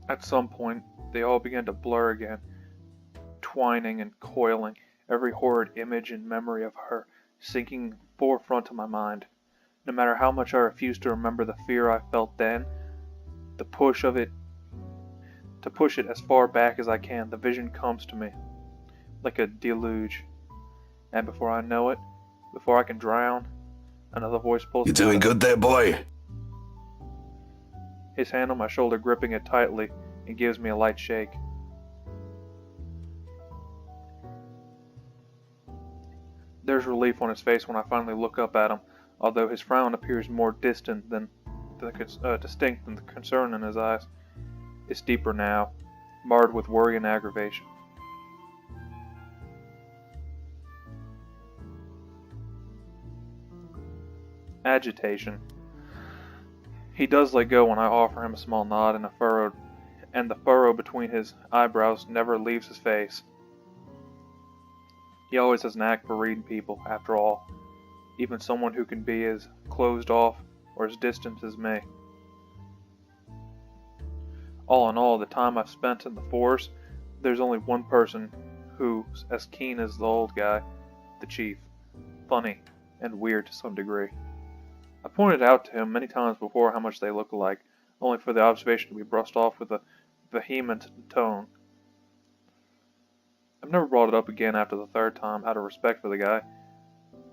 At some point, they all began to blur again, twining and coiling, every horrid image and memory of her sinking forefront of my mind. No matter how much I refused to remember the fear I felt then, to push it as far back as I can, the vision comes to me, like a deluge. And before I know it, before I can drown, another voice pulls me. You doing good there, boy? His hand on my shoulder gripping it tightly and gives me a light shake. There's relief on his face when I finally look up at him, although his frown appears more distant than distinct than the concern in his eyes. It's deeper now, marred with worry and aggravation. Agitation. He does let go when I offer him a small nod, and the furrow between his eyebrows never leaves his face. He always has an knack for reading people, after all, even someone who can be as closed off or as distant as me. All in all, the time I've spent in the force, there's only one person who's as keen as the old guy, the chief. Funny and weird to some degree. I pointed out to him many times before how much they look alike, only for the observation to be brushed off with a vehement tone. I've never brought it up again after the third time, out of respect for the guy.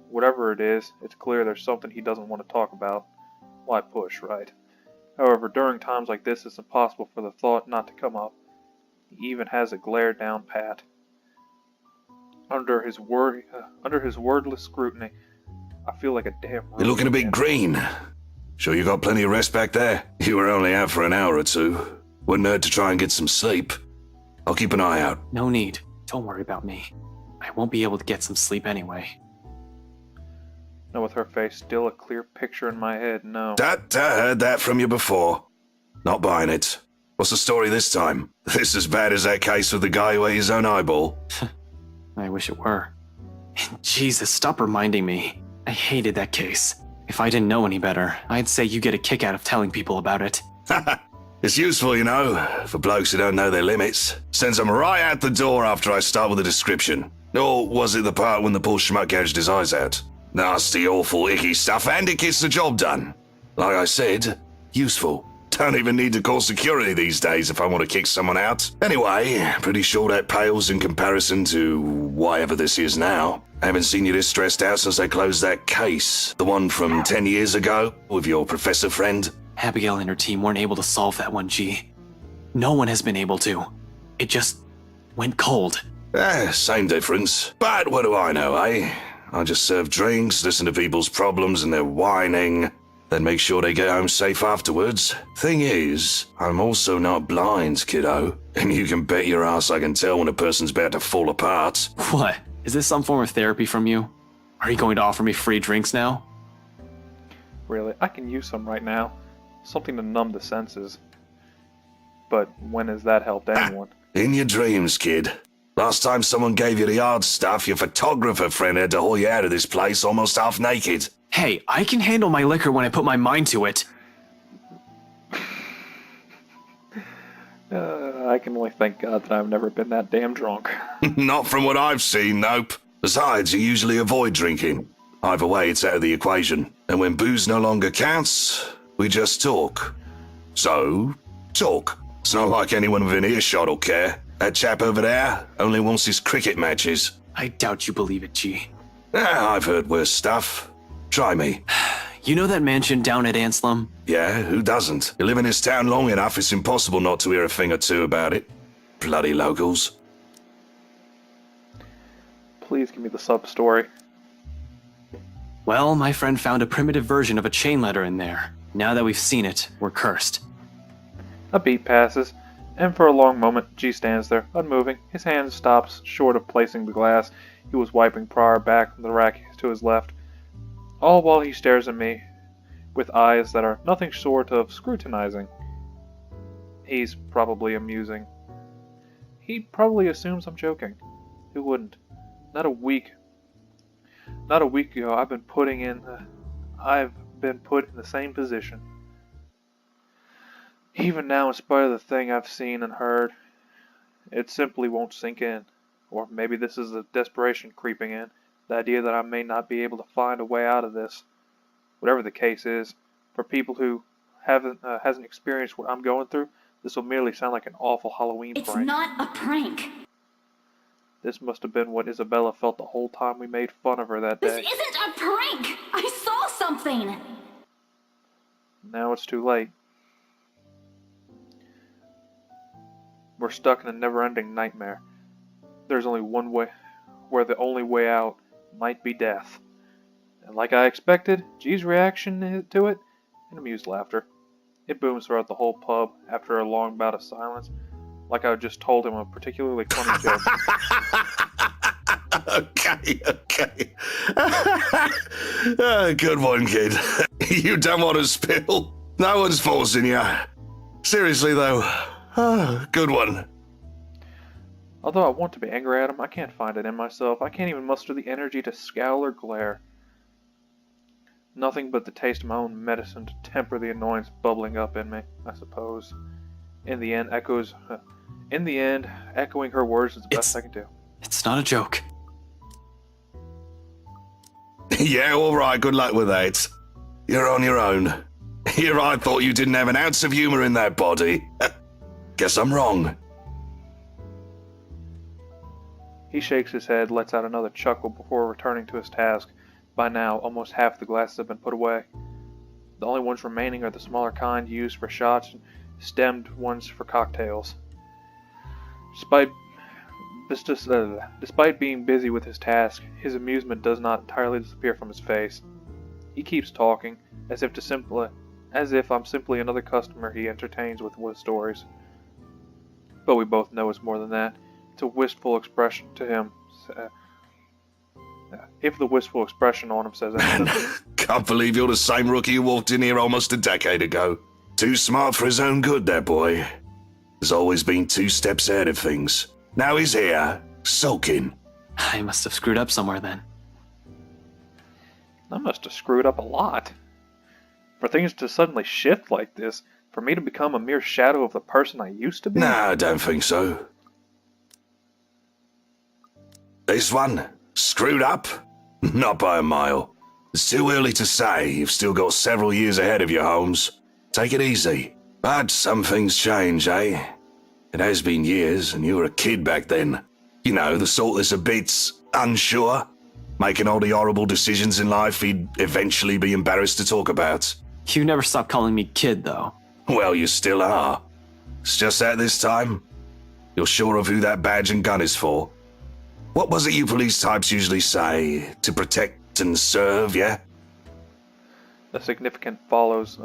Whatever it is, it's clear there's something he doesn't want to talk about. Why push, right? However, during times like this, it's impossible for the thought not to come up. He even has a glare down pat. Under his wordless scrutiny, I feel like a damn... You're looking a bit green. Sure you got plenty of rest back there? You were only out for an hour or two. Wouldn't hurt to try and get some sleep. I'll keep an eye out. No need. Don't worry about me. I won't be able to get some sleep anyway. No, with her face still a clear picture in my head, no. I heard that from you before. Not buying it. What's the story this time? This as bad as that case with the guy who ate his own eyeball? I wish it were. Jesus, stop reminding me. I hated that case. If I didn't know any better, I'd say you get a kick out of telling people about it. It's useful, you know, for blokes who don't know their limits. Sends them right out the door after I start with a description. Or was it the part when the poor schmuck gouged his eyes out? Nasty, awful, icky stuff, and it gets the job done. Like I said, useful. Don't even need to call security these days if I want to kick someone out. Anyway, pretty sure that pales in comparison to whatever this is now. I haven't seen you this stressed out since they closed that case. The one from 10 years ago, with your professor friend. Abigail and her team weren't able to solve that one, G. No one has been able to. It just went cold. Same difference. But what do I know, eh? I just serve drinks, listen to people's problems and their whining, then make sure they get home safe afterwards. Thing is, I'm also not blind, kiddo. And you can bet your ass I can tell when a person's about to fall apart. What? Is this some form of therapy from you? Are you going to offer me free drinks now? Really, I can use some right now. Something to numb the senses. But when has that helped anyone? In your dreams, kid. Last time someone gave you the hard stuff, your photographer friend had to haul you out of this place almost half naked. Hey, I can handle my liquor when I put my mind to it. I can only thank God that I've never been that damn drunk. Not from what I've seen, nope. Besides, you usually avoid drinking. Either way, it's out of the equation. And when booze no longer counts, we just talk. So, talk. It's not like anyone within earshot will care. That chap over there only wants his cricket matches. I doubt you believe it, G. I've heard worse stuff. Try me. You know that mansion down at Anslem? Yeah, who doesn't? You live in this town long enough, it's impossible not to hear a thing or two about it. Bloody locals. Please give me the sub-story. Well, my friend found a primitive version of a chain letter in there. Now that we've seen it, we're cursed. A beat passes, and for a long moment, G stands there, unmoving. His hand stops short of placing the glass he was wiping prior back from the rack to his left. All while he stares at me with eyes that are nothing short of scrutinizing. He's probably amusing. He probably assumes I'm joking. Who wouldn't? Not a week ago, I've been put in the same position. Even now, in spite of the thing I've seen and heard, it simply won't sink in. Or maybe this is the desperation creeping in. The idea that I may not be able to find a way out of this. Whatever the case is, for people who hasn't experienced what I'm going through, this will merely sound like an awful Halloween It's prank. not a prank. This must have been what Isabella felt the whole time we made fun of her that This day. isn't a prank. I saw something. Now it's too late. We're stuck in a never-ending nightmare. There's only one way, where the only way out might be death. And like I expected, G's reaction to it, an amused laughter. It booms throughout the whole pub after a long bout of silence, like I just told him a particularly funny joke. Okay. Good one, kid. You don't want to spill. No one's forcing you. Seriously, though. Good one. Although I want to be angry at him, I can't find it in myself. I can't even muster the energy to scowl or glare. Nothing but the taste of my own medicine to temper the annoyance bubbling up in me, I suppose. In the end, echoing her words is the best I can do. It's not a joke. Yeah, all right. Good luck with that. You're on your own. Here I thought you didn't have an ounce of humor in that body. Guess I'm wrong. He shakes his head, lets out another chuckle before returning to his task. By now, almost half the glasses have been put away. The only ones remaining are the smaller kind used for shots and stemmed ones for cocktails. Despite being busy with his task, his amusement does not entirely disappear from his face. He keeps talking, as if I'm simply another customer he entertains with stories. But we both know it's more than that. It's a wistful expression to him. If the wistful expression on him says anything. Can't believe you're the same rookie who walked in here almost a decade ago. Too smart for his own good, that boy. Has always been 2 steps ahead of things. Now he's here, sulking. I must have screwed up somewhere then. I must have screwed up a lot. For things to suddenly shift like this, for me to become a mere shadow of the person I used to be? Nah, I don't think so. This one? Screwed up? Not by a mile. It's too early to say. You've still got several years ahead of you, Holmes. Take it easy. But some things change, eh? It has been years, and you were a kid back then. You know, the sort that's a bit unsure, making all the horrible decisions in life he'd eventually be embarrassed to talk about. You never stop calling me kid, though. Well, you still are. It's just that this time, you're sure of who that badge and gun is for. What was it you police types usually say? To protect and serve, yeah? A significant pause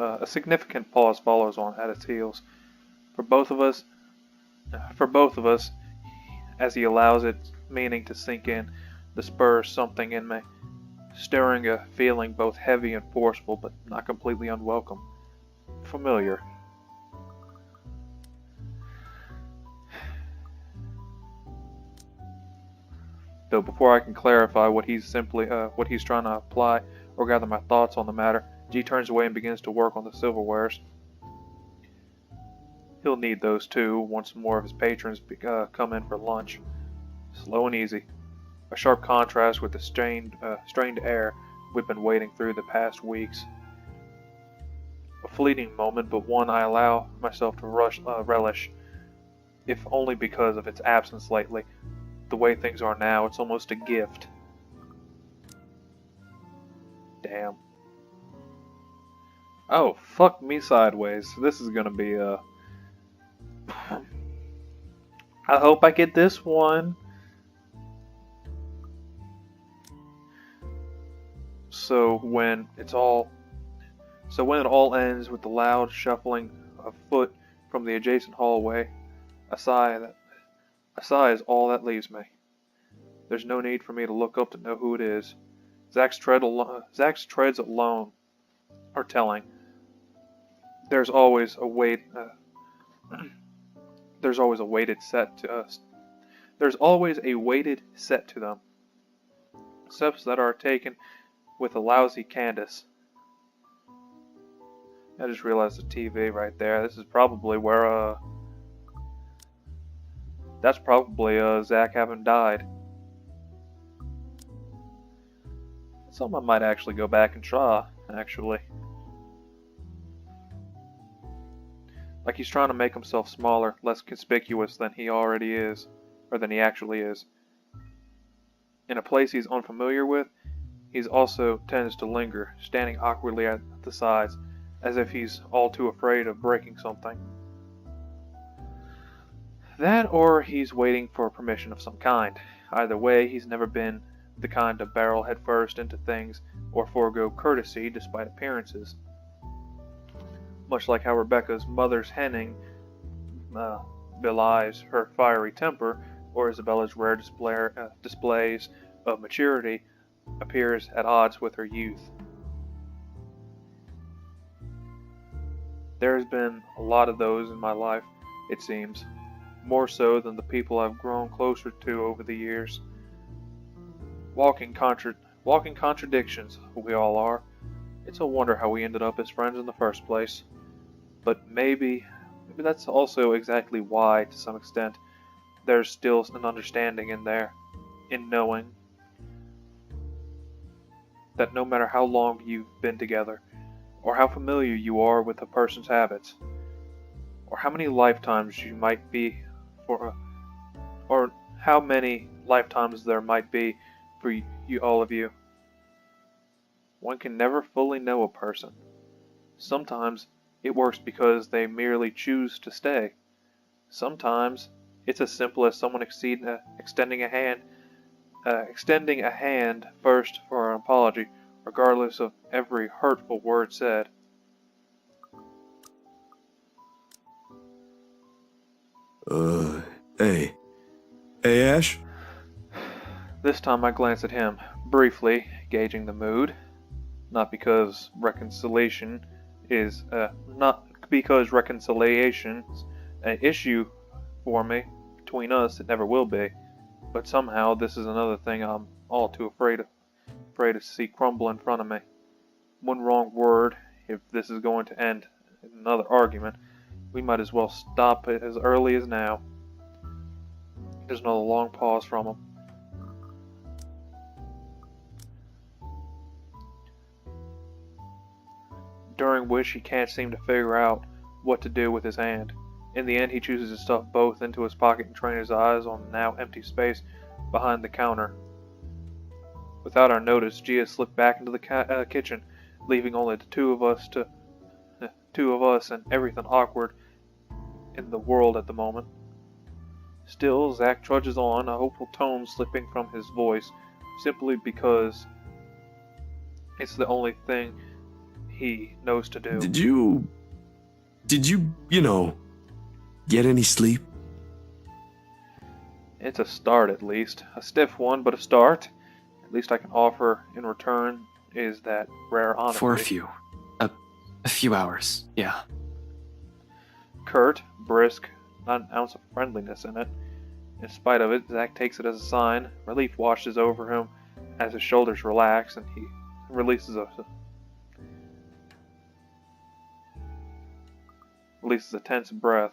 follows on at its heels. For both of us, as he allows its meaning to sink in, the spurs something in me, stirring a feeling both heavy and forceful, but not completely unwelcome. Familiar. Though before I can clarify what he's trying to apply or gather my thoughts on the matter, G turns away and begins to work on the silverwares. He'll need those too once more of his patrons come in for lunch. Slow and easy. A sharp contrast with the strained air we've been wading through the past weeks. A fleeting moment, but one I allow myself to relish, if only because of its absence lately. The way things are now, it's almost a gift. Damn. Oh, fuck me sideways. This is gonna be I hope I get this one. So when it all ends with the loud shuffling of foot from the adjacent hallway, a sigh is all that leaves me. There's no need for me to look up to know who it is. Zach's treads alone are telling. There's always a weighted set to them. Steps that are taken with a lousy Candace. I just realized the TV right there. This is probably where that's probably Zach having died. Something I might actually go back and try, actually. Like he's trying to make himself smaller, less conspicuous than he already is, or than he actually is. In a place he's unfamiliar with, he also tends to linger, standing awkwardly at the sides, as if he's all too afraid of breaking something. That or he's waiting for permission of some kind. Either way, he's never been the kind to barrel headfirst into things or forego courtesy despite appearances. Much like how Rebecca's mother's henning belies her fiery temper, or Isabella's rare displays of maturity appears at odds with her youth. There has been a lot of those in my life, it seems, more so than the people I've grown closer to over the years. Walking contradictions, we all are. It's a wonder how we ended up as friends in the first place. But maybe that's also exactly why, to some extent, there's still an understanding in there, in knowing that no matter how long you've been together, or how familiar you are with a person's habits, or how many lifetimes you might be or how many lifetimes there might be for you, all of you, one can never fully know a person. Sometimes it works because they merely choose to stay. Sometimes it's as simple as someone extending a hand first for an apology, regardless of every hurtful word said. Hey. Hey, Ash? This time I glanced at him, briefly gauging the mood. Not because reconciliation's an issue for me. Between us, it never will be. But somehow this is another thing I'm all too afraid to see crumble in front of me. One wrong word, if this is going to end in another argument, we might as well stop it as early as now. There's another long pause from him. During which he can't seem to figure out what to do with his hand. In the end, he chooses to stuff both into his pocket and train his eyes on the now empty space behind the counter. Without our notice, Gia slipped back into the kitchen, leaving only the two of us and everything awkward in the world at the moment. Still, Zack trudges on, a hopeful tone slipping from his voice, simply because it's the only thing he knows to do. Did you, get any sleep? It's a start, at least. A stiff one, but a start. At least I can offer in return is that rare honesty. For a few hours, yeah. Curt, brisk, not an ounce of friendliness in it. In spite of it, Zack takes it as a sign. Relief washes over him as his shoulders relax and he releases a tense breath.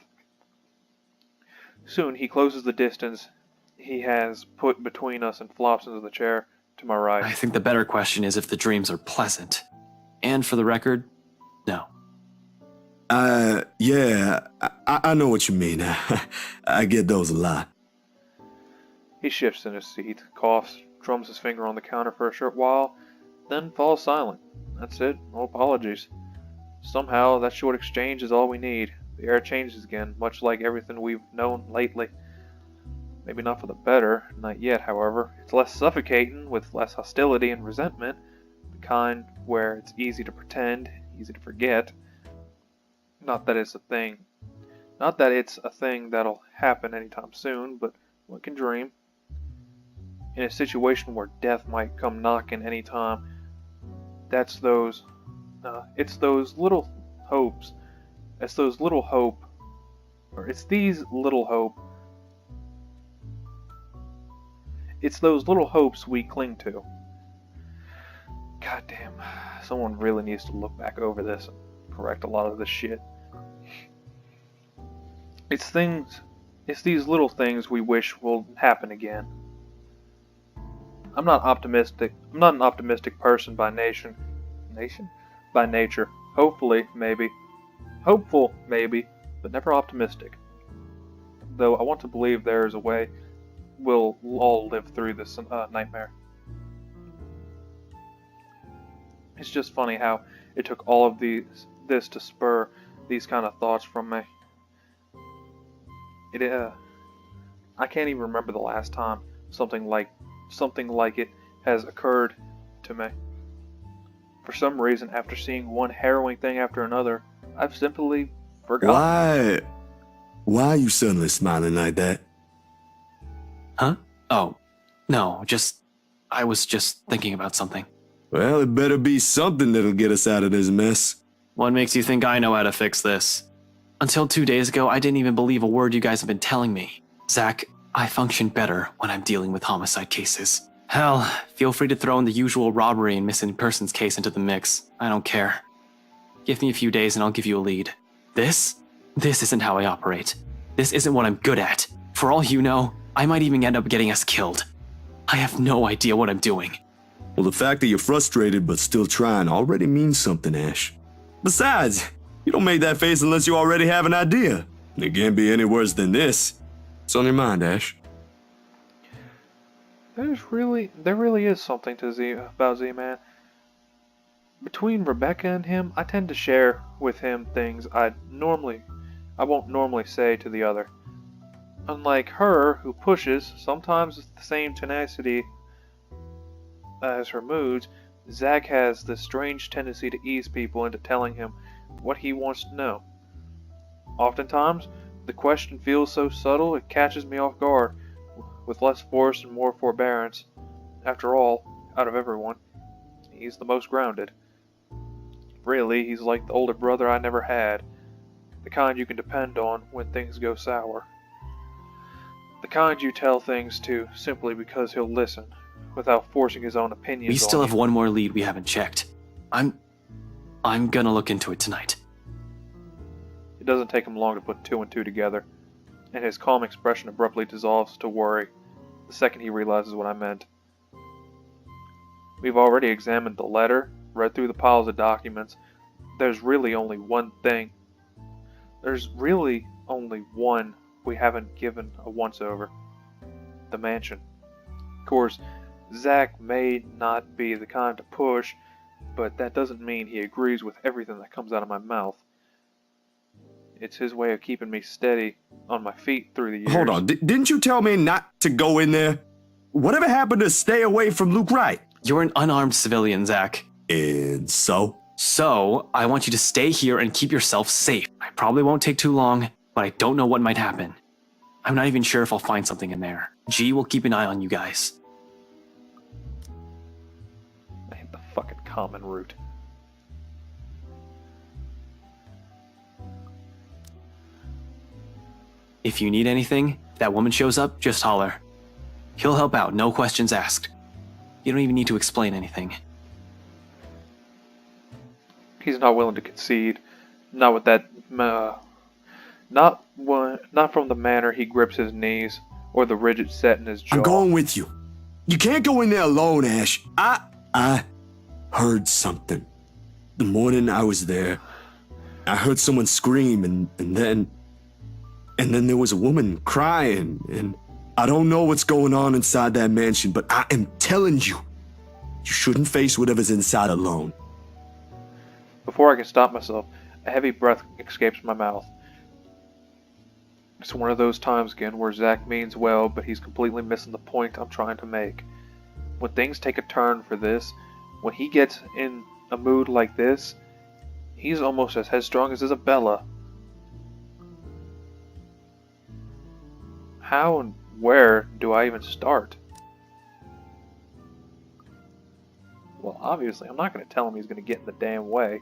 Soon he closes the distance he has put between us and flops into the chair to my right. I think the better question is if the dreams are pleasant. And for the record, no. Yeah, I know what you mean. I get those a lot. He shifts in his seat, coughs, drums his finger on the counter for a short while, then falls silent. That's it, no apologies. Somehow, that short exchange is all we need. The air changes again, much like everything we've known lately. Maybe not for the better, not yet, however. It's less suffocating, with less hostility and resentment, the kind where it's easy to pretend, easy to forget. Not that it's a thing that'll happen anytime soon, but one can dream. In a situation where death might come knocking anytime, it's those little hopes we cling to. Goddamn, someone really needs to look back over this and correct a lot of this shit. It's these little things we wish will happen again. I'm not an optimistic person by nature. Hopeful maybe, but never optimistic. Though I want to believe there is a way we'll all live through this nightmare. It's just funny how it took all of this to spur these kind of thoughts from me. I can't even remember the last time something like it has occurred to me. For some reason, after seeing one harrowing thing after another, I've simply forgotten. Why are you suddenly smiling like that? Huh? Oh, no, I was just thinking about something. Well, it better be something that'll get us out of this mess. What makes you think I know how to fix this? Until 2 days ago, I didn't even believe a word you guys have been telling me. Zach, I function better when I'm dealing with homicide cases. Hell, feel free to throw in the usual robbery and missing persons case into the mix. I don't care. Give me a few days and I'll give you a lead. This isn't how I operate. This isn't what I'm good at. For all you know, I might even end up getting us killed. I have no idea what I'm doing. Well, the fact that you're frustrated but still trying already means something, Ash. Besides, you don't make that face unless you already have an idea. It can't be any worse than this. What's on your mind, Ash? There really is something to about Z-Man. Between Rebecca and him, I tend to share with him things I won't normally say to the other. Unlike her, who pushes, sometimes with the same tenacity as her moods, Zach has this strange tendency to ease people into telling him what he wants to know. Oftentimes, the question feels so subtle it catches me off guard, with less force and more forbearance. After all, out of everyone, he's the most grounded. Really, he's like the older brother I never had, the kind you can depend on when things go sour. The kind you tell things to simply because he'll listen, without forcing his own opinions on We still have you. one more lead we haven't checked. I'm gonna look into it tonight. It doesn't take him long to put 2 and 2 together, and his calm expression abruptly dissolves to worry the second he realizes what I meant. We've already examined the letter, read through the piles of documents. There's really only one we haven't given a once-over. The mansion. Of course, Zach may not be the kind to push, but that doesn't mean he agrees with everything that comes out of my mouth. It's his way of keeping me steady on my feet through the years. Hold on, didn't you tell me not to go in there? Whatever happened to stay away from Luke Wright? You're an unarmed civilian, Zach. And so? So, I want you to stay here and keep yourself safe. I probably won't take too long, but I don't know what might happen. I'm not even sure if I'll find something in there. G will keep an eye on you guys. I hate the fucking common route. If you need anything, that woman shows up, just holler. He'll help out, no questions asked. You don't even need to explain anything. He's not willing to concede. Not with that. Not from the manner he grips his knees or the rigid set in his jaw. I'm going with you. You can't go in there alone, Ash. I heard something. The morning I was there, I heard someone scream, and then there was a woman crying, and I don't know what's going on inside that mansion, but I am telling you, you shouldn't face whatever's inside alone. Before I can stop myself, a heavy breath escapes my mouth. It's one of those times again where Zach means well, but he's completely missing the point I'm trying to make. When things take a turn for this, when he gets in a mood like this, he's almost as headstrong as Isabella. How and where do I even start? Well, obviously, I'm not going to tell him he's going to get in the damn way.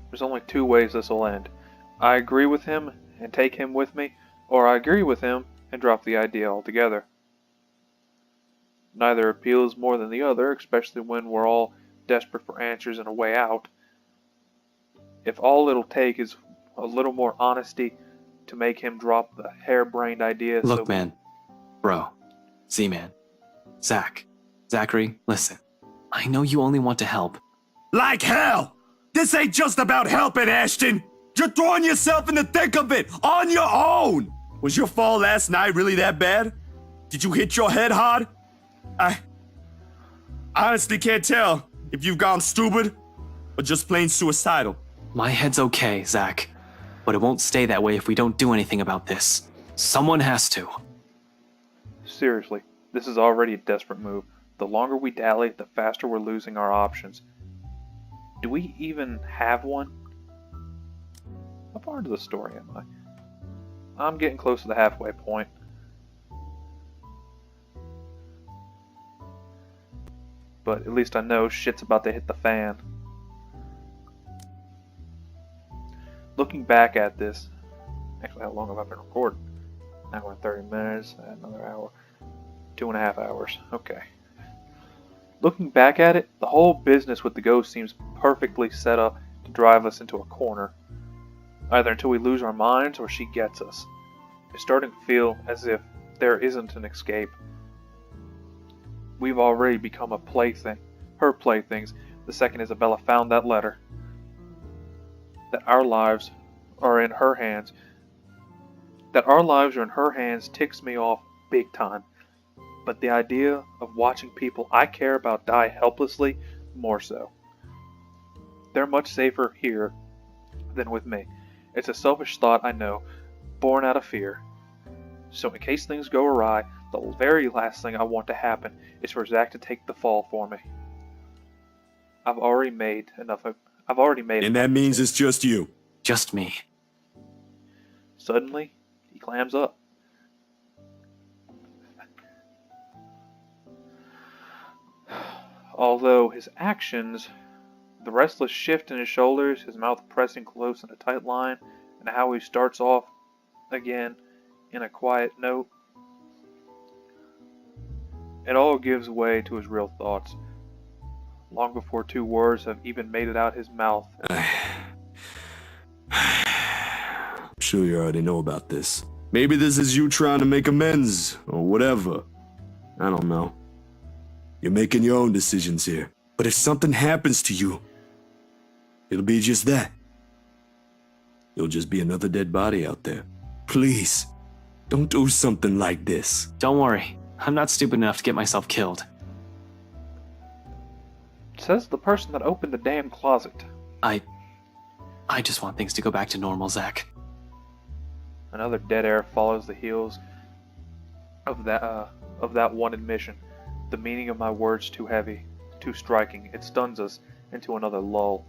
There's only 2 ways this will end. I agree with him and take him with me, or I agree with him and drop the idea altogether. Neither appeals more than the other, especially when we're all desperate for answers and a way out. If all it'll take is a little more honesty to make him drop the harebrained idea. Look, man. Bro. Z-Man. Zach. Zachary, listen. I know you only want to help. Like hell! This ain't just about helping, Ashton! You're throwing yourself in the thick of it, on your own! Was your fall last night really that bad? Did you hit your head hard? I I honestly can't tell if you've gone stupid or just plain suicidal. My head's okay, Zach. But it won't stay that way if we don't do anything about this. Someone has to. Seriously, this is already a desperate move. The longer we dally, the faster we're losing our options. Do we even have one? How far into the story am I? I'm getting close to the halfway point. But at least I know shit's about to hit the fan. Looking back at this, actually how long have I been recording? An hour and 30 minutes, another hour, 2.5 hours, okay. Looking back at it, the whole business with the ghost seems perfectly set up to drive us into a corner. Either until we lose our minds or she gets us. It's starting to feel as if there isn't an escape. We've already become a plaything, her playthings, the second Isabella found that letter. That our lives are in her hands. That our lives are in her hands ticks me off big time. But the idea of watching people I care about die helplessly, more so. They're much safer here than with me. It's a selfish thought, I know, born out of fear. So in case things go awry, the very last thing I want to happen is for Zach to take the fall for me. I've already made enough. And that means it's just you. Just me. Suddenly, he clams up. Although his actions, the restless shift in his shoulders, his mouth pressing close in a tight line, and how he starts off again in a quiet note, it all gives way to his real thoughts, long before 2 words have even made it out his mouth. I'm sure you already know about this. Maybe this is you trying to make amends, or whatever. I don't know. You're making your own decisions here. But if something happens to you, it'll be just that. You'll just be another dead body out there. Please, don't do something like this. Don't worry. I'm not stupid enough to get myself killed. Says the person that opened the damn closet. I just want things to go back to normal, Zach. Another dead air follows the heels of that one admission. The meaning of my words too heavy, too striking. It stuns us into another lull.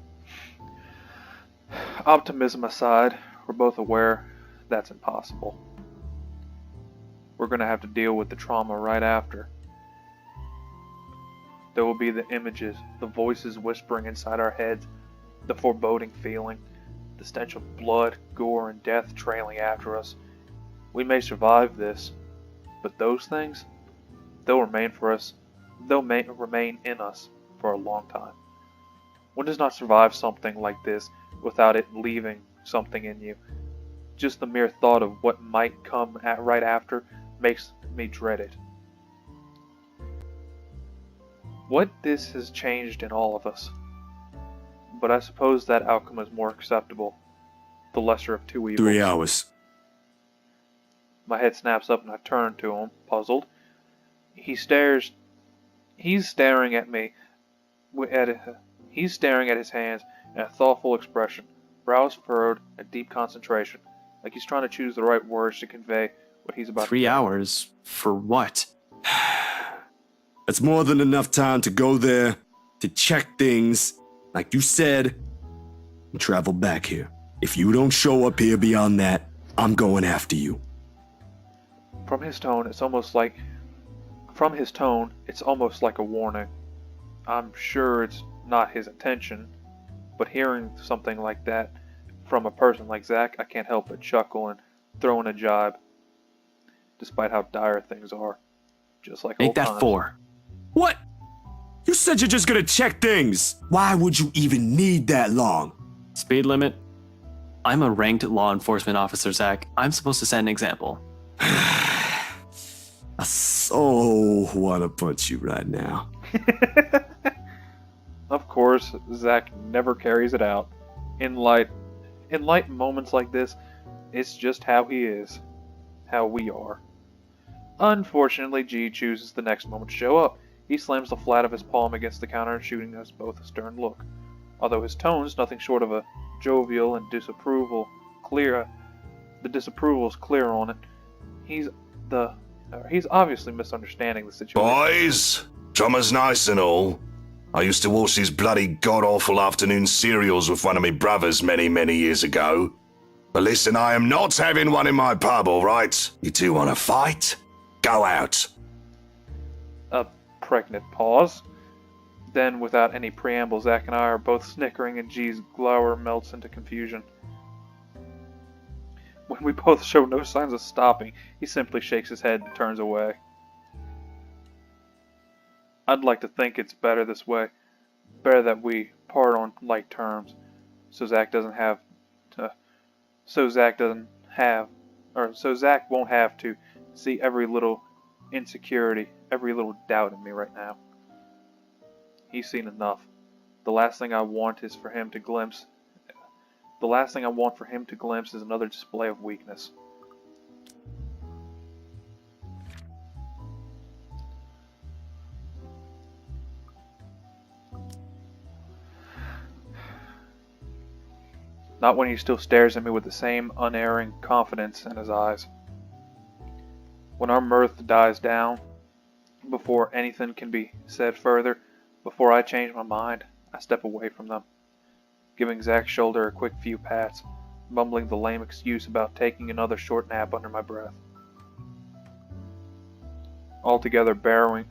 Optimism aside, we're both aware that's impossible. We're going to have to deal with the trauma right after. There will be the images, the voices whispering inside our heads, the foreboding feeling, the stench of blood, gore, and death trailing after us. We may survive this, but those things, they'll remain in us for a long time. One does not survive something like this without it leaving something in you. Just the mere thought of what might come right after makes me dread it. What this has changed in all of us. But I suppose that outcome is more acceptable. The lesser of two evils. 3 hours. My head snaps up and I turn to him, puzzled. He's staring at me. He's staring at his hands in a thoughtful expression, brows furrowed, a deep concentration, like he's trying to choose the right words to convey what he's about 3 hours? For what? That's more than enough time to go there, to check things, like you said, and travel back here. If you don't show up here beyond that, I'm going after you. From his tone, it's almost like a warning. I'm sure it's not his intention, but hearing something like that from a person like Zach, I can't help but chuckle and throw in a jibe, despite how dire things are. Just like Make old that times. 4. What? You said you're just gonna check things. Why would you even need that long? Speed limit? I'm a ranked law enforcement officer, Zach. I'm supposed to set an example. I so wanna punch you right now. Of course, Zach never carries it out. In light moments like this, it's just how he is. How we are. Unfortunately, G chooses the next moment to show up. He slams the flat of his palm against the counter, shooting us both a stern look. Although his tone's nothing short of a jovial and disapproval clear, the disapproval's clear on it. He's obviously misunderstanding the situation. Boys, drummer's nice and all. I used to watch these bloody god-awful afternoon serials with one of my brothers many, many years ago. But listen, I am not having one in my pub, alright? You two want to fight? Go out. A pregnant pause. Then, without any preamble, Zack and I are both snickering, and G's glower melts into confusion. When we both show no signs of stopping, he simply shakes his head and turns away. I'd like to think it's better this way. Better that we part on like terms, so Zack won't have to see every little insecurity, every little doubt in me right now. He's seen enough. The last thing I want for him to glimpse is another display of weakness. Not when he still stares at me with the same unerring confidence in his eyes. When our mirth dies down, before anything can be said further, before I change my mind, I step away from them, giving Zack's shoulder a quick few pats, mumbling the lame excuse about taking another short nap under my breath. Altogether burying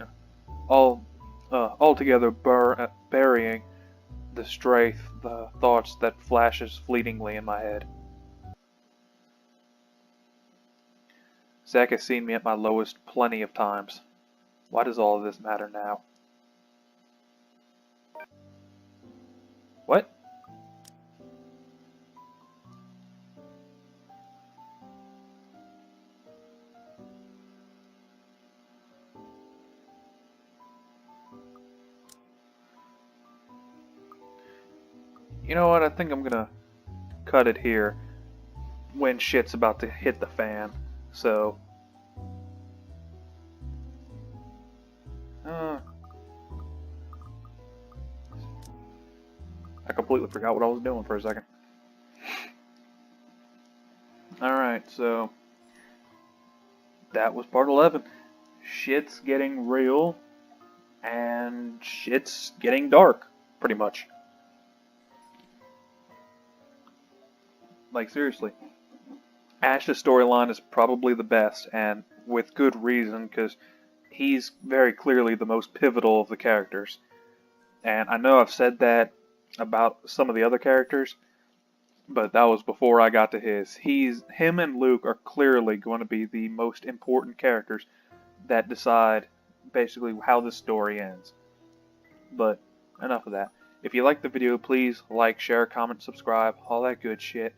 the thoughts that flashes fleetingly in my head. Zack has seen me at my lowest plenty of times. Why does all of this matter now? What? You know what? I think I'm gonna cut it here when shit's about to hit the fan. So, I completely forgot what I was doing for a second. Alright, so that was part 11. Shit's getting real, and shit's getting dark, pretty much. Like, seriously. Ash's storyline is probably the best, and with good reason, because he's very clearly the most pivotal of the characters. And I know I've said that about some of the other characters, but that was before I got to his. Him and Luke are clearly going to be the most important characters that decide basically how this story ends. But enough of that. If you liked the video, please like, share, comment, subscribe, all that good shit.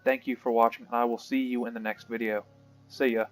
Thank you for watching, and I will see you in the next video. See ya.